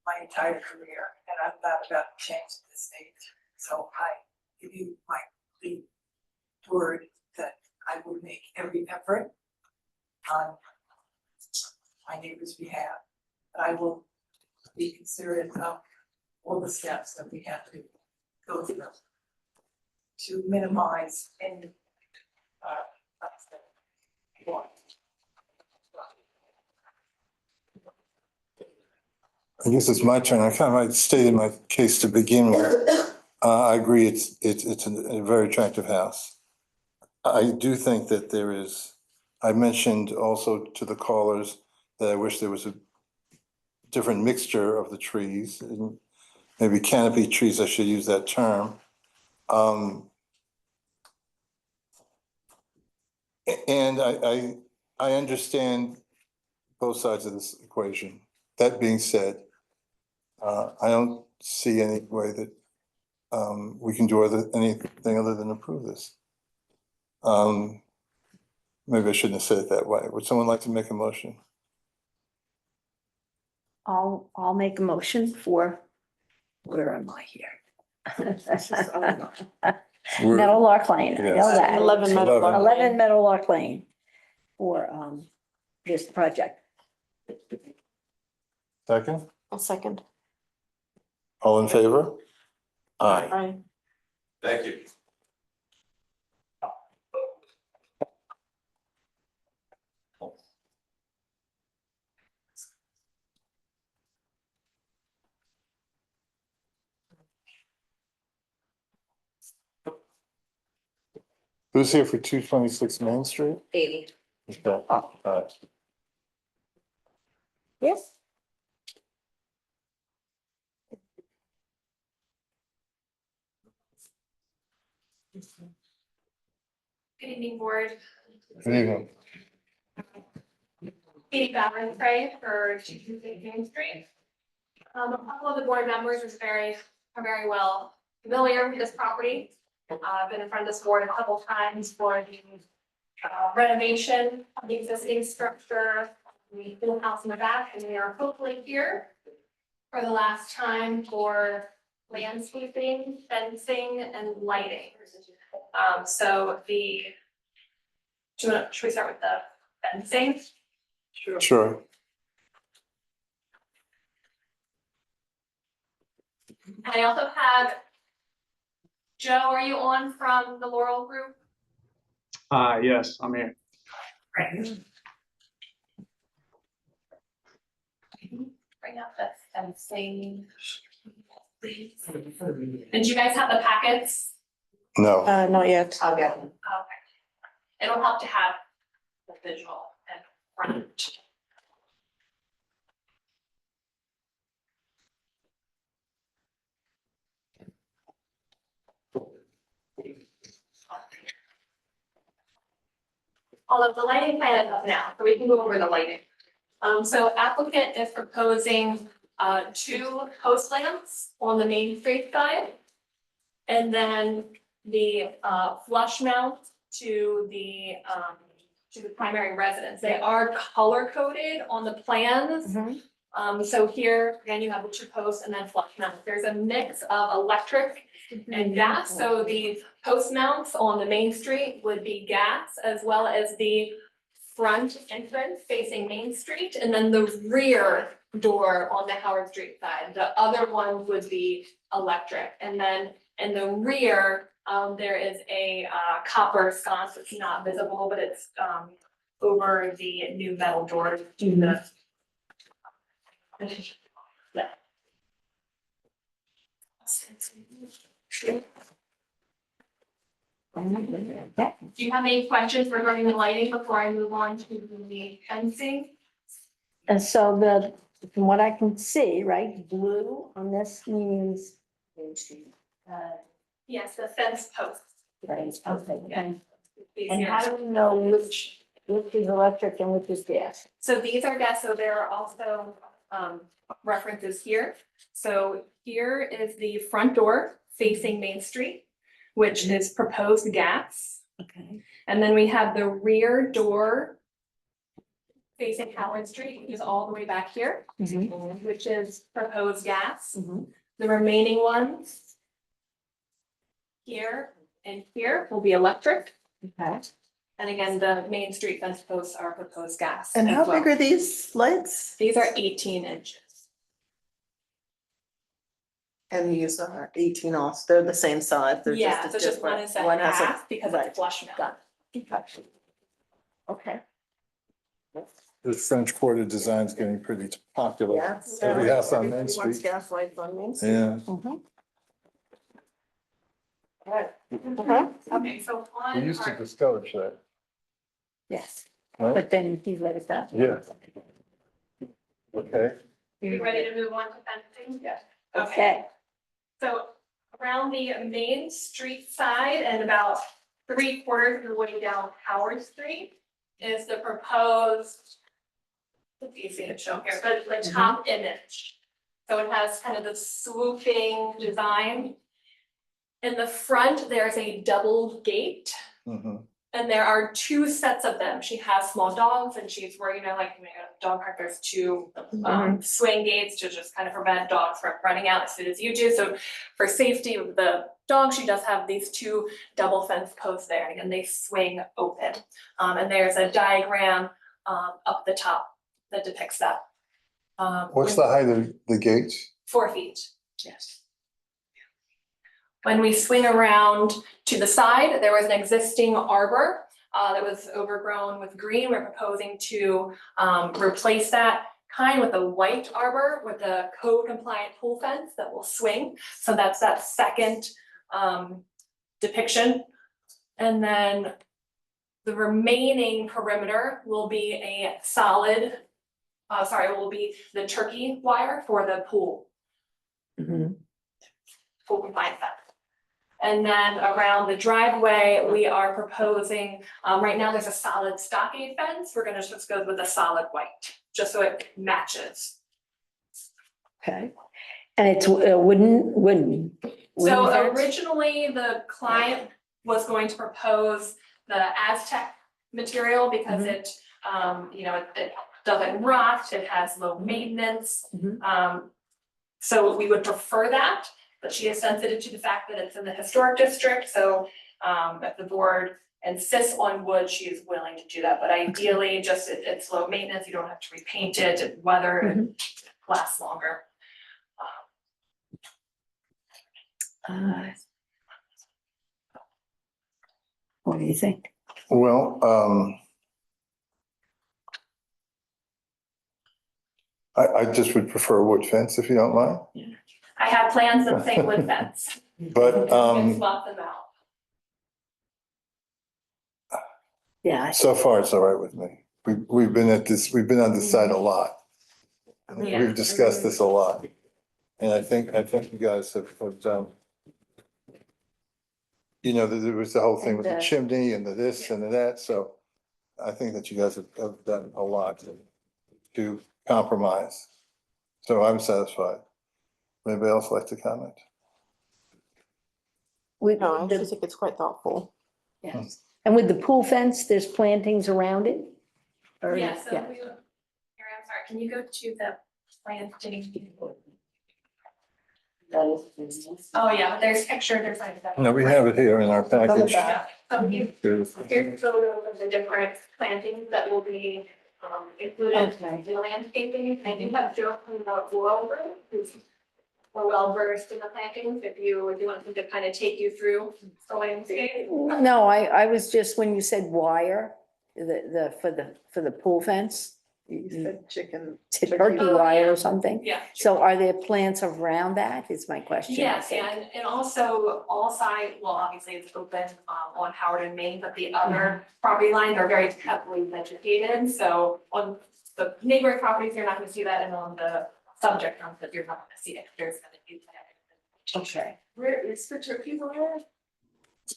my entire career, and I'm not about to change at this stage. So I give you my complete word that I will make every effort on my neighbor's behalf. But I will be considerate of all the steps that we have to go through to minimize any I guess it's my turn. I kind of stated my case to begin with. I agree, it's a very attractive house. I do think that there is, I mentioned also to the callers that I wish there was a different mixture of the trees, and maybe canopy trees, I should use that term. And I understand both sides of this equation. That being said, I don't see any way that we can do anything other than approve this. Maybe I shouldn't have said it that way. Would someone like to make a motion? I'll make a motion for, where am I here? Meadowlark Lane, I know Yes. that. 11 Meadowlark Lane. 11 Meadowlark Lane for this project. Second? I'll second. All in favor? Aye. Aye. Thank you. Who's here for 226 Main Street? 80. Okay. Yes. Good evening, board. Good evening. Katie Ballantyne for 226 Main Street. A couple of the board members are very well familiar with this property. I've been in front of this board a couple times for the renovation of the existing structure. We built a house in the back, and we are hopefully here for the last time for landscaping, fencing, and lighting. Should we start with the fencing? Sure. And I also have, Joe, are you on from the Laurel Group? Yes, I'm here. Bring up the fencing, please. And do you guys have the packets? No. Not yet. I'll get them. Okay. It'll help to have the visual and front. Although the lighting plan is up now, so we can go over the lighting. So applicant is proposing 2 post lamps on the Main Street side. And then the flush mount to the primary residence. They are color coded on the plans. So here, again, you have the 2 posts and then flush mount. There's a mix of electric and gas. So the post mounts on the main street would be gas, as well as the front entrance facing Main Street, and then the rear door on the Howard Street side. The other one would be electric. And then in the rear, there is a copper sconce. It's not visible, but it's over the new metal door to the. Do you have any questions regarding the lighting before I move on to the fencing? And so from what I can see, right, blue on this means. Yes, the fence posts. Right, okay, and These and here. how do we know which is electric and which is gas? So these are gas, so there are also references here. So here is the front door facing Main Street, which is proposed gas. Okay. And then we have the rear door facing Howard Street, which is all the way back here, which is proposed gas. The remaining ones here and here will be electric. Okay. And again, the Main Street fence posts are proposed gas. And as how well. big are these lights? These are 18 inches. And these are 18 also, they're the same size, they're Yeah, just so a just one different, is a one has a. half because right. it's flush mount. Okay. The French Quarter design is getting pretty popular. Yes. Every house on Main Everybody wants Street. gas lights on Main Street. Yeah. Okay, so We on used to our, discourage that. Yes, Right? but then he let it go. Yeah. Okay. you ready to move on to fencing? Yeah. Okay. So around the Main Street side and about 3/4 of the way down Howard Street is the proposed. It's easy to show here, but the top image. So it has kind of the swooping design. In the front, there's a double gate. And there are 2 sets of them. She has small dogs and she's working on like, a dog park, there's 2 swing gates to just kind of prevent dogs from running out as soon as you do. So for safety of the dog, she does have these 2 double fence posts there, and they swing open. And there's a diagram up the top that depicts that. What's the height of the gates? 4 feet. Yes. When we swing around to the side, there was an existing arbor that was overgrown with green. We're proposing to replace that kind with a white arbor with a code compliant pool fence that will swing. So that's that second depiction. And then the remaining perimeter will be a solid, will be the turkey wire for the pool. Pool compliant fence. And then around the driveway, we are proposing, right now there's a solid stockade fence. We're gonna just go with a solid white, just so it matches. Okay. And it's wooden. So fence? originally, the client was going to propose the Aztec material because it, it doesn't rot, it has low maintenance. So we would prefer that. But she is sensitive to the fact that it's in the historic district, so if the board insists on wood, she is willing to do that. But ideally, just it's low maintenance, you don't have to repaint it, and weather it lasts longer. What do you think? Well, I just would prefer a wood fence if you don't mind. I have plans that say wood fence. But, You can swap them out. Yeah. so far it's all right with me. We've been on this side a lot. Yeah. We've discussed this a lot. And I think you guys have, there was the whole thing with the chimney and the this and the that, so I think that you guys have done a lot to compromise. So I'm satisfied. Anybody else like to comment? No, I actually think it's quite thoughtful. Yes. And with the pool fence, there's plantings around it? Or- Yeah, so Harry, I'm sorry, can you go to the planting? Oh, yeah, there's picture, there's like that. No, we have it here in our package. Yeah, so here's Here. photos of the different plantings that will be included Okay. in the landscaping. I do have Joe from the Lower, who's more well versed in the plantings, if you want him to kind of take you through the landscape. No, I was just, when you said wire, for the pool fence, You said chicken. turkey wire or something. Yeah. So are there plants around that is my question. I Yes, think. and also all side, well, obviously it's open on Howard and Main, but the other property lines are very heavily vegetated. So on the neighboring properties, you're not gonna see that, and on the subject ones that you're not gonna see it, there's gonna be. Okay. Where is the turkey wire?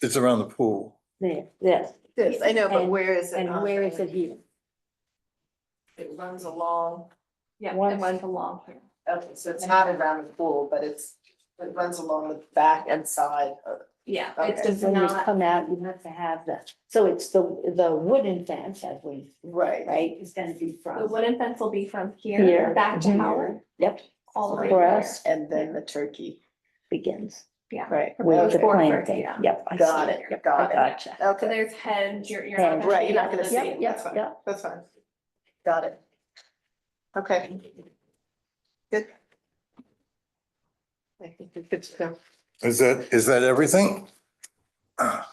It's around the pool. There. Yes, I know, but And- where is it? And on where the- is it here? It runs along, Yeah, One- it runs along here. okay, so it's not around the pool, but it runs along the back and side of. Yeah, Okay. it's just When you not, come out, you have to have so it's the wooden fence as we, Right. right, is gonna be the from wooden fence will be from Here. here back to Mhm. Howard, Yep, all the way For there. us. And then the turkey, begins Yeah. right, with the Or planting. yeah. Yep. I got see it, Yep, got I it. gotcha. So Okay, there's hedge, you're not. Hedge. gonna right, see you're not it. gonna see it, Yep, that's fine, yep. that's fine. Got it. Okay. Good. I think we're good to go. Is that everything? And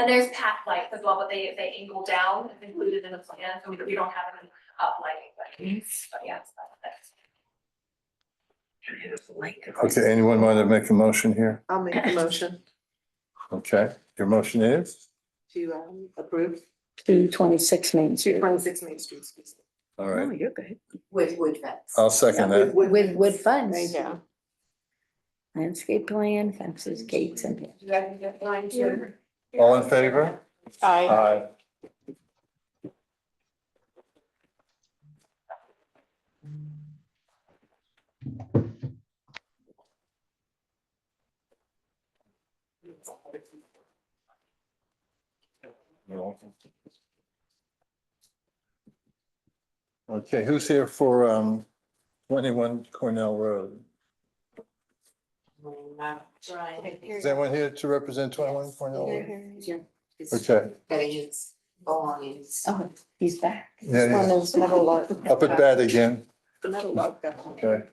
there's path lights as well, but they angle down, it's included in the plan, so we don't have an up lighting, but yes, that's. Okay, anyone want to make a motion here? I'll make the motion Okay, your motion is? to approve 226 Main Street. 226 Main Street. All Oh, right, you're good. With wood fence. I'll second that. With wood fence. Yeah. Landscape plan, fences, gates and. You guys can get line two. All in favor? I, Aye. Okay, who's here for 21 Cornell Road? Is anyone here to represent 21 Cornell Road? Okay, Oh, he's back. yeah, one yeah. is metal lot. Up at bat again. The metal log. Okay.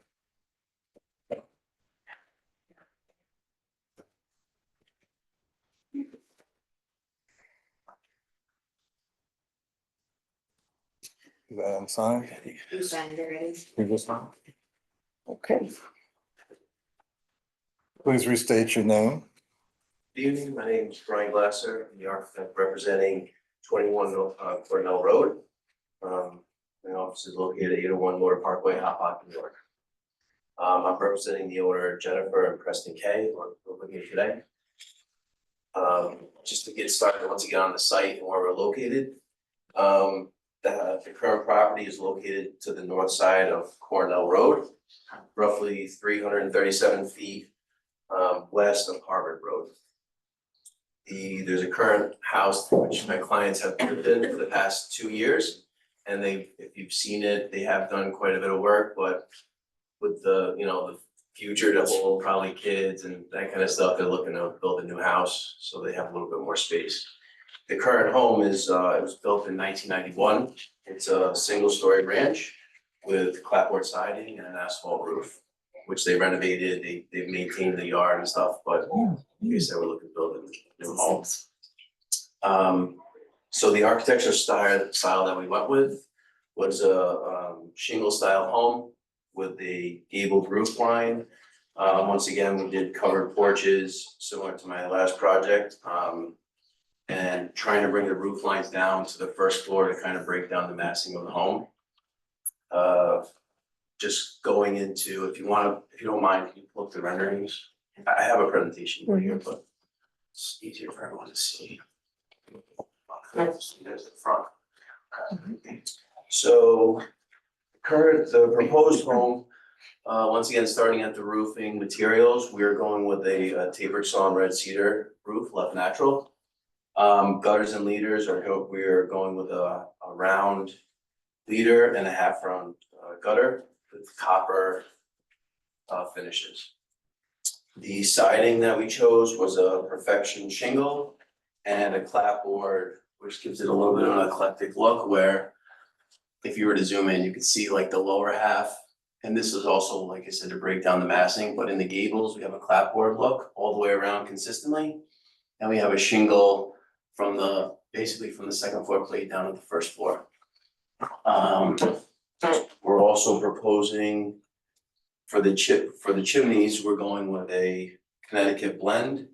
Is that unsigned? You just signed? Okay. Please restate your name. Good evening, my name is Brian Glasser, I'm the architect representing 21 Cornell Road. My office is located at 801 Motor Parkway, Hopatcong, New York. I'm representing the owner Jennifer and Preston Kay, who are with me today. Just to get started once again on the site and where we're located. The current property is located to the north side of Cornell Road, roughly 337 feet west of Harvard Road. There's a current house which my clients have lived in for the past 2 years. And if you've seen it, they have done quite a bit of work, but with the future to hold probably kids and that kind of stuff, they're looking to build a new house, so they have a little bit more space. The current home it was built in 1991. It's a single-story ranch with clapboard siding and an asphalt roof, which they renovated. They've maintained the yard and stuff, but like I said, we're looking to build a new home. So the architecture style that we went with was a shingle style home with a gabled roof line. Once again, we did covered porches similar to my last project. And trying to bring the roof lines down to the first floor to kind of break down the massing of the home. Just going into, if you don't mind, can you pull up the renderings? I have a presentation for you, but it's easier for everyone to see. There's the front. Okay. So the proposed home, once again, starting at the roofing materials, we're going with a tapered sawn red cedar roof, left natural. Gutters and leaders we're going with a round leader and a half round gutter with copper finishes. The siding that we chose was a Perfection shingle and a clapboard, which gives it a little bit of an eclectic look where if you were to zoom in, you could see like the lower half. And this is also, like I said, to break down the massing, but in the gables, we have a clapboard look all the way around consistently. And we have a shingle from basically from the second floor plate down to the first floor. We're also proposing for the chimneys, we're going with a Connecticut blend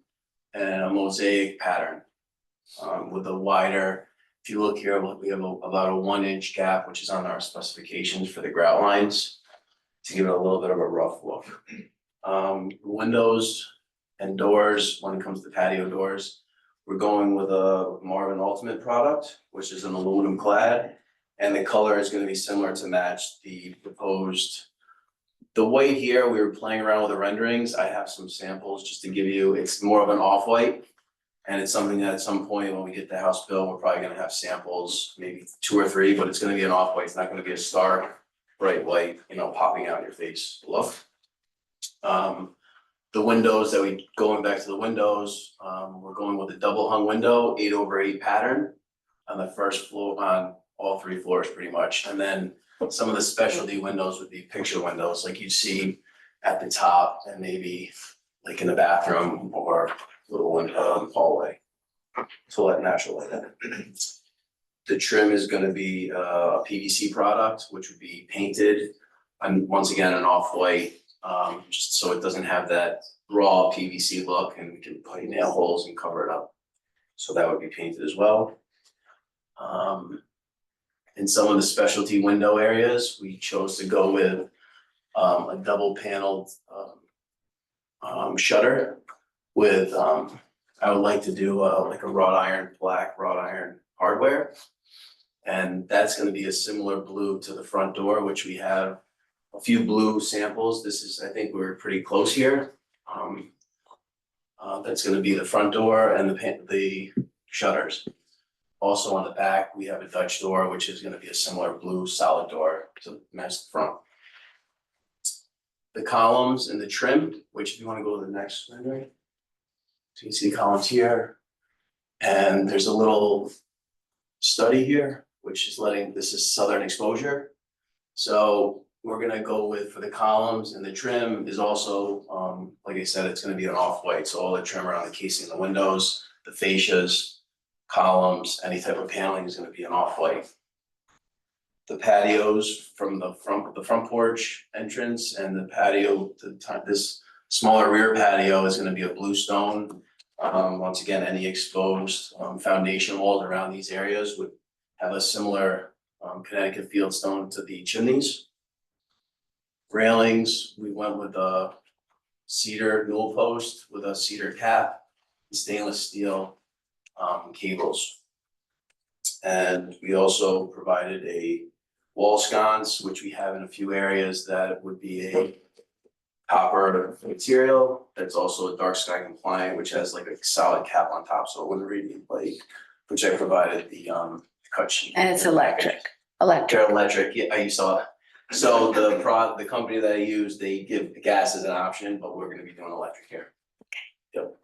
and a mosaic pattern. With a wider, if you look here, we have about a 1-inch gap, which is on our specifications for the grout lines to give it a little bit of a rough look. Windows and doors, when it comes to patio doors, we're going with a Marvin Ultimate product, which is an aluminum clad. And the color is gonna be similar to match the proposed. The white here, we were playing around with the renderings. I have some samples just to give you, it's more of an off-white. And it's something that at some point when we get the house built, we're probably gonna have samples, maybe 2 or 3, but it's gonna be an off-white. It's not gonna be a stark, bright white, popping out in your face look. The windows going back to the windows, we're going with a double hung window, 8/8 pattern on the first floor, on all 3 floors pretty much. And then some of the specialty windows would be picture windows like you see at the top and maybe like in the bathroom or little window hallway to let natural light in. The trim is gonna be a PVC product, which would be painted and once again an off-white, just so it doesn't have that raw PVC look and we can put nail holes and cover it up. So that would be painted as well. In some of the specialty window areas, we chose to go with a double paneled shutter with, I would like to do like a black wrought iron hardware. And that's gonna be a similar blue to the front door, which we have a few blue samples. This is, I think we're pretty close here. That's gonna be the front door and the shutters. Also on the back, we have a Dutch door, which is gonna be a similar blue solid door to match the front. The columns and the trim, which if you wanna go to the next rendering. So you can see the columns here. And there's a little study here, which is this is southern exposure. So we're gonna go with, for the columns and the trim is also, like I said, it's gonna be an off-white. So all the trim around the casing of the windows, the fascias, columns, any type of paneling is gonna be an off-white. The patios from the front porch entrance and the patio, this smaller rear patio is gonna be a bluestone. Once again, any exposed foundation walls around these areas would have a similar Connecticut fieldstone to the chimneys. Railings, we went with a cedar newel post with a cedar cap, stainless steel cables. And we also provided a wall sconce, which we have in a few areas that would be a copper material that's also dark sky compliant, which has like a solid cap on top, so it wouldn't radiate light, which I provided the cut sheet. And it's electric. They're electric, yeah, you saw it. So the company that I use, they give the gas as an option, but we're gonna be doing electric here. Yep.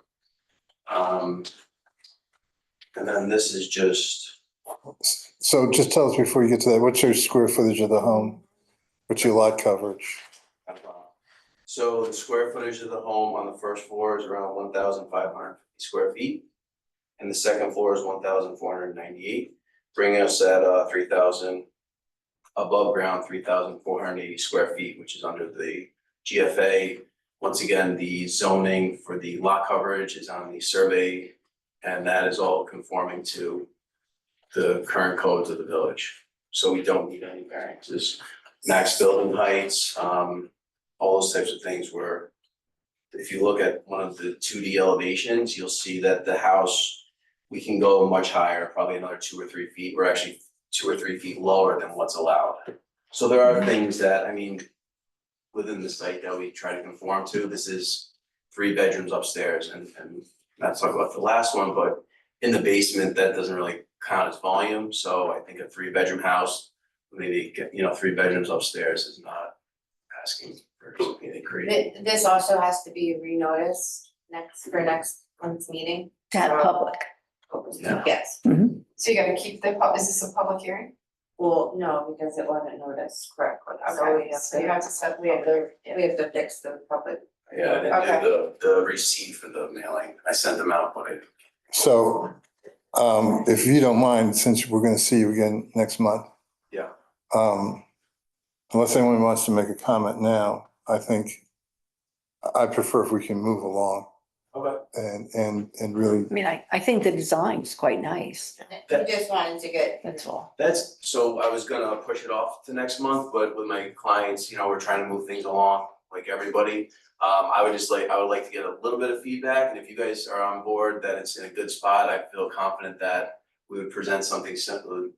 And then this is just. So just tell us before you get to that, what's your square footage of the home? What's your lot coverage? So the square footage of the home on the first floor is around 1,550 square feet. And the second floor is 1,498, bringing us at 3,000 above ground, 3,480 square feet, which is under the GFA. Once again, the zoning for the lot coverage is on the survey, and that is all conforming to the current codes of the village. So we don't need any variances. Max building heights, all those types of things were, if you look at one of the 2D elevations, you'll see that the house, we can go much higher, probably another 2 or 3 feet. We're actually 2 or 3 feet lower than what's allowed. So there are things that, I mean, within the site that we try to conform to. This is 3 bedrooms upstairs and not talk about the last one, but in the basement, that doesn't really count as volume. So I think a 3-bedroom house, maybe, 3 bedrooms upstairs is not asking or something they create. This also has to be renoticed for next month's meeting. To have public. Yeah. Yes. So you're gonna keep is this a public hearing? Well, no, because it wasn't noticed correctly. So Okay, we have so you have to set, we have to fix the public. Yeah, I didn't do the receipt for the mailing. I sent them out, but I So, if you don't mind, since we're gonna see you again next month. Yeah. Unless anyone wants to make a comment now, I think I prefer if we can move along Okay. and really, I mean, I think the design's quite nice, We just wanted to get. that's all. That's, so I was gonna push it off to next month, but with my clients, you know, we're trying to move things along, like everybody. I would like to get a little bit of feedback, and if you guys are on board that it's in a good spot, I feel confident that we would present something similar to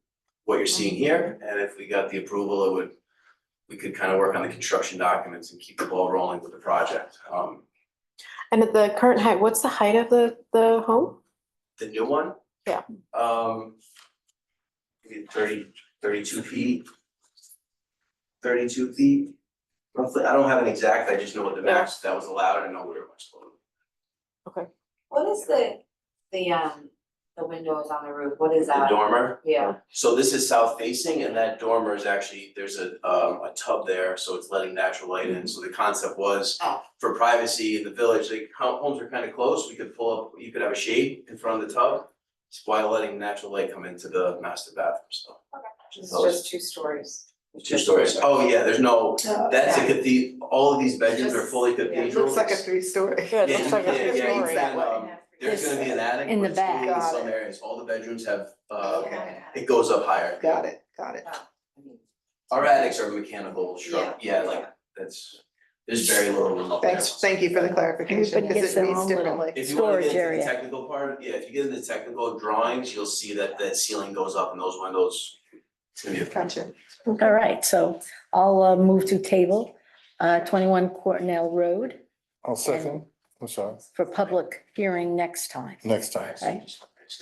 what you're seeing here, and if we got the approval, we could kind of work on the construction documents and keep the ball rolling with the project. And at the current height, what's the height of the home? The new one? Yeah. Maybe 32 feet. 32 feet, roughly. I don't have an exact, I just know what the max that was allowed, and know we were much lower. What is the windows on the roof, what is The that? dormer. Yeah. So this is south facing, and that dormer is actually, there's a tub there, so it's letting natural light in. So the concept was for privacy in the village, like homes are kind of close, we could pull up, you could have a shade in front of the tub while letting natural light come into the master bathroom, so. It's just 2 stories. 2 stories. Oh, yeah, there's no, that's a cathedral, all of these bedrooms are fully It cathedral. looks like a 3-story. Yeah, it looks like a Yeah, yeah, three-story. yeah, there's gonna be an attic. In the but it's gonna be back. In some areas, all the bedrooms have, Okay. it goes up higher. Got it. Our attics are mechanical, sure, yeah, like, there's very little room up there. Thank you for the clarification, Everybody because gets it their reads own little- differently. If you wanna get Storage into the area. technical part, yeah, if you get into the technical drawings, you'll see that that ceiling goes up and those windows. It's gonna be a Gotcha. All right, so I'll move to table 21 Cornell Road I'll second, I'm sorry, for public hearing next time. next time. Right.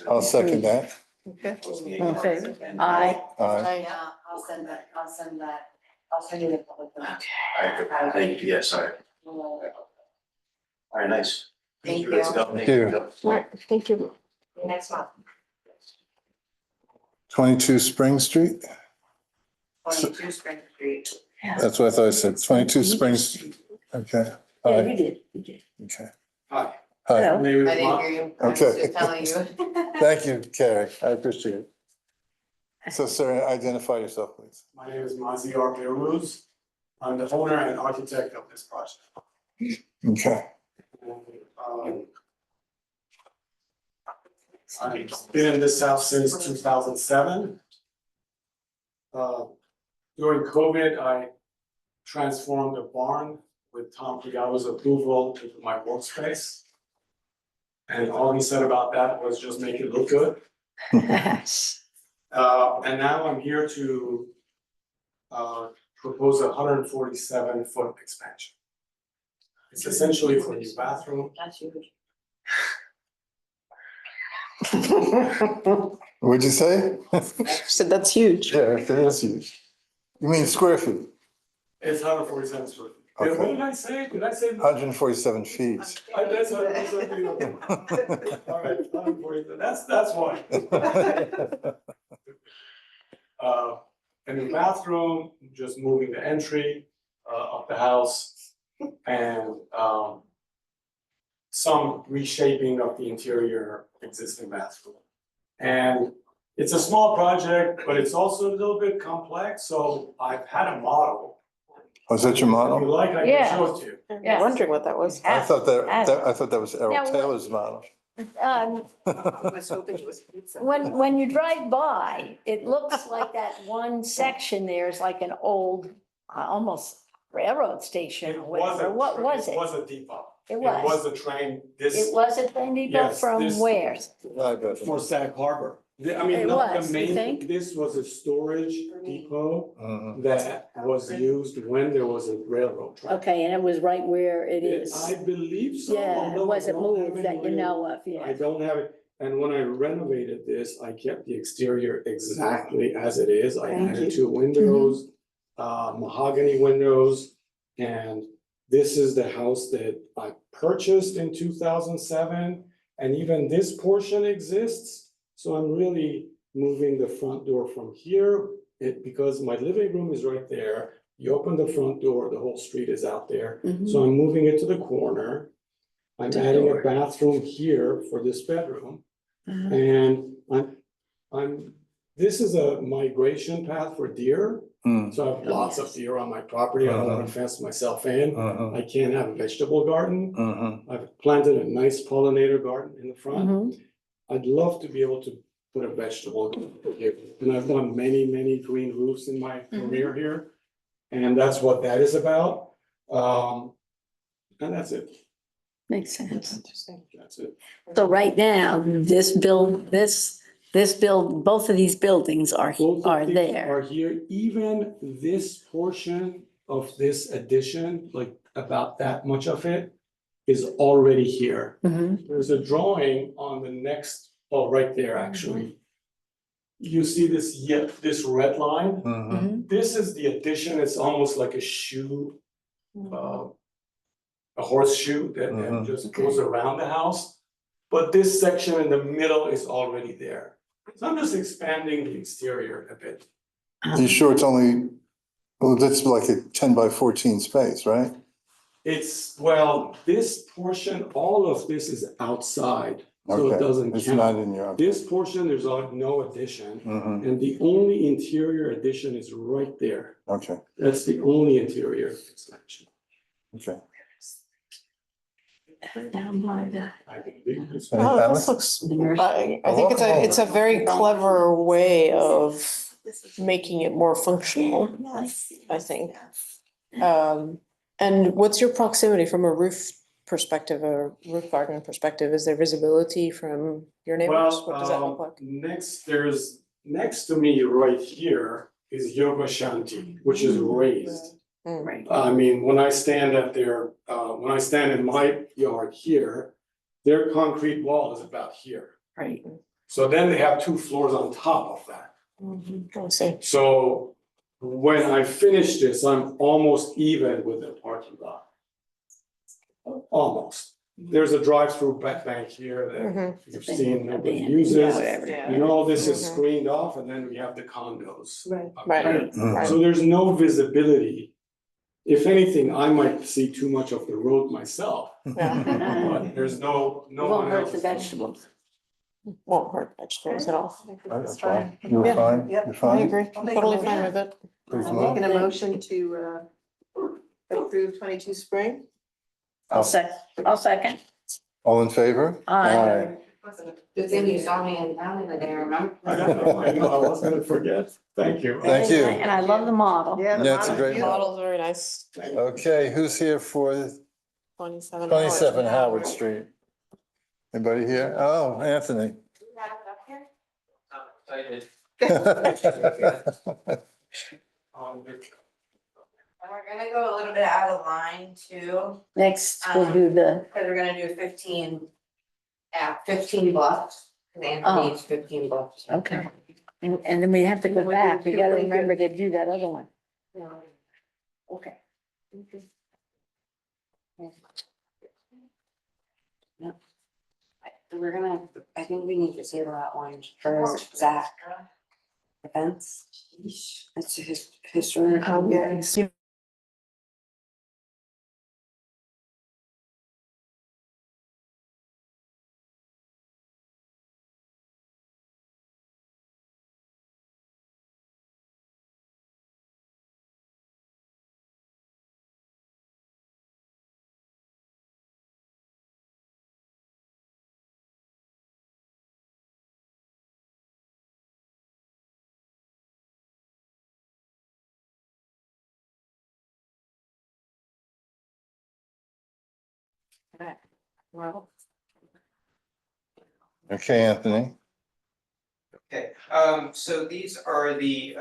I'll second that. Okay. All in favor? Aye. Yeah, I'll send you the public. Alright, thank you, yeah, sorry. Alright, nice. Thank you. Let's go. Thank you. All right, thank you. Next month. 22 Spring Street, 22 Spring Street. that's what I thought I said, 22 Springs, okay. Yeah, Aye. you did, you did. Okay. Hi. Hi, Hello. My name I is didn't Mark. hear you, I was Okay. just telling you. thank you, Carrie, I appreciate it. So, sir, identify yourself, please. My name is Maziar Behruz. I'm the owner and architect of this project. Okay, Um, I've been in this house since 2007. During COVID, I transformed a barn with Tom Pigalla's approval into my workspace. And all he said about that was just make it look good. And now I'm here to propose a 147-foot expansion. It's essentially for a new bathroom. That's huge. what'd you say? So that's huge. Yeah, it is huge. You mean square feet, It's 147 square feet. Okay. What did I say? Did I say? 147 feet. That's all right, 147, that's why. A new bathroom, just moving the entry of the house and some reshaping of the interior existing bathroom. And it's a small project, but it's also a little bit complex, so I've had a model. Was that your If you model? like, I Yeah. can show it to you. I'm wondering what that was. I thought that was Now, Errol what- Taylor's model. Um, I was hoping it was pizza. when you drive by, it looks like that one section there is like an old, almost railroad station or whatever. What was It it? was a depot. It It was. was a train, this. It was a train depot Yes, from this- where? For Sag Harbor. I mean, It not was, the you main, think? this was a storage depot Mhm. that was used when there was a railroad track. Okay, and it was right where it is. I believe so. Yeah, although it I wasn't don't have moved that you any know real- of, yeah. I don't have it, and when I renovated this, I kept the exterior exactly as it is. I Thank added you. 2 windows, mahogany windows, and This is the house that I purchased in 2007, and even this portion exists. So I'm really moving the front door from here, because my living room is right there. You open the front door, the whole street is out there. So I'm moving it to the corner. I'm adding a bathroom here for this bedroom. And this is a migration path for deer. So I have lots of deer on my property. I don't want to fence myself in. I can't have a vegetable garden. I've planted a nice pollinator garden in the front. I'd love to be able to put a vegetable garden here. And I've done many, many green roofs in my career here. And that's what that is about. And that's it. Makes sense. That's it. So right now, both of these buildings are Both of these there. are here, even this portion of this addition, like about that much of it, is already here. There's a drawing on the next, oh, right there, actually. You see this, this red line? This is the addition, it's almost like a shoe, a horseshoe that just goes around the house. But this section in the middle is already there. So I'm just expanding the exterior a bit. Are you sure it's only, well, that's like a 10 by 14 space, right? It's, well, this portion, all of this is outside, so it Okay, doesn't it's not count. in your. This portion, there's no addition, and the only interior addition is right there. Okay, That's the only interior expansion. okay. Down by the. Oh, this looks, I think it's a very clever way of making it more functional, I think. And what's your proximity from a roof perspective, a roof garden perspective? Is there visibility from your neighbors? What does that look like? Next to me right here is Yoga Shanti, which is raised. Right. I mean, when I stand in my yard here, their concrete wall is about here. Right. So then they have 2 floors on top of that. I see. So when I finish this, I'm almost even with the parking lot. Almost. There's a drive-through bank here that you've seen nobody uses. And all this is screened off, and then we have the condos. Right. So there's no visibility. If anything, I might see too much of the road myself, but there's no one Won't hurt else. the vegetables. Won't hurt vegetables at all. That's fine. You're Yeah. fine? Yep. You're I fine? agree, I'll make a totally motion. fine with it. Please I'm move. making a motion to approve 22 Spring. I'll second. All in favor? Aye. Good thing you saw me in town the day, remember? I know, I was gonna forget. Thank you. Thank you. And I love the model. Yeah, Yeah, it's a great model. Model's very nice. Okay, who's here for 27. 27 Howard Street? Anybody here? Oh, Anthony. And we're gonna go a little bit out of line too, Next, we'll do the, because we're gonna do 15 bucks. Cause Anthony Oh. needs 15 bucks. okay. And then we have to go back. We gotta remember to do that other one. Okay. Yep. We're gonna, I think we need to say that one for Zach. Defense. It's his historic. Well. Okay, Anthony. Okay, so these are the,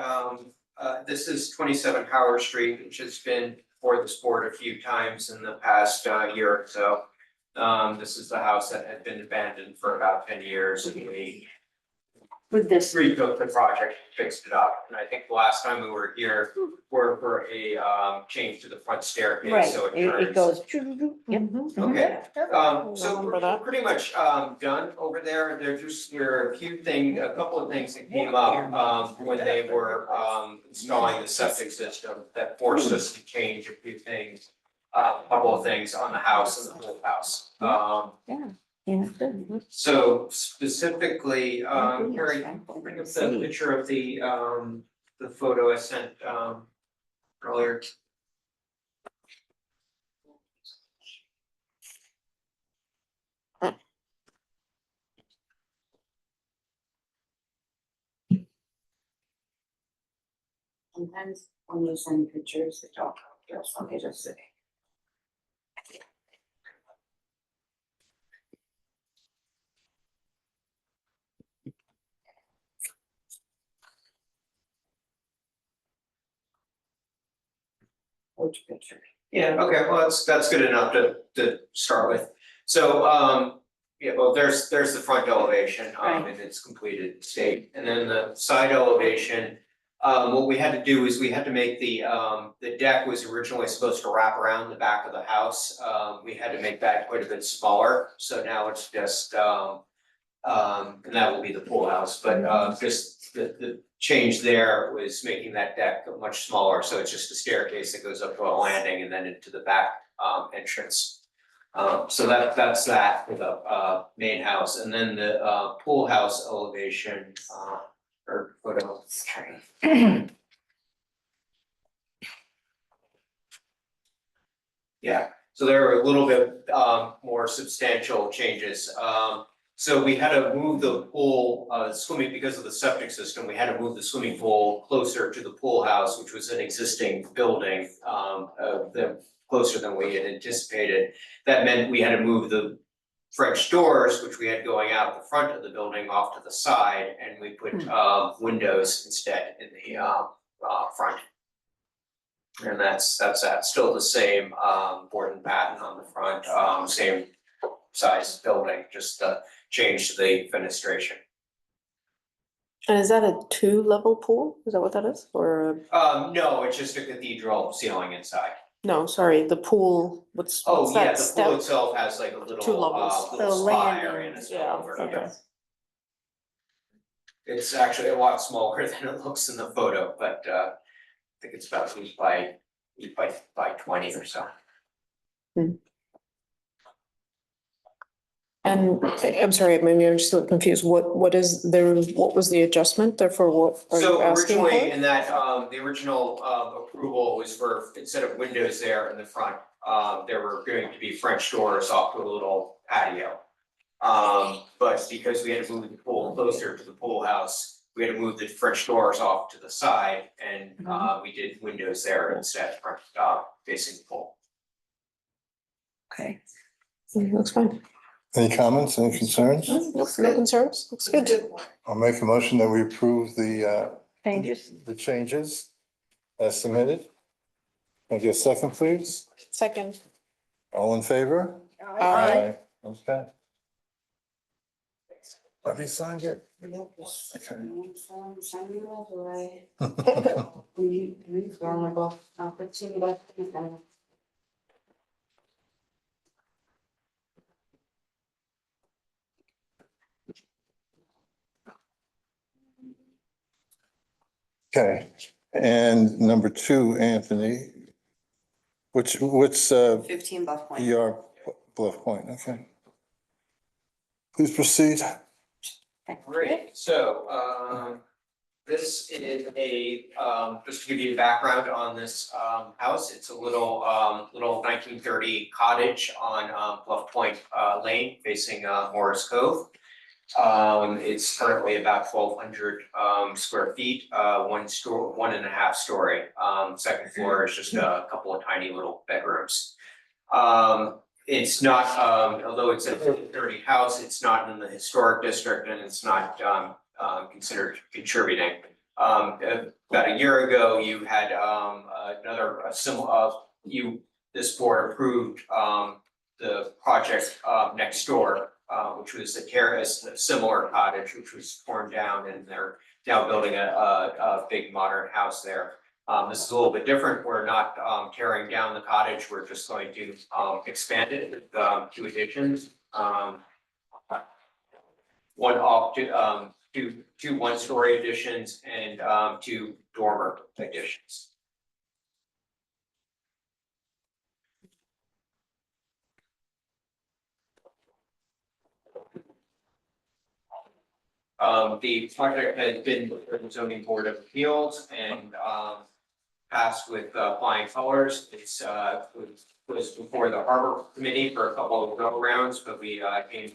this is 27 Howard Street, which has been before this board a few times in the past year or so. This is the house that had been abandoned for about 10 years, and we With this. rebuilt the project, fixed it up, and I think the last time we were here, were for a change to the front staircase, Right, so it it turns. goes. Yep. Okay, so Remember we're that. pretty much done over there, there are a couple of things that came up when they were installing the septic system that forced us to change a few things. A couple of things on the house and the whole house. Yeah, good. So specifically, Carrie, bring up the See. picture of the photo I sent earlier. Sometimes when you send pictures, it don't, just let me just say. Which picture? Yeah, okay, well, that's good enough to start with. So, yeah, well, there's the front elevation, Right. in its completed state, and then the side elevation. What we had to do is we had to make the deck was originally supposed to wrap around the back of the house. We had to make that quite a bit smaller, so now it's just, and that will be the pool house, but, just the change there was making that deck much smaller, so it's just a staircase that goes up to a landing and then into the back, entrance. So that's that for the main house, and then the pool house elevation, or photo. Yeah, so there were a little bit more substantial changes. So we had to move the pool, swimming, because of the septic system, we had to move the swimming pool closer to the pool house, which was an existing building, closer than we had anticipated. That meant we had to move the French doors, which we had going out the front of the building off to the side, and we put windows instead in the front. And that's that, still the same board and batten on the front, same size building, just change to the fenestration. And is that a 2-level pool? Is that what that is? Or, No, it's just a cathedral ceiling inside. no, sorry, the pool, what's Oh, yeah, that the step? pool itself has like a little, 2 levels. little The spa landing, area and it's yeah, over, okay. yeah. It's actually a lot smaller than it looks in the photo, but I think it's about 8 by 20 or so. And I'm sorry, maybe I'm just a little confused. What was the adjustment there for what are you So asking for? originally in that, the original approval was for, instead of windows there in the front, there were going to be French doors off to a little patio. But because we had to move the pool closer to the pool house, we had to move the French doors off to the side, and we did windows there instead, facing the pool. Okay. Looks fine. Any comments, any concerns? No concerns, looks good. I'll make a motion that we approve the Changes. the changes as submitted. Can I get a second, please? Second. All in favor? Aye. Okay. Have you signed it? Okay. Sign me away. We vulnerable, I'll put you back. Okay, and number 2, Anthony. What's 15 Bluff Point. ER Bluff Point, okay. Please proceed. Great, so, this is a, just to give you background on this, house, it's a little 1930 cottage on, Bluff Point, Lane facing, Morris Cove. It's currently about 1,200 square feet, 1.5 story. Second floor is just a couple of tiny little bedrooms. It's not, although it's a 30 house, it's not in the historic district and it's not considered contributing. About a year ago, you had this board approved the project next door, which was a terrace, a similar cottage, which was torn down, and they're now building a big modern house there. This is a little bit different. We're not tearing down the cottage. We're just going to expand it with 2 additions. One off to two 1-story additions and 2 dormer additions. The project has been before the zoning board of appeals and passed with flying colors. It's was before the harbor committee for a couple of go rounds, but we came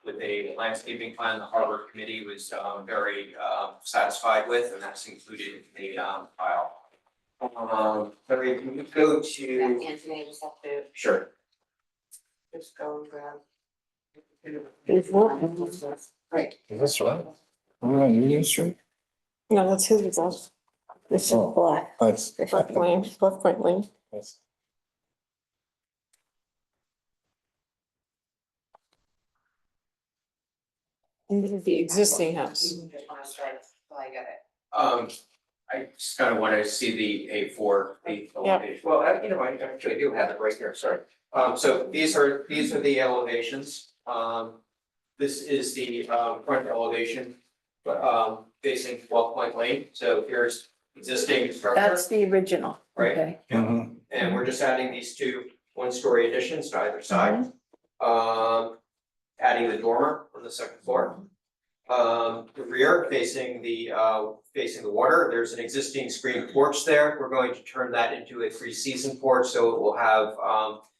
with a landscaping plan the harbor committee was very satisfied with, and that's included in the file. But we can go to. Anthony, just have to Sure. just go and grab. Right. Is this right? We're on Union Street? No, that's his address. This is Oh. black. That's. Left Lane, Left Point Lane. That's- And this is the existing house. Just wanna start till I get it. I just kind of want to see the A4, the elevation. Well, you know, I actually do have it right here, sorry. So these are the elevations. This is the front elevation, but facing 12 Point Lane. So here's existing structure. That's the original. Right. Okay. And we're just adding these 2 1-story additions to either side. Adding the dormer on the 2nd floor. The rear facing the water, there's an existing screen porch there. We're going to turn that into a 3-season porch, so it will have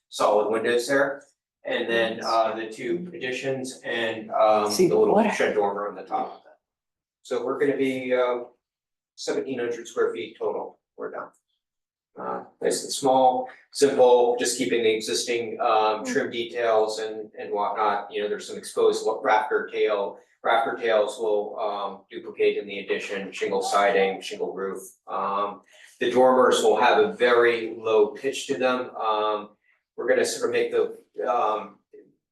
solid windows there. And then the 2 additions and See the the little water. shed dormer on the top of that. So we're gonna be 1,700 square feet total, we're done. Nice and small, simple, just keeping the existing trim details and whatnot. You know, there's some exposed rafter tail. Rafter tails will duplicate in the addition, shingle siding, shingle roof. The dormers will have a very low pitch to them. We're gonna sort of make the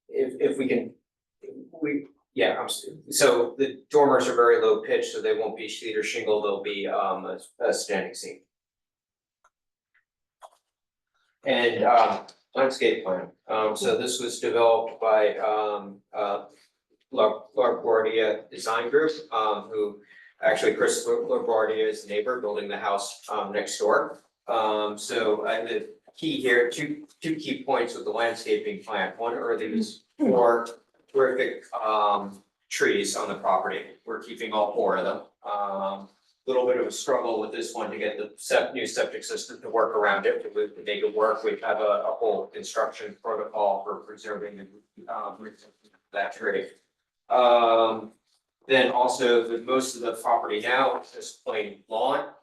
if we can, so the dormers are very low pitch, so they won't be cedar shingle, they'll be a standing seam. And landscape plan, so this was developed by LaGuardia Design Group, who actually Chris LaGuardia's neighbor building the house next door. So the key here, two key points with the landscaping plan. One are these 4 terrific trees on the property. We're keeping all 4 of them. Little bit of a struggle with this one to get the new septic system to work around it, to make it work. We have a whole construction protocol for preserving that tree. Then also most of the property now is just plain lawn.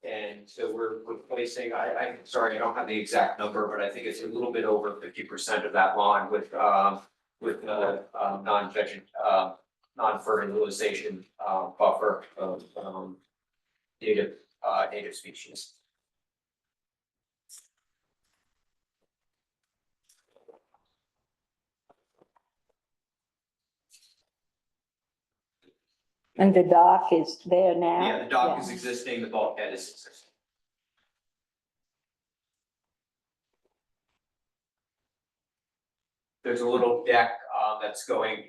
And so we're replacing, I'm sorry, I don't have the exact number, but I think it's a little bit over 50% of that lawn with non-fertilization buffer of native species. And the dock is there now? Yeah, the dock is existing, the bulkhead is existing. There's a little deck that's going,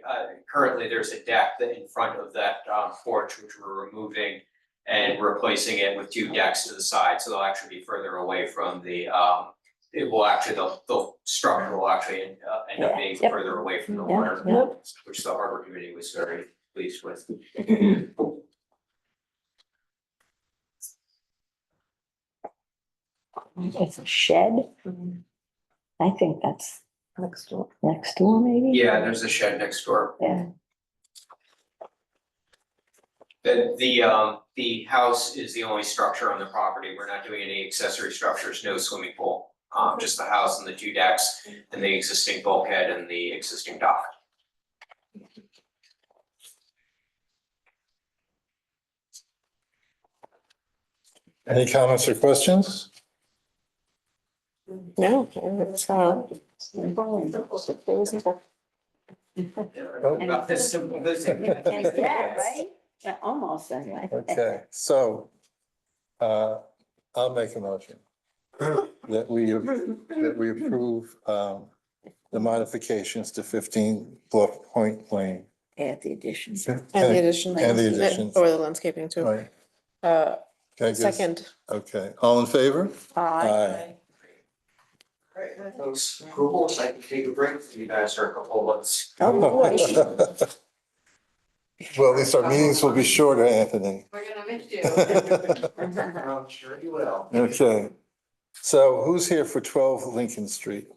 currently there's a deck that in front of that porch, which we're removing and replacing it with 2 decks to the side, so they'll actually be further away from the, it will actually, the structure will actually end up being further away from the water, which the harbor committee was very pleased with. It's a shed? I think that's Next door. next door, maybe? Yeah, there's a shed next door. Yeah. The house is the only structure on the property. We're not doing any accessory structures, no swimming pool. Just the house and the 2 decks and the existing bulkhead and the existing dock. Any comments or questions? No, it's About this simple, this. Yeah, right? Yeah, almost anyway. Okay, so, I'll make a motion that we approve, the modifications to 15 Bluff Point Lane. Add the additions. And the additions. And the additions. Or the landscaping too. Right. Uh, Okay, good. second. Okay, all in favor? Aye. Alright, those approvals, I can take a break, you guys are a couple of months. Oh, boy. Well, at least our meetings will be shorter, Anthony. We're gonna miss you. I'm sure you will. Okay, so who's here for 12 Lincoln Street?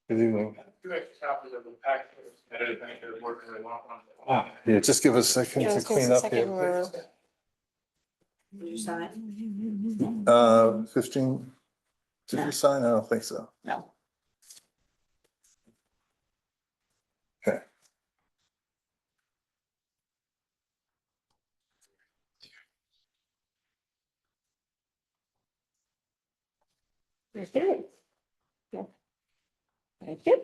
Good evening. You have copies of the packet, edited thing that worked really well on. Yeah, just give us a second Yeah, to let's give clean us a up here, second, we're- please. Did you sign? 15, did we sign? I don't think so. No. Okay. Okay. Yeah. Thank you.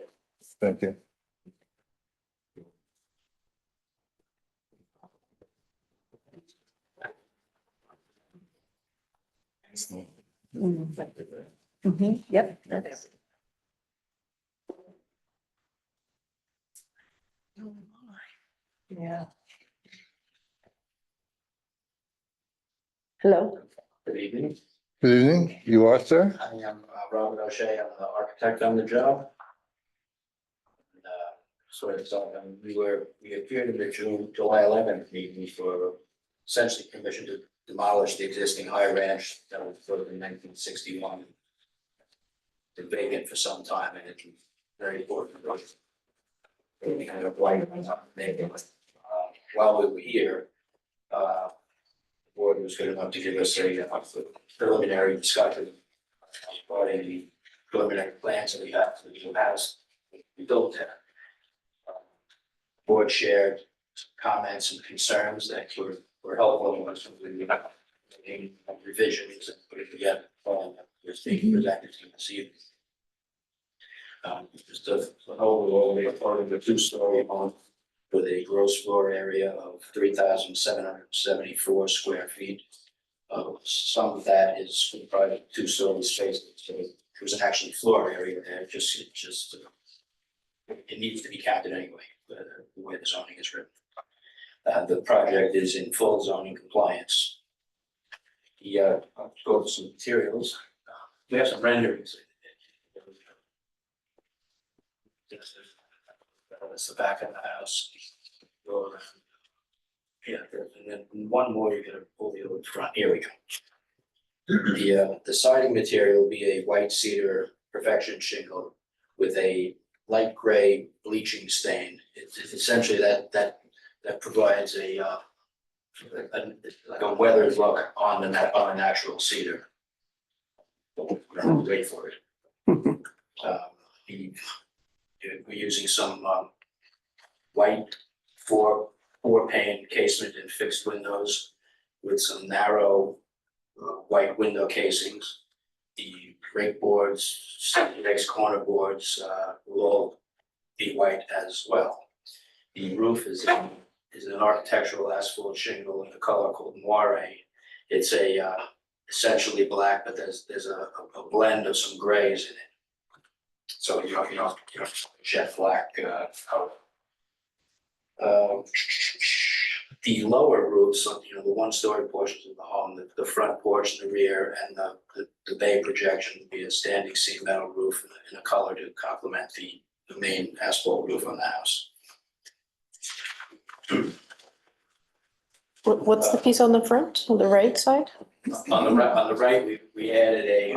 Thank you. Yep, that's. Yeah. Hello. Good evening. Good evening, you are, sir? I am Robert O'Shea. I'm the architect on the job. And, So it's, we appeared in the July 11th meeting for essentially permission to demolish the existing high ranch that was built in 1961. Been vacant for some time and it's very important. We kind of like, while we were here, the board was good enough to give us a preliminary discussion regarding the preliminary plans that we have for the new house we built there. Board shared some comments and concerns that were helpful in us making revisions and putting together the plan that was being presented to this evening. Just a overall, we are part of the two-story home with a gross floor area of 3,774 square feet. Some of that is comprised of two-story space, so it was actually floor area there, it needs to be counted anyway, the way the zoning is written. The project is in full zoning compliance. I'll go to some materials. We have some renderings. That's the back of the house. Go around. Yeah, and then one more, you're gonna pull the old front, here we go. The siding material will be a white cedar perfection shingle with a light gray bleaching stain. It's essentially that provides like a weathered look on the natural cedar. Wait for it. We're using some white four pane casement and fixed windows with some narrow white window casings. The rake boards, next corner boards will all be white as well. The roof is an architectural asphalt shingle in a color called moire. It's essentially black, but there's a blend of some grays in it. So you know, jet black color. The lower roofs, the one-story portions of the home, the front porch, the rear, and the bay projection would be a standing seam metal roof in a color to complement the main asphalt roof on the house. What's the piece on the front, on the right side? On the right, we added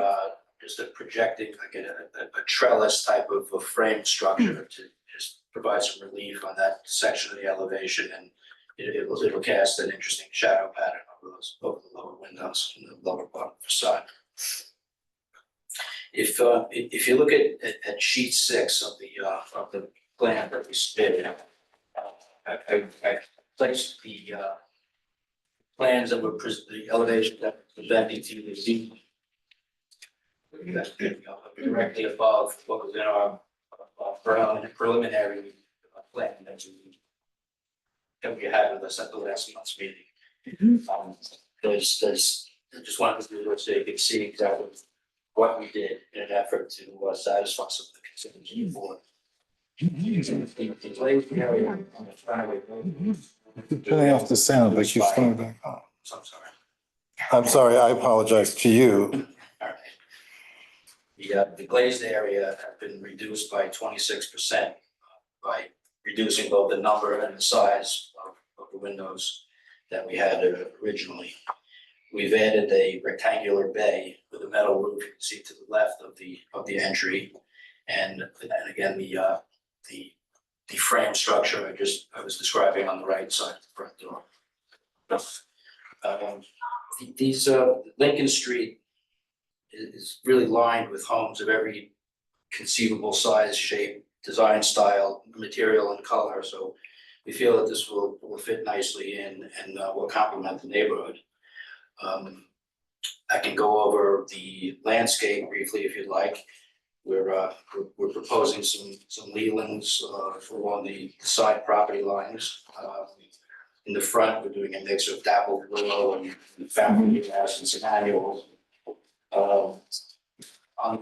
just a projecting, like a trellis type of a frame structure to just provide some relief on that section of the elevation, and it'll cast an interesting shadow pattern over the lower windows and the lower part of the facade. If you look at sheet 6 of the plan that we submitted, I placed plans that were the elevation that was presenting to you this evening. That's directly above what was in our preliminary plan that we had with us at the last month's meeting. There's, I just wanted to do this so you could see exactly what we did in an effort to satisfy some of the concerns of the board. Turning off the sound, but you're coming back on. So I'm sorry. I'm sorry, I apologize to you. The glazed area has been reduced by 26% by reducing both the number and the size of the windows that we had originally. We've added a rectangular bay with a metal roof, you can see to the left of the entry. And again, the frame structure I was describing on the right side of the front door. These Lincoln Street is really lined with homes of every conceivable size, shape, design, style, material, and color. So we feel that this will fit nicely in and will complement the neighborhood. I can go over the landscape briefly if you'd like. We're proposing some lealands along the side property lines. In the front, we're doing a mix of dappled willow and fountain grass and some annuals. On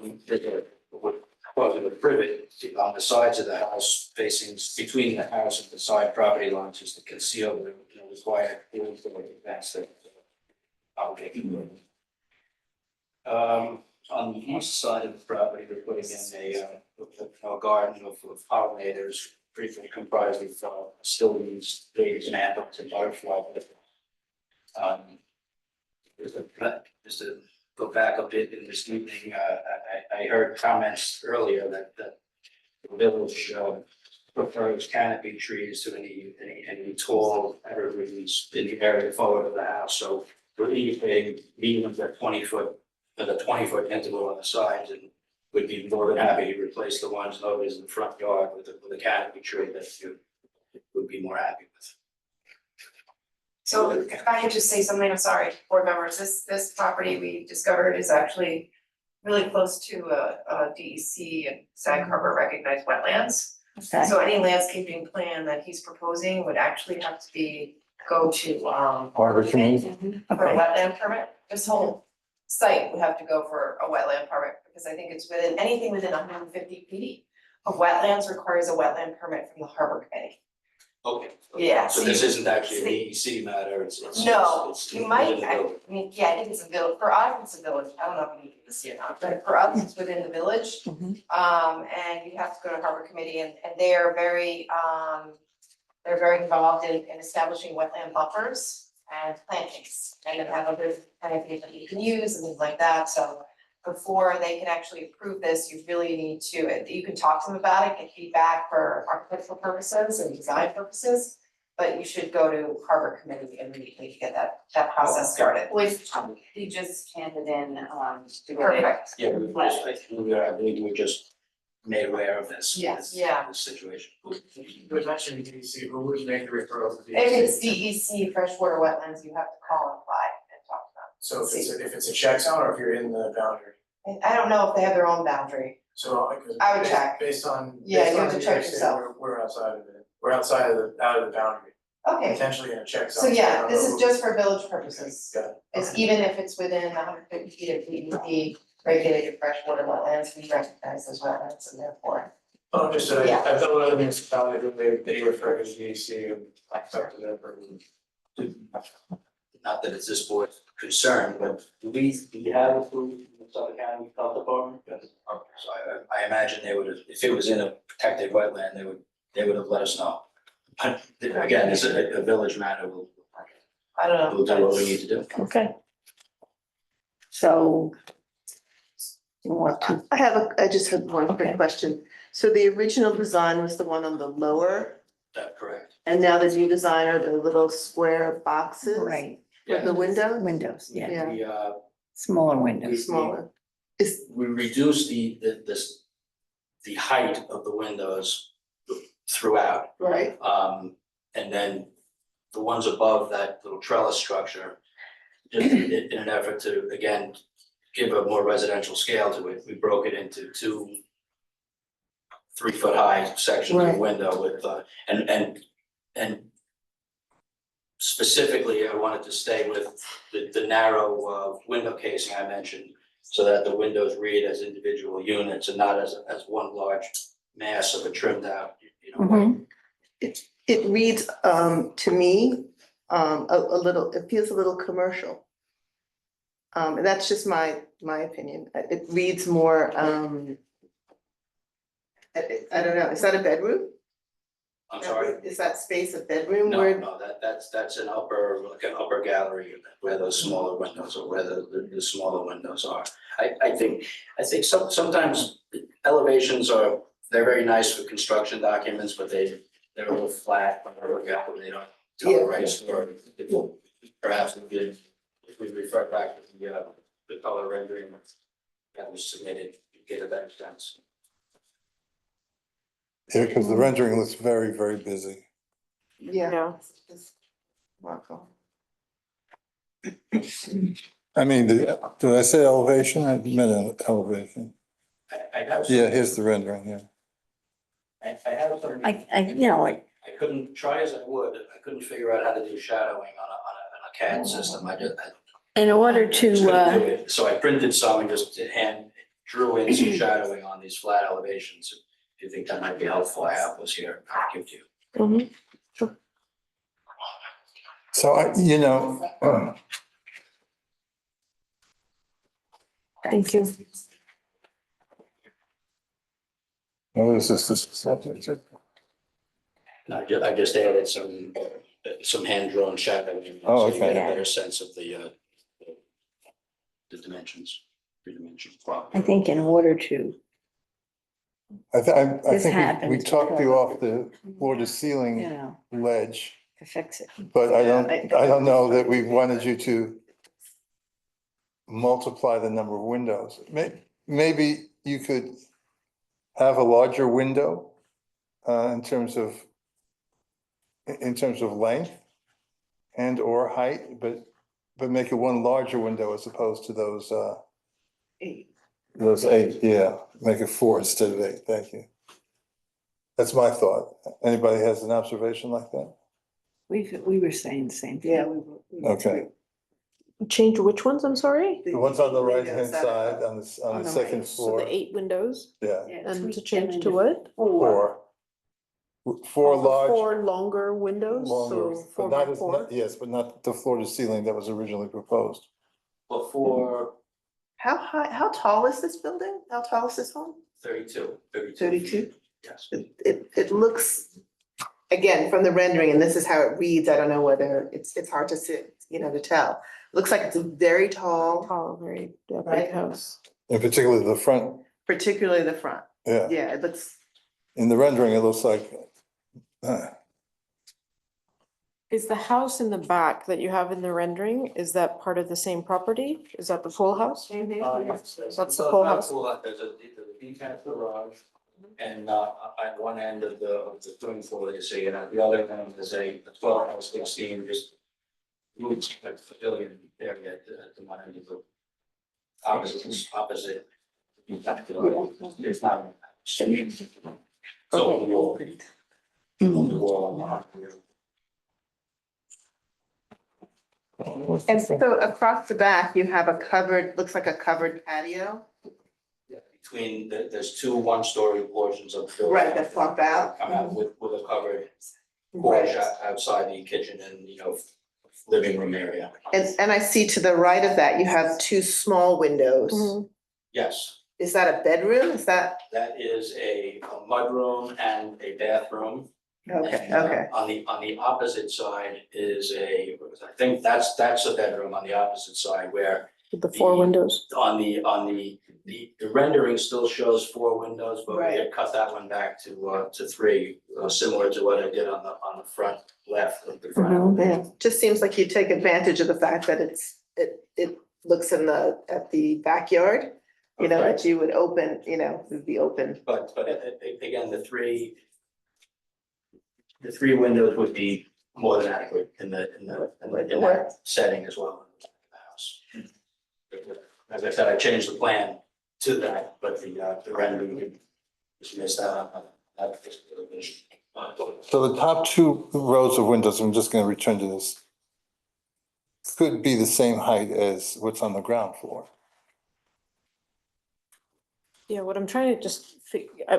the privet on the sides of the house, facing between the house and the side property lines, just to conceal the required events that I'll get you. On the east side of the property, we're putting in a garden of pollinators, briefly comprised of stilbees, babies, and anthers, and butterfly. Just to go back a bit in this evening, I heard comments earlier that the village prefers canopy trees to any tall evergreens in the area forward of the house. So we're leaving the 20-foot interval on the sides, and would be more than happy to replace the ones always in the front yard with a canopy tree that you would be more happy with. So if I could just say something, I'm sorry, board members, this property we discovered is actually really close to a DEC and Sag Harbor recognized wetlands. Okay. So any landscaping plan that he's proposing would actually have to go to Harbor Committee. for a wetland permit. This whole site would have to go for a wetland permit, because I think it's anything within 150 feet of wetlands requires a wetland permit from the Harbor Committee. Okay. Yeah. So this isn't actually an EEC matter, it's. No, it's you might, within the building. I mean, yeah, I think it's a village, for us, it's a village, I don't know if we need this or not, but for us, it's within the village. And you have to go to Harbor Committee, and they're very involved in establishing wetland buffers and plantings. And then have other kind of things that you can use and things like that, so before they can actually approve this, you really need to, you can talk to them about it, get feedback for architectural purposes and design purposes. But you should go to Harbor Committee immediately to get that process started. He just handed in, Perfect. Yeah, I believe we were just made aware of this. Yes. Yeah. This situation. You would mention DEC, who would make the referral to DEC? If it's DEC freshwater wetlands, you have to call and apply and talk to them. So if it's a check zone or if you're in the boundary, I don't know if they have their own boundary. so because. I would check. Based on. Yeah, based you on have to New check York State, yourself. We're outside of it, we're outside of the boundary, Okay, potentially in a check so zone. I yeah, don't this know. is just for village purposes. Got it. It's even if it's within 150 feet of DEP regulated freshwater wetlands, we recognize those wetlands and therefore. Oh, just that Yeah. I've done with other municipalities, they refer to DEC and it's up to them for. Not that it's this board's concern, but do we have approved the Suffolk County Health Department? So I imagine they would have, if it was in a protected wetland, they would have let us know. But again, it's a village matter, I don't know. we'll do what we need to do. Okay. So. You want to, I just had one quick question. So the original design was the one on the lower, That's correct. and now the new design are the little square boxes? right, With the window? windows, yeah, Yeah, We smaller windows. smaller. we reduced the height of the windows throughout. Right. And then the ones above that little trellis structure, just in an effort to, again, give a more residential scale to it, we broke it into 2 3-foot high sections of Right. window with, and specifically, I wanted to stay with the narrow, window casing I mentioned, so that the windows read as individual units and not as one large mass of a trimmed out, It reads, to me, a little, it feels a little commercial. And that's just my opinion. It reads more, I don't know, is that a bedroom? I'm sorry? Is that space a bedroom No, where? no, that's an upper, like an upper gallery unit where those smaller windows or where the smaller windows are. I think sometimes elevations they're very nice for construction documents, but they're a little flat, or they don't tell the right story. Perhaps if we refer back to the color rendering that was submitted, you get a better sense. Yeah, because the rendering looks very, very busy. Yeah. It's Marco. I mean, did I say elevation? I meant elevation. I have. Yeah, here's the rendering, yeah. I have some. I I couldn't, try as I would, I couldn't figure out how to do shadowing on a CAD system, I in order just couldn't do to, it. So I printed some and just hand drew in some shadowing on these flat elevations. If you think that might be helpful, I have those here, I'll give to you. So Thank you. what is this? I just added some hand-drawn shadowing. Oh, so you get okay. a better sense of the dimensions, 3-dimensional. I think in order to, I This think we happens talked you because- off the floor to ceiling ledge, to fix it. but I don't know that we wanted you to multiply the number of windows. Maybe you could have a larger window in terms of length and or height, but make it one larger window as opposed to those 8. those 8, yeah, make it 4 instead of 8, thank you. That's my thought. Anybody has an observation like that? We were saying the same thing. Yeah. Okay. Change which ones, I'm sorry? The ones on the right hand windows that- side on the second right. So floor, the 8 windows yeah, and to change to what? 4 Oh, large. 4 longer windows, Longer, so but 4 not by as, 4. yes, but not the floor to ceiling that was originally proposed. Before How high, how tall is this building? How tall is this home? 32. 32? Yes. It looks, again, from the rendering, and this is how it reads, I don't know whether it's hard to see, to tell. Looks like it's a very tall, Tall, very Right. big house. And particularly the front, particularly the front. yeah, Yeah, it looks, in the rendering, it looks like, Is the house in the back that you have in the rendering, is that part of the same property? Is that the full house? That's the full house. There's a detached garage, and at one end of the swimming pool, you see, and at the other end is a 12 by 16, just roots, like pavilion area at the one end of the opposite. It's not. So the wall. The wall. and so across the back, you have a covered, looks like a covered patio. Between, there's 2 one-story portions of the building. Right, that flop out. Come out with a covered porch outside the kitchen and, living room area. And I see to the right of that, you have 2 small windows. Yes, Is that a bedroom? Is that? that is a mudroom and a bathroom. Okay, And, okay. On the opposite side is I think that's a bedroom on the opposite side where With the 4 windows. on the rendering still shows 4 windows, but we Right. had cut that one back to 3, similar to what I did on the front left of the front. Yeah, just seems like you take advantage of the fact that it looks at the backyard. That you would open, would be open. But again, the three windows would be more than adequate in that setting as well in the house. As I said, I changed the plan to that, but the rendering is missed out on that particular vision. So the top two rows of windows, I'm just gonna return to this, could be the same height as what's on the ground floor. Yeah, what I'm trying to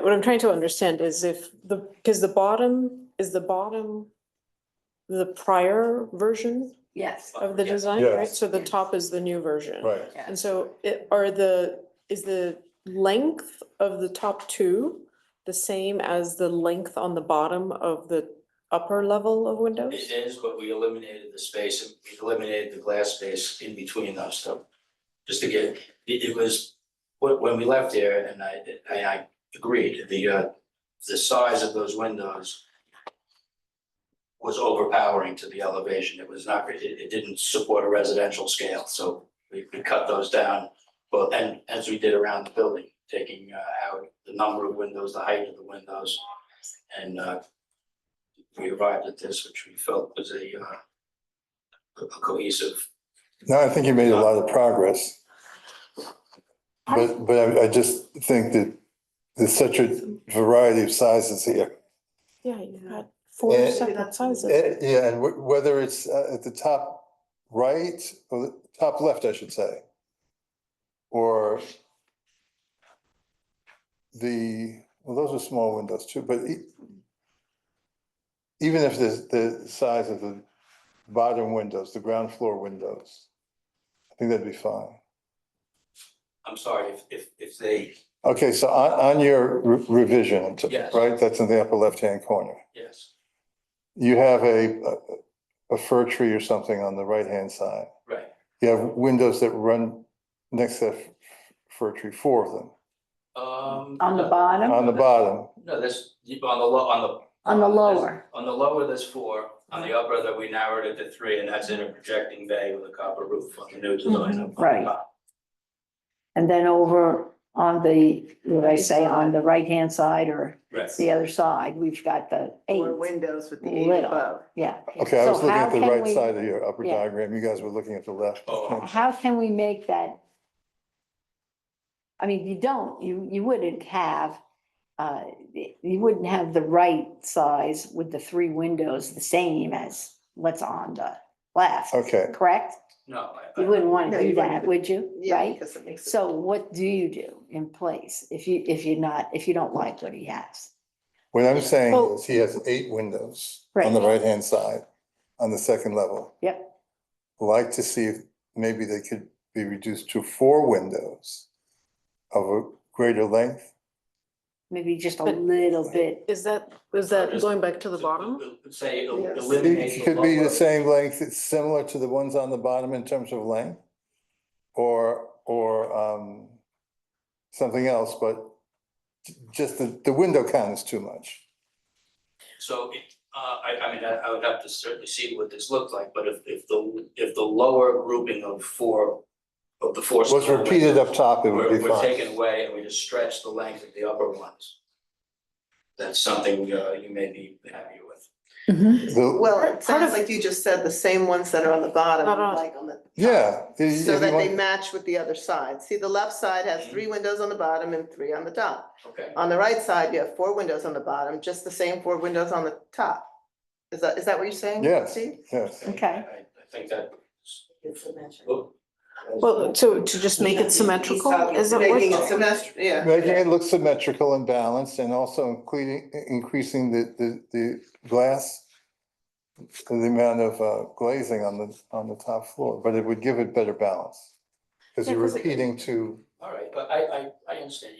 what I'm trying to understand is if because the bottom, the prior version Yes. of the design, right? Yes. So the top is the new version. Right. And so is the length of the top two the same as the length on the bottom of the upper level of windows? It is, but we eliminated the space, and we eliminated the glass space in between those, so just to get, it was, when we left there, and I agreed, the size of those windows was overpowering to the elevation. It was not, it didn't support a residential scale, so we cut those down. Well, and as we did around the building, taking out the number of windows, the height of the windows, and we arrived at this, which we felt was a cohesive. No, I think you made a lot of progress. But I just think that there's such a variety of sizes here. Yeah, you had four And- separate sizes. Yeah, and whether it's at the top right or the top left, I should say. Or well, those are small windows too, but even if the size of the bottom windows, the ground floor windows, I think that'd be fine. I'm sorry, if they, Okay, so on your revision, Yes. right, that's in the upper left-hand corner. yes, You have a fir tree or something on the right-hand side. right. You have windows that run next to that fir tree, four of them. On the bottom? On the bottom, No, there's, on On the lower. On the lower, there's four, on the upper that we narrowed it to three, and that's in a projecting bay with a copper roof on the new design. up on the Right. top. And then over on the, what I say, on the right-hand side or Right. the other side, we've got the eight. Or windows with the eight Little. above. Yeah. okay, I So was looking how at the can right we- side of your upper Yeah. diagram, you guys were looking at the left. Oh. How can we make that? I mean, you wouldn't have, you wouldn't have the right size with the three windows the same as what's on the left. Okay. Correct? No. You wouldn't want No, to do you wouldn't. that, would you? Yeah, Right? because it makes it. So what do you do in place if you don't like what he has? What I'm saying Well- is he has 8 windows on the Right. right-hand side, on the second level. Yep. Like to see if maybe they could be reduced to 4 windows of a greater length. Maybe just a But- little bit. Is that going back to the bottom? Say Yes. eliminate It the could be the lower. same length, it's similar to the ones on the bottom in terms of length. Or something else, but just the window count is too much. So, I mean, I would have to certainly see what this looked like, but if the lower grouping of the four. Was repeated up top, it would be We're fine. taken away and we just stretch the length of the upper ones. That's something you may be happy with. Well, it sounds like you just said the same ones that are on the bottom, like on the. Yeah. So that they match with the other side. See, the left side has 3 windows on the bottom and 3 on the top. Okay. On the right side, you have 4 windows on the bottom, just the same 4 windows on the top. Is that what you're saying? Yes, Steve? yes. Okay. I think that. Well, to just make it symmetrical, is it Making it what? symmetrical, yeah. Making it look symmetrical and balanced and also increasing the glass, the amount of glazing on the top floor, but it would give it better balance. Because you're repeating to, All right, but I understand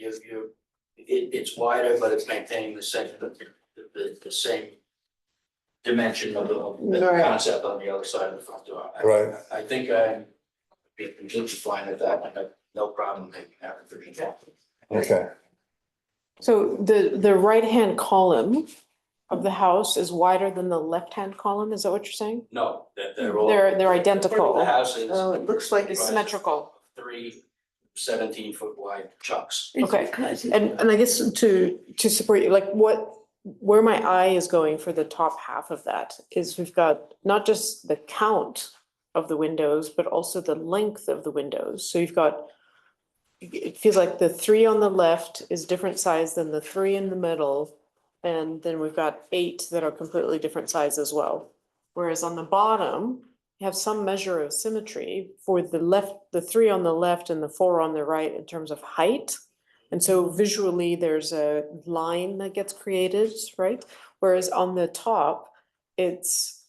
it's wider, but it's maintaining the same dimension of the Right. concept on the other side of the front door. Right. I think I'd be completely fine with that. I have no problem making that revision. okay. So the right-hand column of the house is wider than the left-hand column, is that what you're saying? No, they're all. They're identical. The house is. Oh, it looks like It's symmetrical. 3 17-foot wide chunks. Okay, and I guess to support you, like what where my eye is going for the top half of that is we've got not just the count of the windows, but also the length of the windows. So you've got, it feels like the 3 on the left is different size than the 3 in the middle. And then we've got 8 that are completely different size as well. Whereas on the bottom, you have some measure of symmetry for the left, the 3 on the left and the 4 on the right in terms of height. And so visually, there's a line that gets created, right? Whereas on the top, it's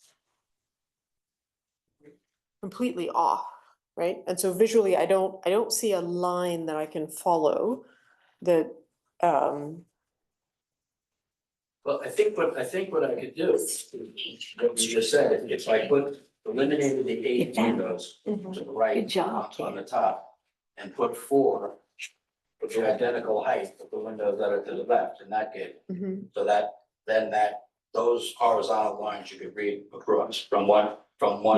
completely off, right? And so visually, I don't see a line that I can follow that, Well, I think what I could do, what you just said, if I eliminated the 8 windows to the right Good job, on the top and put 4 with the identical height of the windows that are to the left in that gable. So those horizontal lines you could read across from one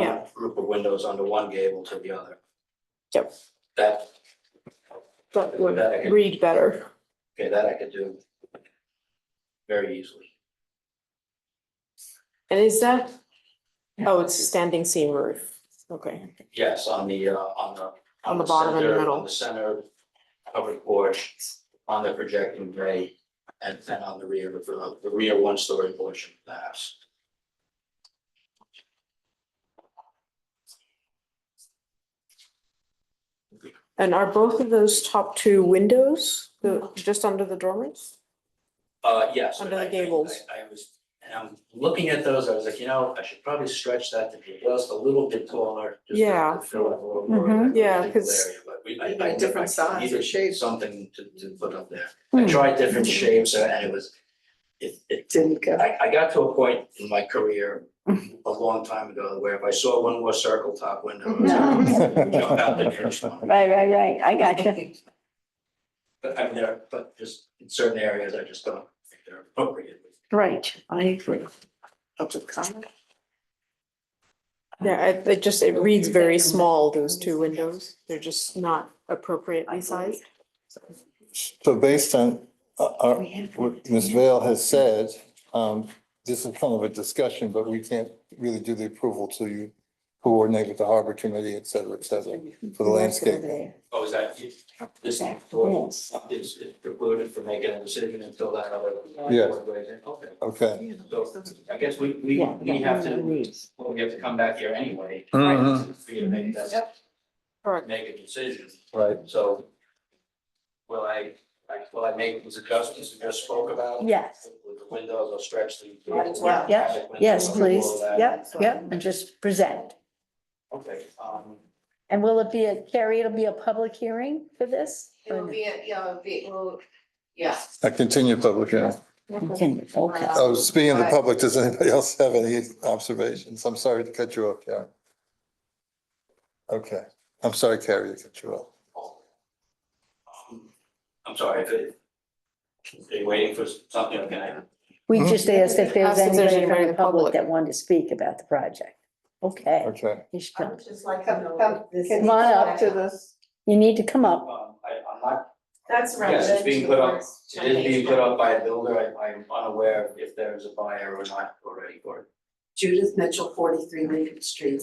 Yeah. group of windows under one gable to the other. Yep. That would I could- read better. Okay, that I could do very easily. And is that, oh, it's standing seam roof, okay. Yes, on the bottom and the center- middle. On the center covered porch, on the projecting bay, and then on the rear, the rear 1-story portion of the house. And are both of those top 2 windows, just under the dormers? Yes. Under the I- gables. I was, and I'm looking at those, I was like, I should probably stretch that to be just a little bit taller. just to Yeah. fill up a little more of that Yeah, legal 'cause- area, but Even different size or needed shape. something to put up there. I tried different shapes and it was, it Didn't go. I got to a point in my career a long time ago where if I saw one more circle top window, I was like, jump out the first one. Right, I got you. But I mean, but just in certain areas, I just don't think they're appropriate. Right, I agree. Yeah, it reads very small, those 2 windows. They're just not appropriately sized. So based on what Ms. Vale has said, this is kind of a discussion, but we can't really do the approval till you coordinate with the harbor committee, et cetera, for the landscape. Oh, is that, this is precluded from making a decision until that other. Yes. Okay. Okay. So I guess we have to come back here anyway. Mhm. For you to make that, Correct. make a decision. Right. So will I make those adjustments we just spoke about? Yes. With the windows, I'll stretch the. Yep, yes, please. Yep, and just present. Okay, And will it be Carrie, it'll be a public hearing for this? It will be, yes. I continue public hearing. Continue, okay. Oh, speaking of the public, does anybody else have any observations? I'm sorry to cut you off, Karen. Okay, I'm sorry, Carrie, to cut you off. I'm sorry, are you waiting for something, or can I? We just asked if there's Asked if there's anybody anybody from in the public public. that wanted to speak about the project. Okay. Okay. You should I come. would just like to know. if this Come on up is- to this. You need to come up. I'm not. That's right. Yes, it's being put up, it is being put up by a builder, I'm unaware if there's a buyer or not already for it. Judith Mitchell, 43 Lincoln Street.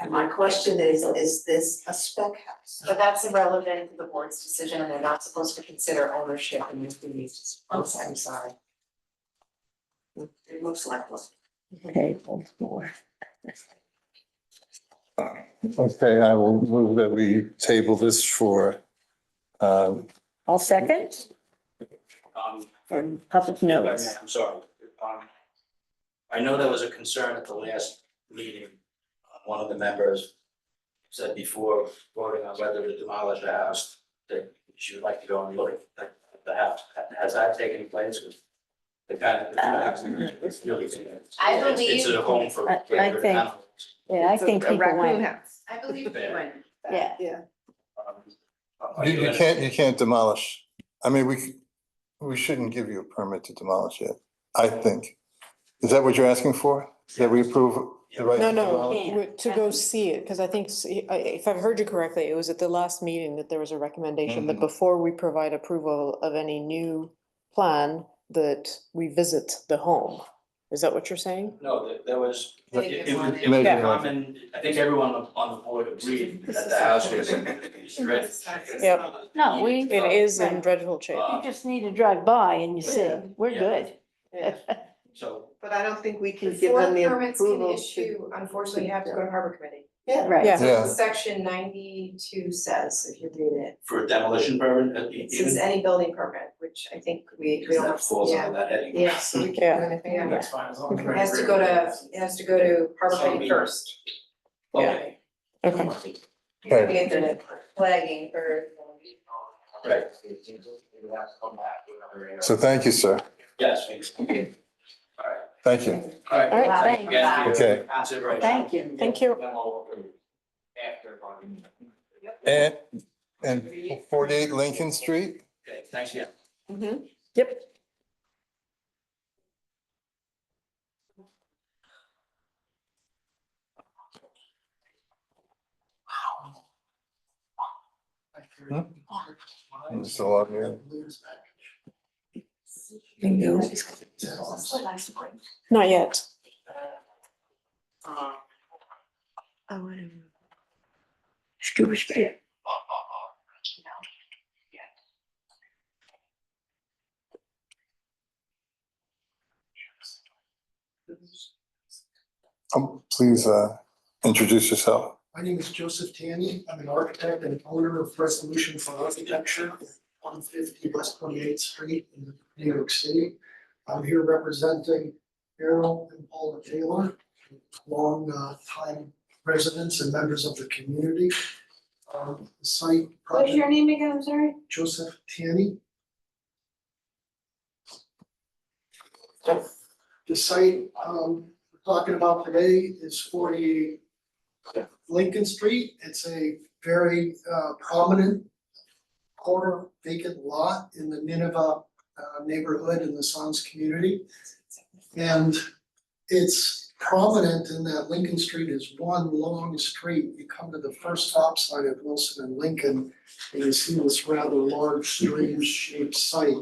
And my question is this a spec house? But that's irrelevant to the board's decision, and they're not supposed to consider ownership in these fees. I'm sorry. It looks like one. Okay, more. Okay, I will move that we table this for, All second for public notice. I'm sorry. I know there was a concern at the last meeting. One of the members said before voting on whether to demolish the house, that she would like to go and look at the house. Has that taken place? The kind of, it's really. I It's a home for. I regular think- animals. Yeah, I think people went. house. I believe Fair. you went. Yeah. Yeah. Are you can't demolish. I mean, we shouldn't give you a permit to demolish it, I think. Is that what you're asking for? That we approve the right? No, to no, demolish? to go see it, because I think, if I've heard you correctly, it was at the last meeting that there was a recommendation that before we provide approval of any new plan, that we visit the home. Is that what you're saying? No, there was, it was Maybe. common, I think everyone on the board agreed that the house was ready. Yep. No, It is in dreadful shape. you just need to drive by and you see, we're Yeah. good. So, But I don't think we can give Before them the permits can approval issue, unfortunately, you have to go to Harbor Committee. Yeah. Right. Yeah. That's what section 92 says, if you read it. for a demolition permit, It says even, any building permit, which I think we don't. that falls Yeah. under that heading. Yeah, so we Yeah. can't do anything. Yeah. That's fine, as long as. It has to go to Harbor Committee first. Okay. Okay. Okay. The internet flagging for. Right. So thank you, sir. Yes, thanks. Thank you. All right. All right. Thank you again for your Okay. consideration. Thank you. Thank you. And 48 Lincoln Street? Okay, thanks, yeah. Mm-hmm. Yep. I'm still on here. Not yet. Please introduce yourself. My name is Joseph Tanny. I'm an architect and owner of Resolution for Architecture, 150 West 28th Street in New York City. I'm here representing Errol and Paula Taylor, long time residents and members of the community. The site What's your project, name again, I'm sorry? Joseph Tanny. The site we're talking about today is 48 Lincoln Street. It's a very prominent corner vacant lot in the Nineveh neighborhood in the Sons community. And it's prominent in that Lincoln Street is one long street. You come to the first stop sign of Wilson and Lincoln, and you see this rather large strange shaped site.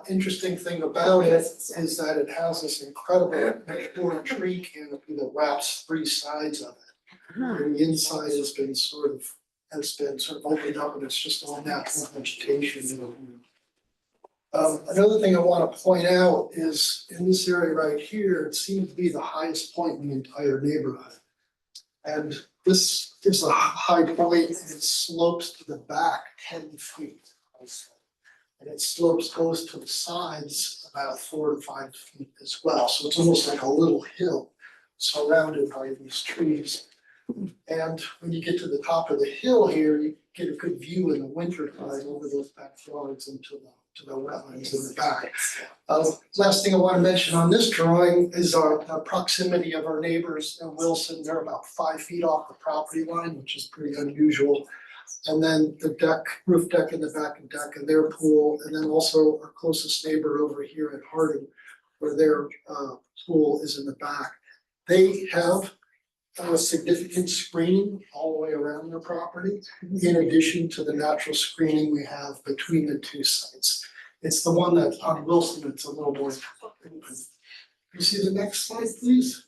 Interesting thing about it is that it has this incredible mature tree canopy that wraps three sides of it. And the inside has been sort of opened up, and it's just all natural vegetation. Another thing I want to point out is in this area right here, it seems to be the highest point in the entire neighborhood. And this is a high point, and it slopes to the back 10 feet. And it goes to the sides about 4 to 5 feet as well. So it's almost like a little hill surrounded by these trees. And when you get to the top of the hill here, you get a good view in the winter time over those backyards and to the wetlands in the back. Last thing I want to mention on this drawing is our proximity of our neighbors in Wilson. They're about 5 feet off the property line, which is pretty unusual. And then the roof deck in the back and deck and their pool, and then also our closest neighbor over here at Harding, where their pool is in the back. They have a significant screening all the way around their property, in addition to the natural screening we have between the two sites. It's the one that on Wilson, it's a little more open. You see the next slide, please?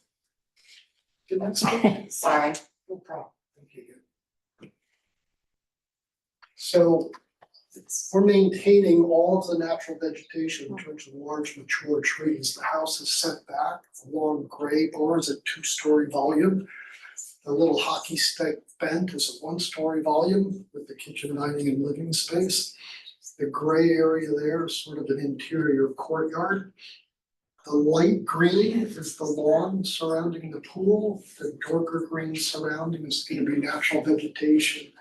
The next slide. Sorry. No problem. Thank you. So we're maintaining all of the natural vegetation in terms of large mature trees. The house is set back along gray boards at 2-story volume. The little hockey stick vent is a 1-story volume with the kitchen, dining, and living space. The gray area there is sort of an interior courtyard. The light green is the lawn surrounding the pool. The darker green surrounding is going to be natural vegetation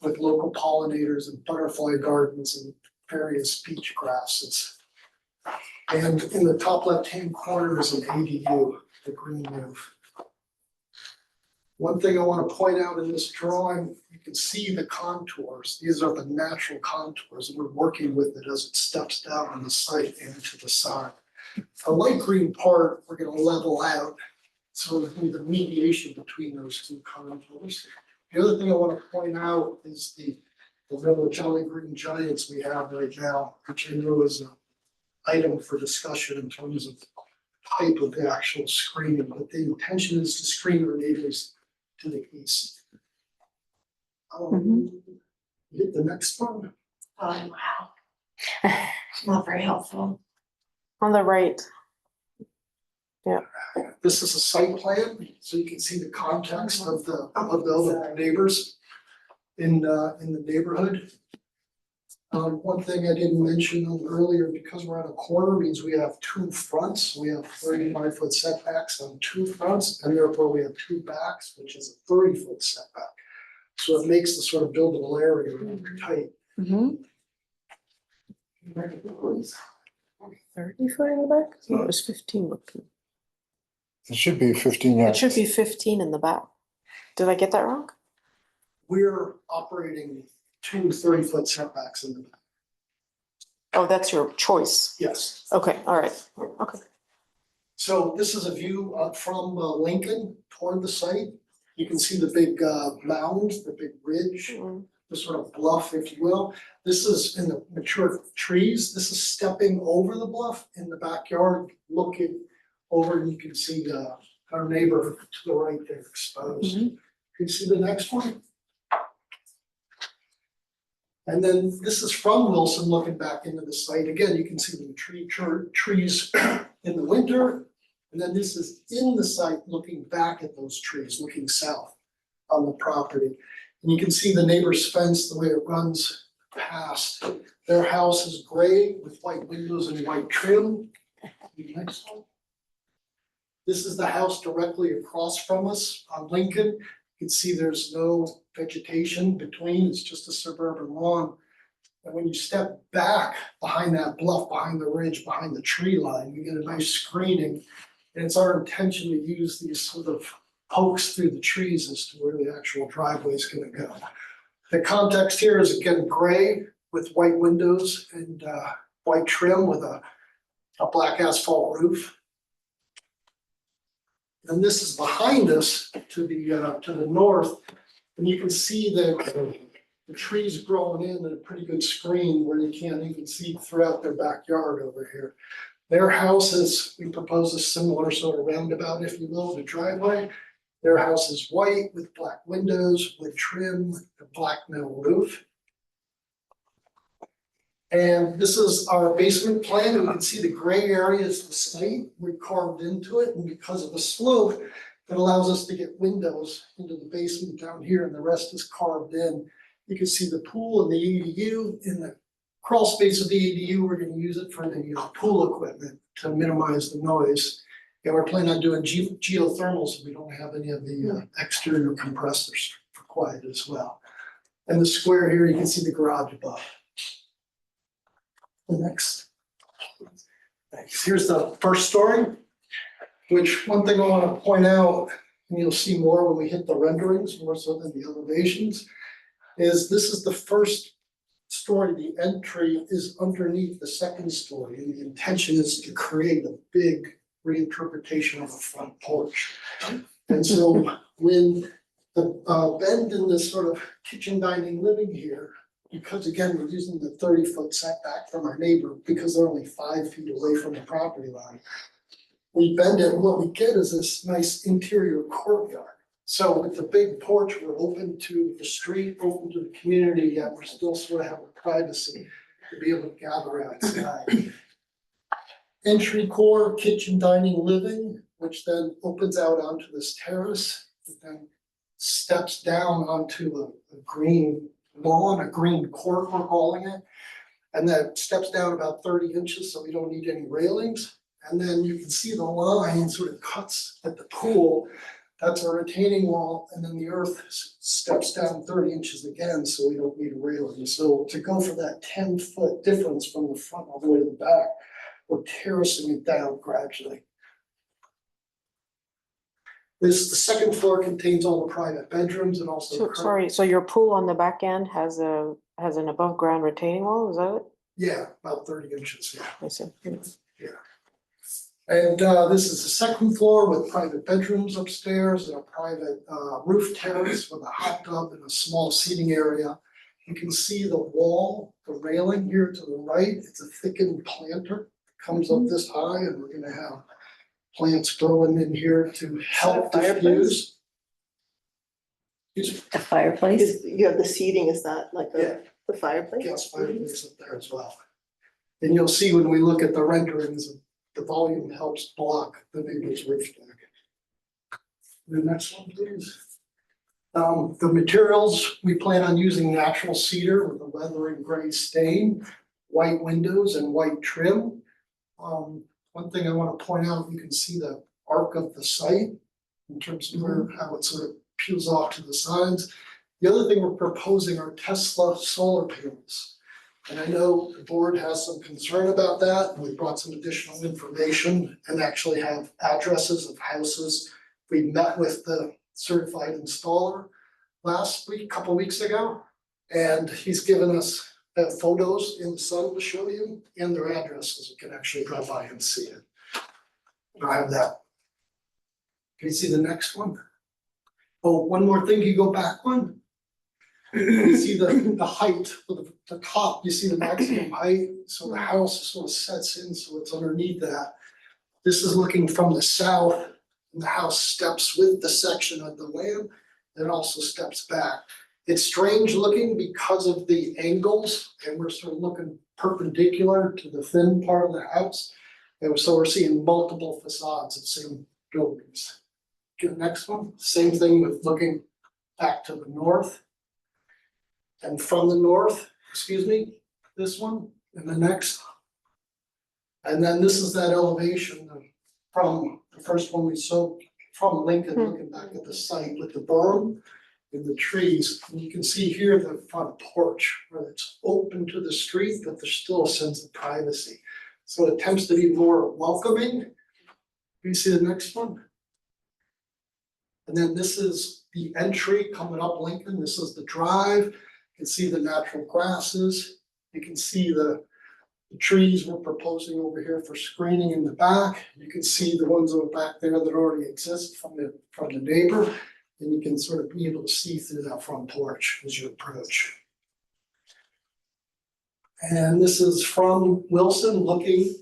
with local pollinators and butterfly gardens and various beach grasses. And in the top left-hand corner is an ADU, the green roof. One thing I want to point out in this drawing, you can see the contours. These are the natural contours, and we're working with it as it steps down on the site and to the side. The light green part, we're going to level out, so there'll be the mediation between those two contours. The other thing I want to point out is the little Jolly Green Giants we have right now, which I know is item for discussion in terms of type of the actual screening, but the intention is to screen our neighbors to the east. Hit the next one. Oh, wow. Not very helpful. On the right. Yeah. This is a site plan, so you can see the context of the other neighbors in the neighborhood. One thing I didn't mention earlier, because we're on a corner, means we have two fronts. We have 35-foot setbacks on two fronts, and therefore we have two backs, which is a 30-foot setback. So it makes the sort of buildable area rather tight. 30 foot in the back? No, it was 15 looking. It should be 15 It yards. should be 15 in the back. Did I get that wrong? We're operating two 30-foot setbacks in the back. Oh, that's your choice. Yes. Okay, all right. Okay. So this is a view from Lincoln toward the site. You can see the big mound, the big ridge, the sort of bluff, if you will. This is in the mature trees. This is stepping over the bluff in the backyard, looking over, and you can see our neighbor to the right there exposed. Can you see the next one? And then this is from Wilson looking back into the site. Again, you can see the trees in the winter. And then this is in the site looking back at those trees, looking south on the property. And you can see the neighbor's fence, the way it runs past. Their house is gray with white windows and white trim. Next one. This is the house directly across from us on Lincoln. You can see there's no vegetation between, it's just a suburban lawn. And when you step back behind that bluff, behind the ridge, behind the tree line, you get a nice screening. And it's our intention to use these sort of pokes through the trees as to where the actual driveway is gonna go. The context here is again gray with white windows and white trim with a black asphalt roof. And this is behind us to the north, and you can see the trees growing in a pretty good screen where you can't even see throughout their backyard over here. Their house is, we propose a similar sort of roundabout, if you will, the driveway. Their house is white with black windows, with trim, a black metal roof. And this is our basement plan. You can see the gray area is the site. We carved into it, and because of the slope, it allows us to get windows into the basement down here, and the rest is carved in. You can see the pool and the ADU. In the crawl space of the ADU, we're going to use it for the pool equipment to minimize the noise. And we're planning on doing geothermal, so we don't have any of the exterior compressors for quiet as well. And the square here, you can see the garage above. The next. Thanks. Here's the first story, which one thing I want to point out, and you'll see more when we hit the renderings, more so than the elevations, is this is the first story. The entry is underneath the second story, and the intention is to create a big reinterpretation of a front porch. And so when the bend in this sort of kitchen dining living here, because again, we're using the 30-foot setback from our neighbor because they're only 5 feet away from the property line. We bend it, and what we get is this nice interior courtyard. So with the big porch, we're open to the street, open to the community, yet we're still sort of having privacy to be able to gather outside. Entry core, kitchen, dining, living, which then opens out onto this terrace, that then steps down onto a green lawn, a green court, we're calling it. And that steps down about 30 inches, so we don't need any railings. And then you can see the line sort of cuts at the pool. That's a retaining wall, and then the earth steps down 30 inches again, so we don't need a railing. So to go for that 10-foot difference from the front all the way to the back, we're terracing it down gradually. The second floor contains all the private bedrooms and also. So, sorry, so your pool on the back end has an above ground retaining wall, is that it? Yeah, about 30 inches, yeah. I see. Yeah. And this is the second floor with private bedrooms upstairs and a private roof terrace with a hot tub and a small seating area. You can see the wall, the railing here to the right. It's a thickened planter comes up this high, and we're gonna have plants growing in here to help fireplace? diffuse. The fireplace? You have the seating, is that like Yeah. the fireplace? Gas fireplace up there as well. And you'll see when we look at the renderings, the volume helps block the neighbor's roof deck. The next one, please. The materials, we plan on using natural cedar with a leather and gray stain, white windows and white trim. One thing I want to point out, you can see the arc of the site in terms of how it sort of peels off to the sides. The other thing we're proposing are Tesla solar panels. And I know the board has some concern about that, and we brought some additional information and actually have addresses of houses. We met with the certified installer last week, couple weeks ago, and he's given us photos in the sun to show you and their addresses. You can actually drive by and see it. I have that. Can you see the next one? Oh, one more thing, you go back one. You see the height of the top, you see the maximum height, so the house sort of sets in, so it's underneath that. This is looking from the south, and the house steps with the section of the land, and also steps back. It's strange looking because of the angles, and we're sort of looking perpendicular to the thin part of the house. And so we're seeing multiple facades of same buildings. Get the next one, same thing with looking back to the north. And from the north, excuse me, this one and the next. And then this is that elevation from the first one we saw from Lincoln, looking back at the site with the berm and the trees. And you can see here the front porch where it's open to the street, but there's still a sense of privacy. So it tends to be more welcoming. Can you see the next one? And then this is the entry coming up Lincoln. This is the drive. You can see the natural grasses. You can see the trees we're proposing over here for screening in the back. You can see the ones over back there that already exist from the neighbor. And you can sort of be able to see through that front porch as you approach. And this is from Wilson looking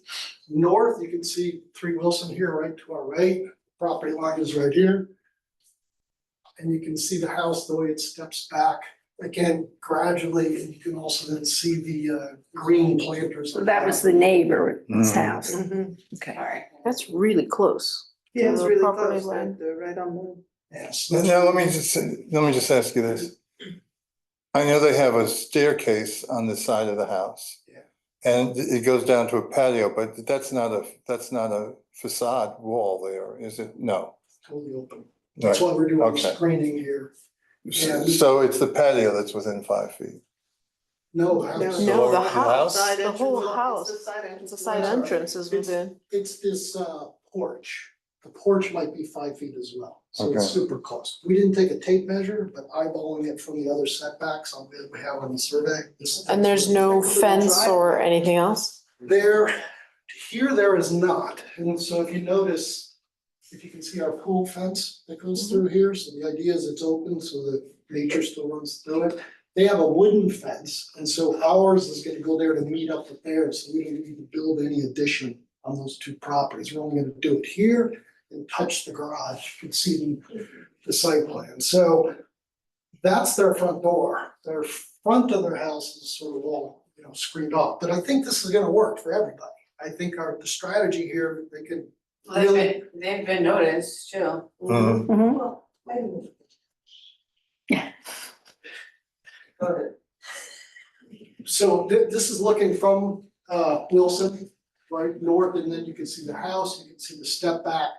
north. You can see 3 Wilson here right to our right. Property line is right here. And you can see the house, the way it steps back, again, gradually, and you can also then see the green planters. So that was the neighbor's house. Okay. All right. That's really close. Yeah, it's to the really property close, line. they're right on the. Yes. Now, let me just ask you this. I know they have a staircase on the side of the house. Yeah. And it goes down to a patio, but that's not a facade wall there, is it? No. Totally open. That's Right. why we're doing Okay. screening here. So it's the patio that's within 5 feet. No house. No, the The house, Side the entrance, whole it's house. the side It's entrance. a side entrance is within. It's this porch. The porch might be 5 feet as well, so it's Okay. super close. We didn't take a tape measure, but eyeballing it from the other setbacks on that we have on the survey. And there's no fence or anything else? There is not, and so if you notice, if you can see our pool fence that goes through here, so the idea is it's open so that nature still runs through it. They have a wooden fence, and so ours is gonna go there to meet up with theirs, so we don't need to build any addition on those 2 properties. We're only gonna do it here and touch the garage. You can see the site plan, so that's their front door. Their front of their house is sort of all, screened off, but I think this is gonna work for everybody. I think the strategy here, they can really. They've been noticed too. Well, wait a minute. Go ahead. So this is looking from Wilson, right north, and then you can see the house, you can see the step back,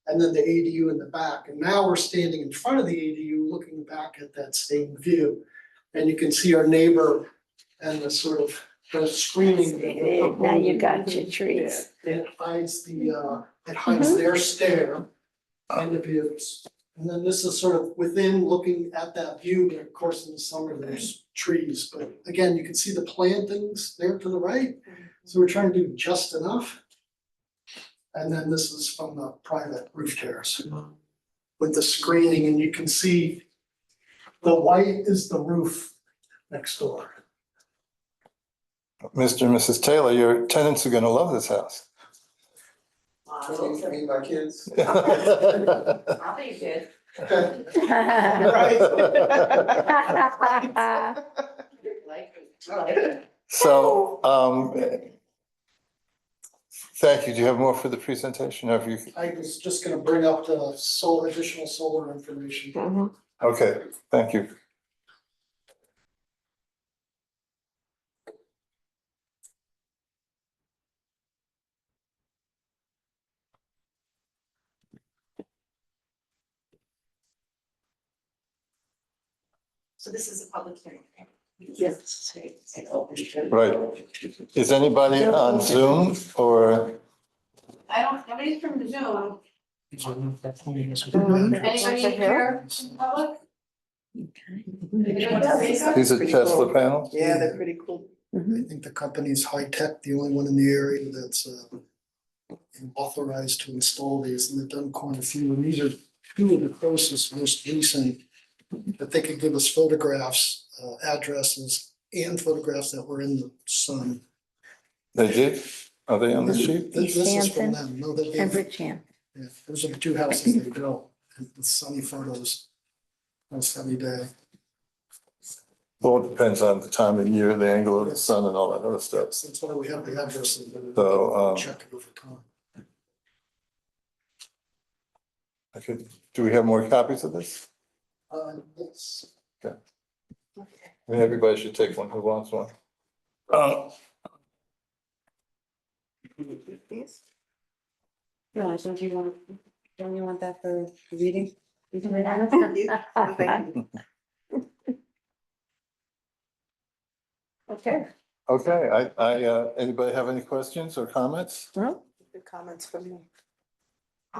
and then the ADU in the back. And now we're standing in front of the ADU, looking back at that same view. And you can see our neighbor and the sort of the screening. Now you got your trees. It hides their stair and the views. And then this is sort of within looking at that view, but of course in the summer there's trees, but again, you can see the plantings there to the right. So we're trying to do just enough. And then this is from the private roof terrace with the screening, and you can see the white is the roof next door. Mr. and Mrs. Taylor, your tenants are gonna love this house. Meet my kids. I'll be good. So, thank you. Do you have more for the presentation? Or have you? I was just gonna bring up the additional solar information. Okay, thank you. So this is a public hearing. Yes. Right. Is anybody on Zoom or? Nobody's from the Zoom. Mhm. Anybody here in public? These are Tesla panels? Yeah, they're pretty cool. I think the company's High Tech, the only one in the area that's authorized to install these, and they've done quite a few, and these are two of the closest, most recent that they could give us photographs, addresses, and photographs that were in the sun. They did? Are they on the sheet? This is from them, no, they gave, Bridgeham. yeah, those are the two houses they built, and the sunny photos on a sunny day. Well, it depends on the time of year, the angle of the sun and all that other stuff. That's why we have the addresses. So, Check it over time. Okay, do we have more copies of this? Yes. Okay. I mean, everybody should take one who wants one. No, don't you want that for reading? Okay. Okay, anybody have any questions or comments? Good comments from me.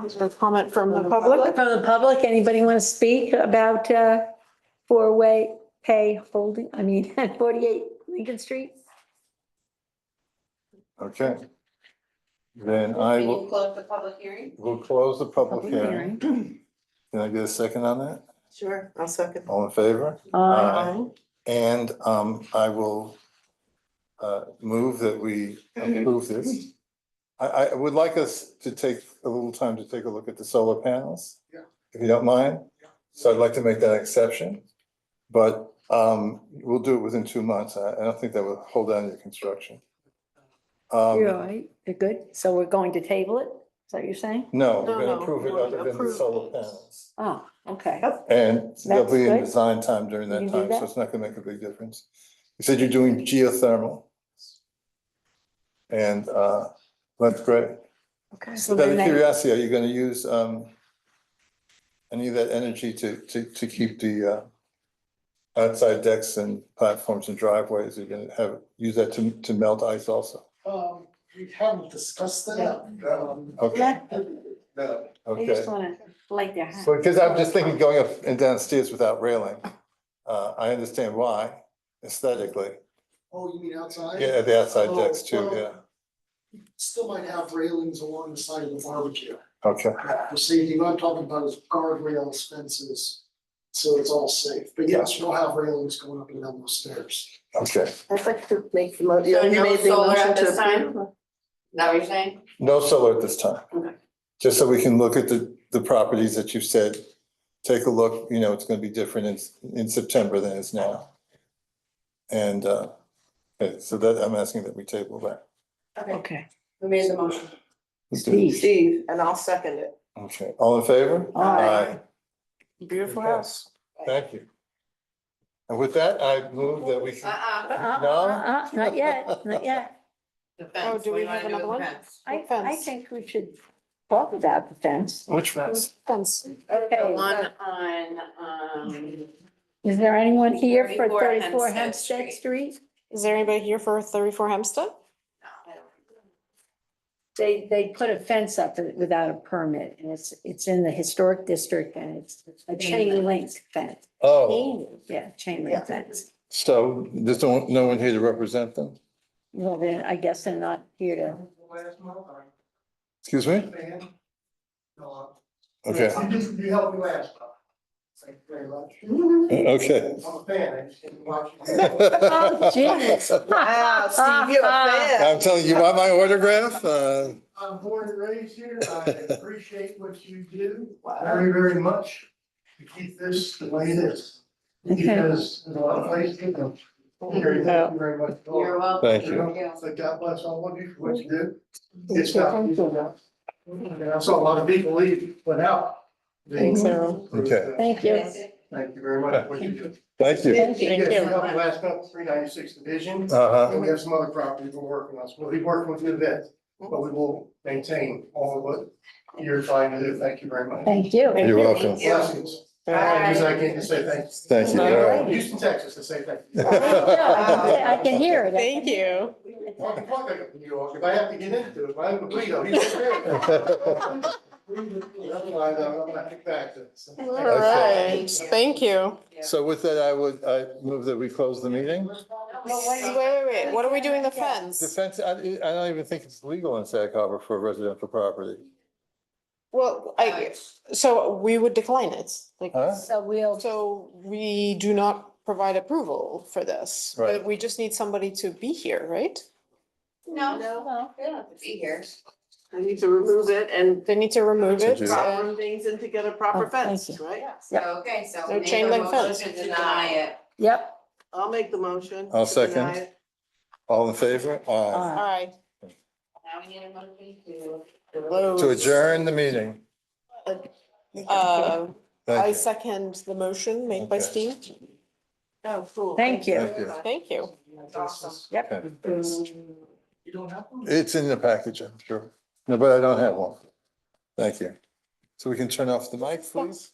Is there a comment from the public? From the public, anybody want to speak about four-way pay holding, 48 Lincoln Street? Okay. Then I Can you will, close the public hearing? we'll close the public hearing. Can I get a second on that? Sure, I'll second. All in favor? And I will move that we approve this. I would like us to take a little time to take a look at the solar panels. Yeah. If you don't mind. So I'd like to make that exception. But we'll do it within 2 months. I don't think that will hold down your construction. You're all right, you're good. So we're going to table it? Is that what you're saying? No, we're No, gonna no, approve it we're other gonna than the approve solar it. panels. Oh, okay. And they'll That's be in good. design time during You that can do time, so that? it's not gonna make a big difference. You said you're doing geothermal. And that's great. Okay. Out So of then they, curiosity, are you gonna use any of that energy to keep the outside decks and platforms and driveways? Are you gonna use that to melt ice also? We haven't discussed that. Okay, they just okay. want to light their house. So, because I'm just thinking going up and down stairs without railing. I understand why aesthetically. Oh, you mean outside? Yeah, the outside decks Oh, too, well, yeah. you Still might have railings along the side of the barbecue. Okay, For safety, what I'm talking about is guardrails, fences, so it's all safe. But yes, we'll have railings going up and down those stairs. okay. I'd like to make the mo- So you no made the solar motion at to this time? approve. Is that what you're saying? No solar at this time. Okay. Just so we can look at the properties that you've said, take a look, it's gonna be different in September than it is now. And, okay, so that, I'm asking that we table that. Okay. Who made the motion? Steve, and I'll second it. Okay, all in favor? Aye. Beautiful Okay. house. Thank you. And with that, I move that we can. No? Not yet, not yet. The Oh, fence, do what we you wanna have do another with the one? fence? I Fence. think we should talk about the fence. Which fence? Fence. Okay. The one on, Is there anyone here for 34 34 Hempstead Hempstead Street? Is there anybody here for 34 Hempstead? They put a fence up without a permit, and it's in the historic district, and it's a chain link fence. Oh, Yeah, chain link fence. so there's no one here to represent them? Well, then I guess they're not here to. Excuse me? No, Okay, you help me last. Thank you very much. Okay. I'm a fan, I just didn't watch. Oh, jeez. Wow, Steve, you're a fan. I'm telling you, you want my autograph? I'm born and raised here. I appreciate what you do very, very much to keep this the way it is. Because there's a lot of places to go. Gary, thank you very much. You're welcome. Thank you. So God bless all of you for what you do. It's not easy now. And I saw a lot of people leave without. Thanks, Errol. Okay. Thank you. Thank you very much for what you do. Thank you. Thank you. Yes, we have the last couple, 396 division. Uh-huh. And we have some other properties we're working on. So we'll be working with you a bit, but we will maintain all of what you're trying to do. Thank you very much. Thank you. You're welcome. Blessings. All I right. came to say thank you. Thank you. All right. Houston, Texas, to say thank you. I can hear it. Thank you. Well, I can talk like a New Yorker if I have to get into it, but I'm a Guido, he's a Otherwise, I'm gonna kick back to. All right, thank you. So with that, I move that we close the meeting. Wait, what are we doing the fence? The fence, I don't even think it's legal in Sag Harbor for residential property. Well, so we would decline it, like, Huh? so we do not provide approval for this, but Right. we just need somebody to be here, right? No, yeah, be here. I need to remove it and They need to remove it. do proper and- things and to get a proper Oh, thank fence, you. right? So, okay, so No make chain a link fence. motion to deny it. Yep. I'll make the motion. I'll to second. deny it. All in favor? Aye. Aye. Now we need a motion to. Close. To adjourn the meeting. I Thank you. second the motion made by Okay. Steve. Oh, cool. Thank you. Thank you. Thank you. That's awesome. Yep. Okay. You don't have them? It's in the package, I'm sure. No, but I don't have one. Thank you. So we can turn off the mic, please?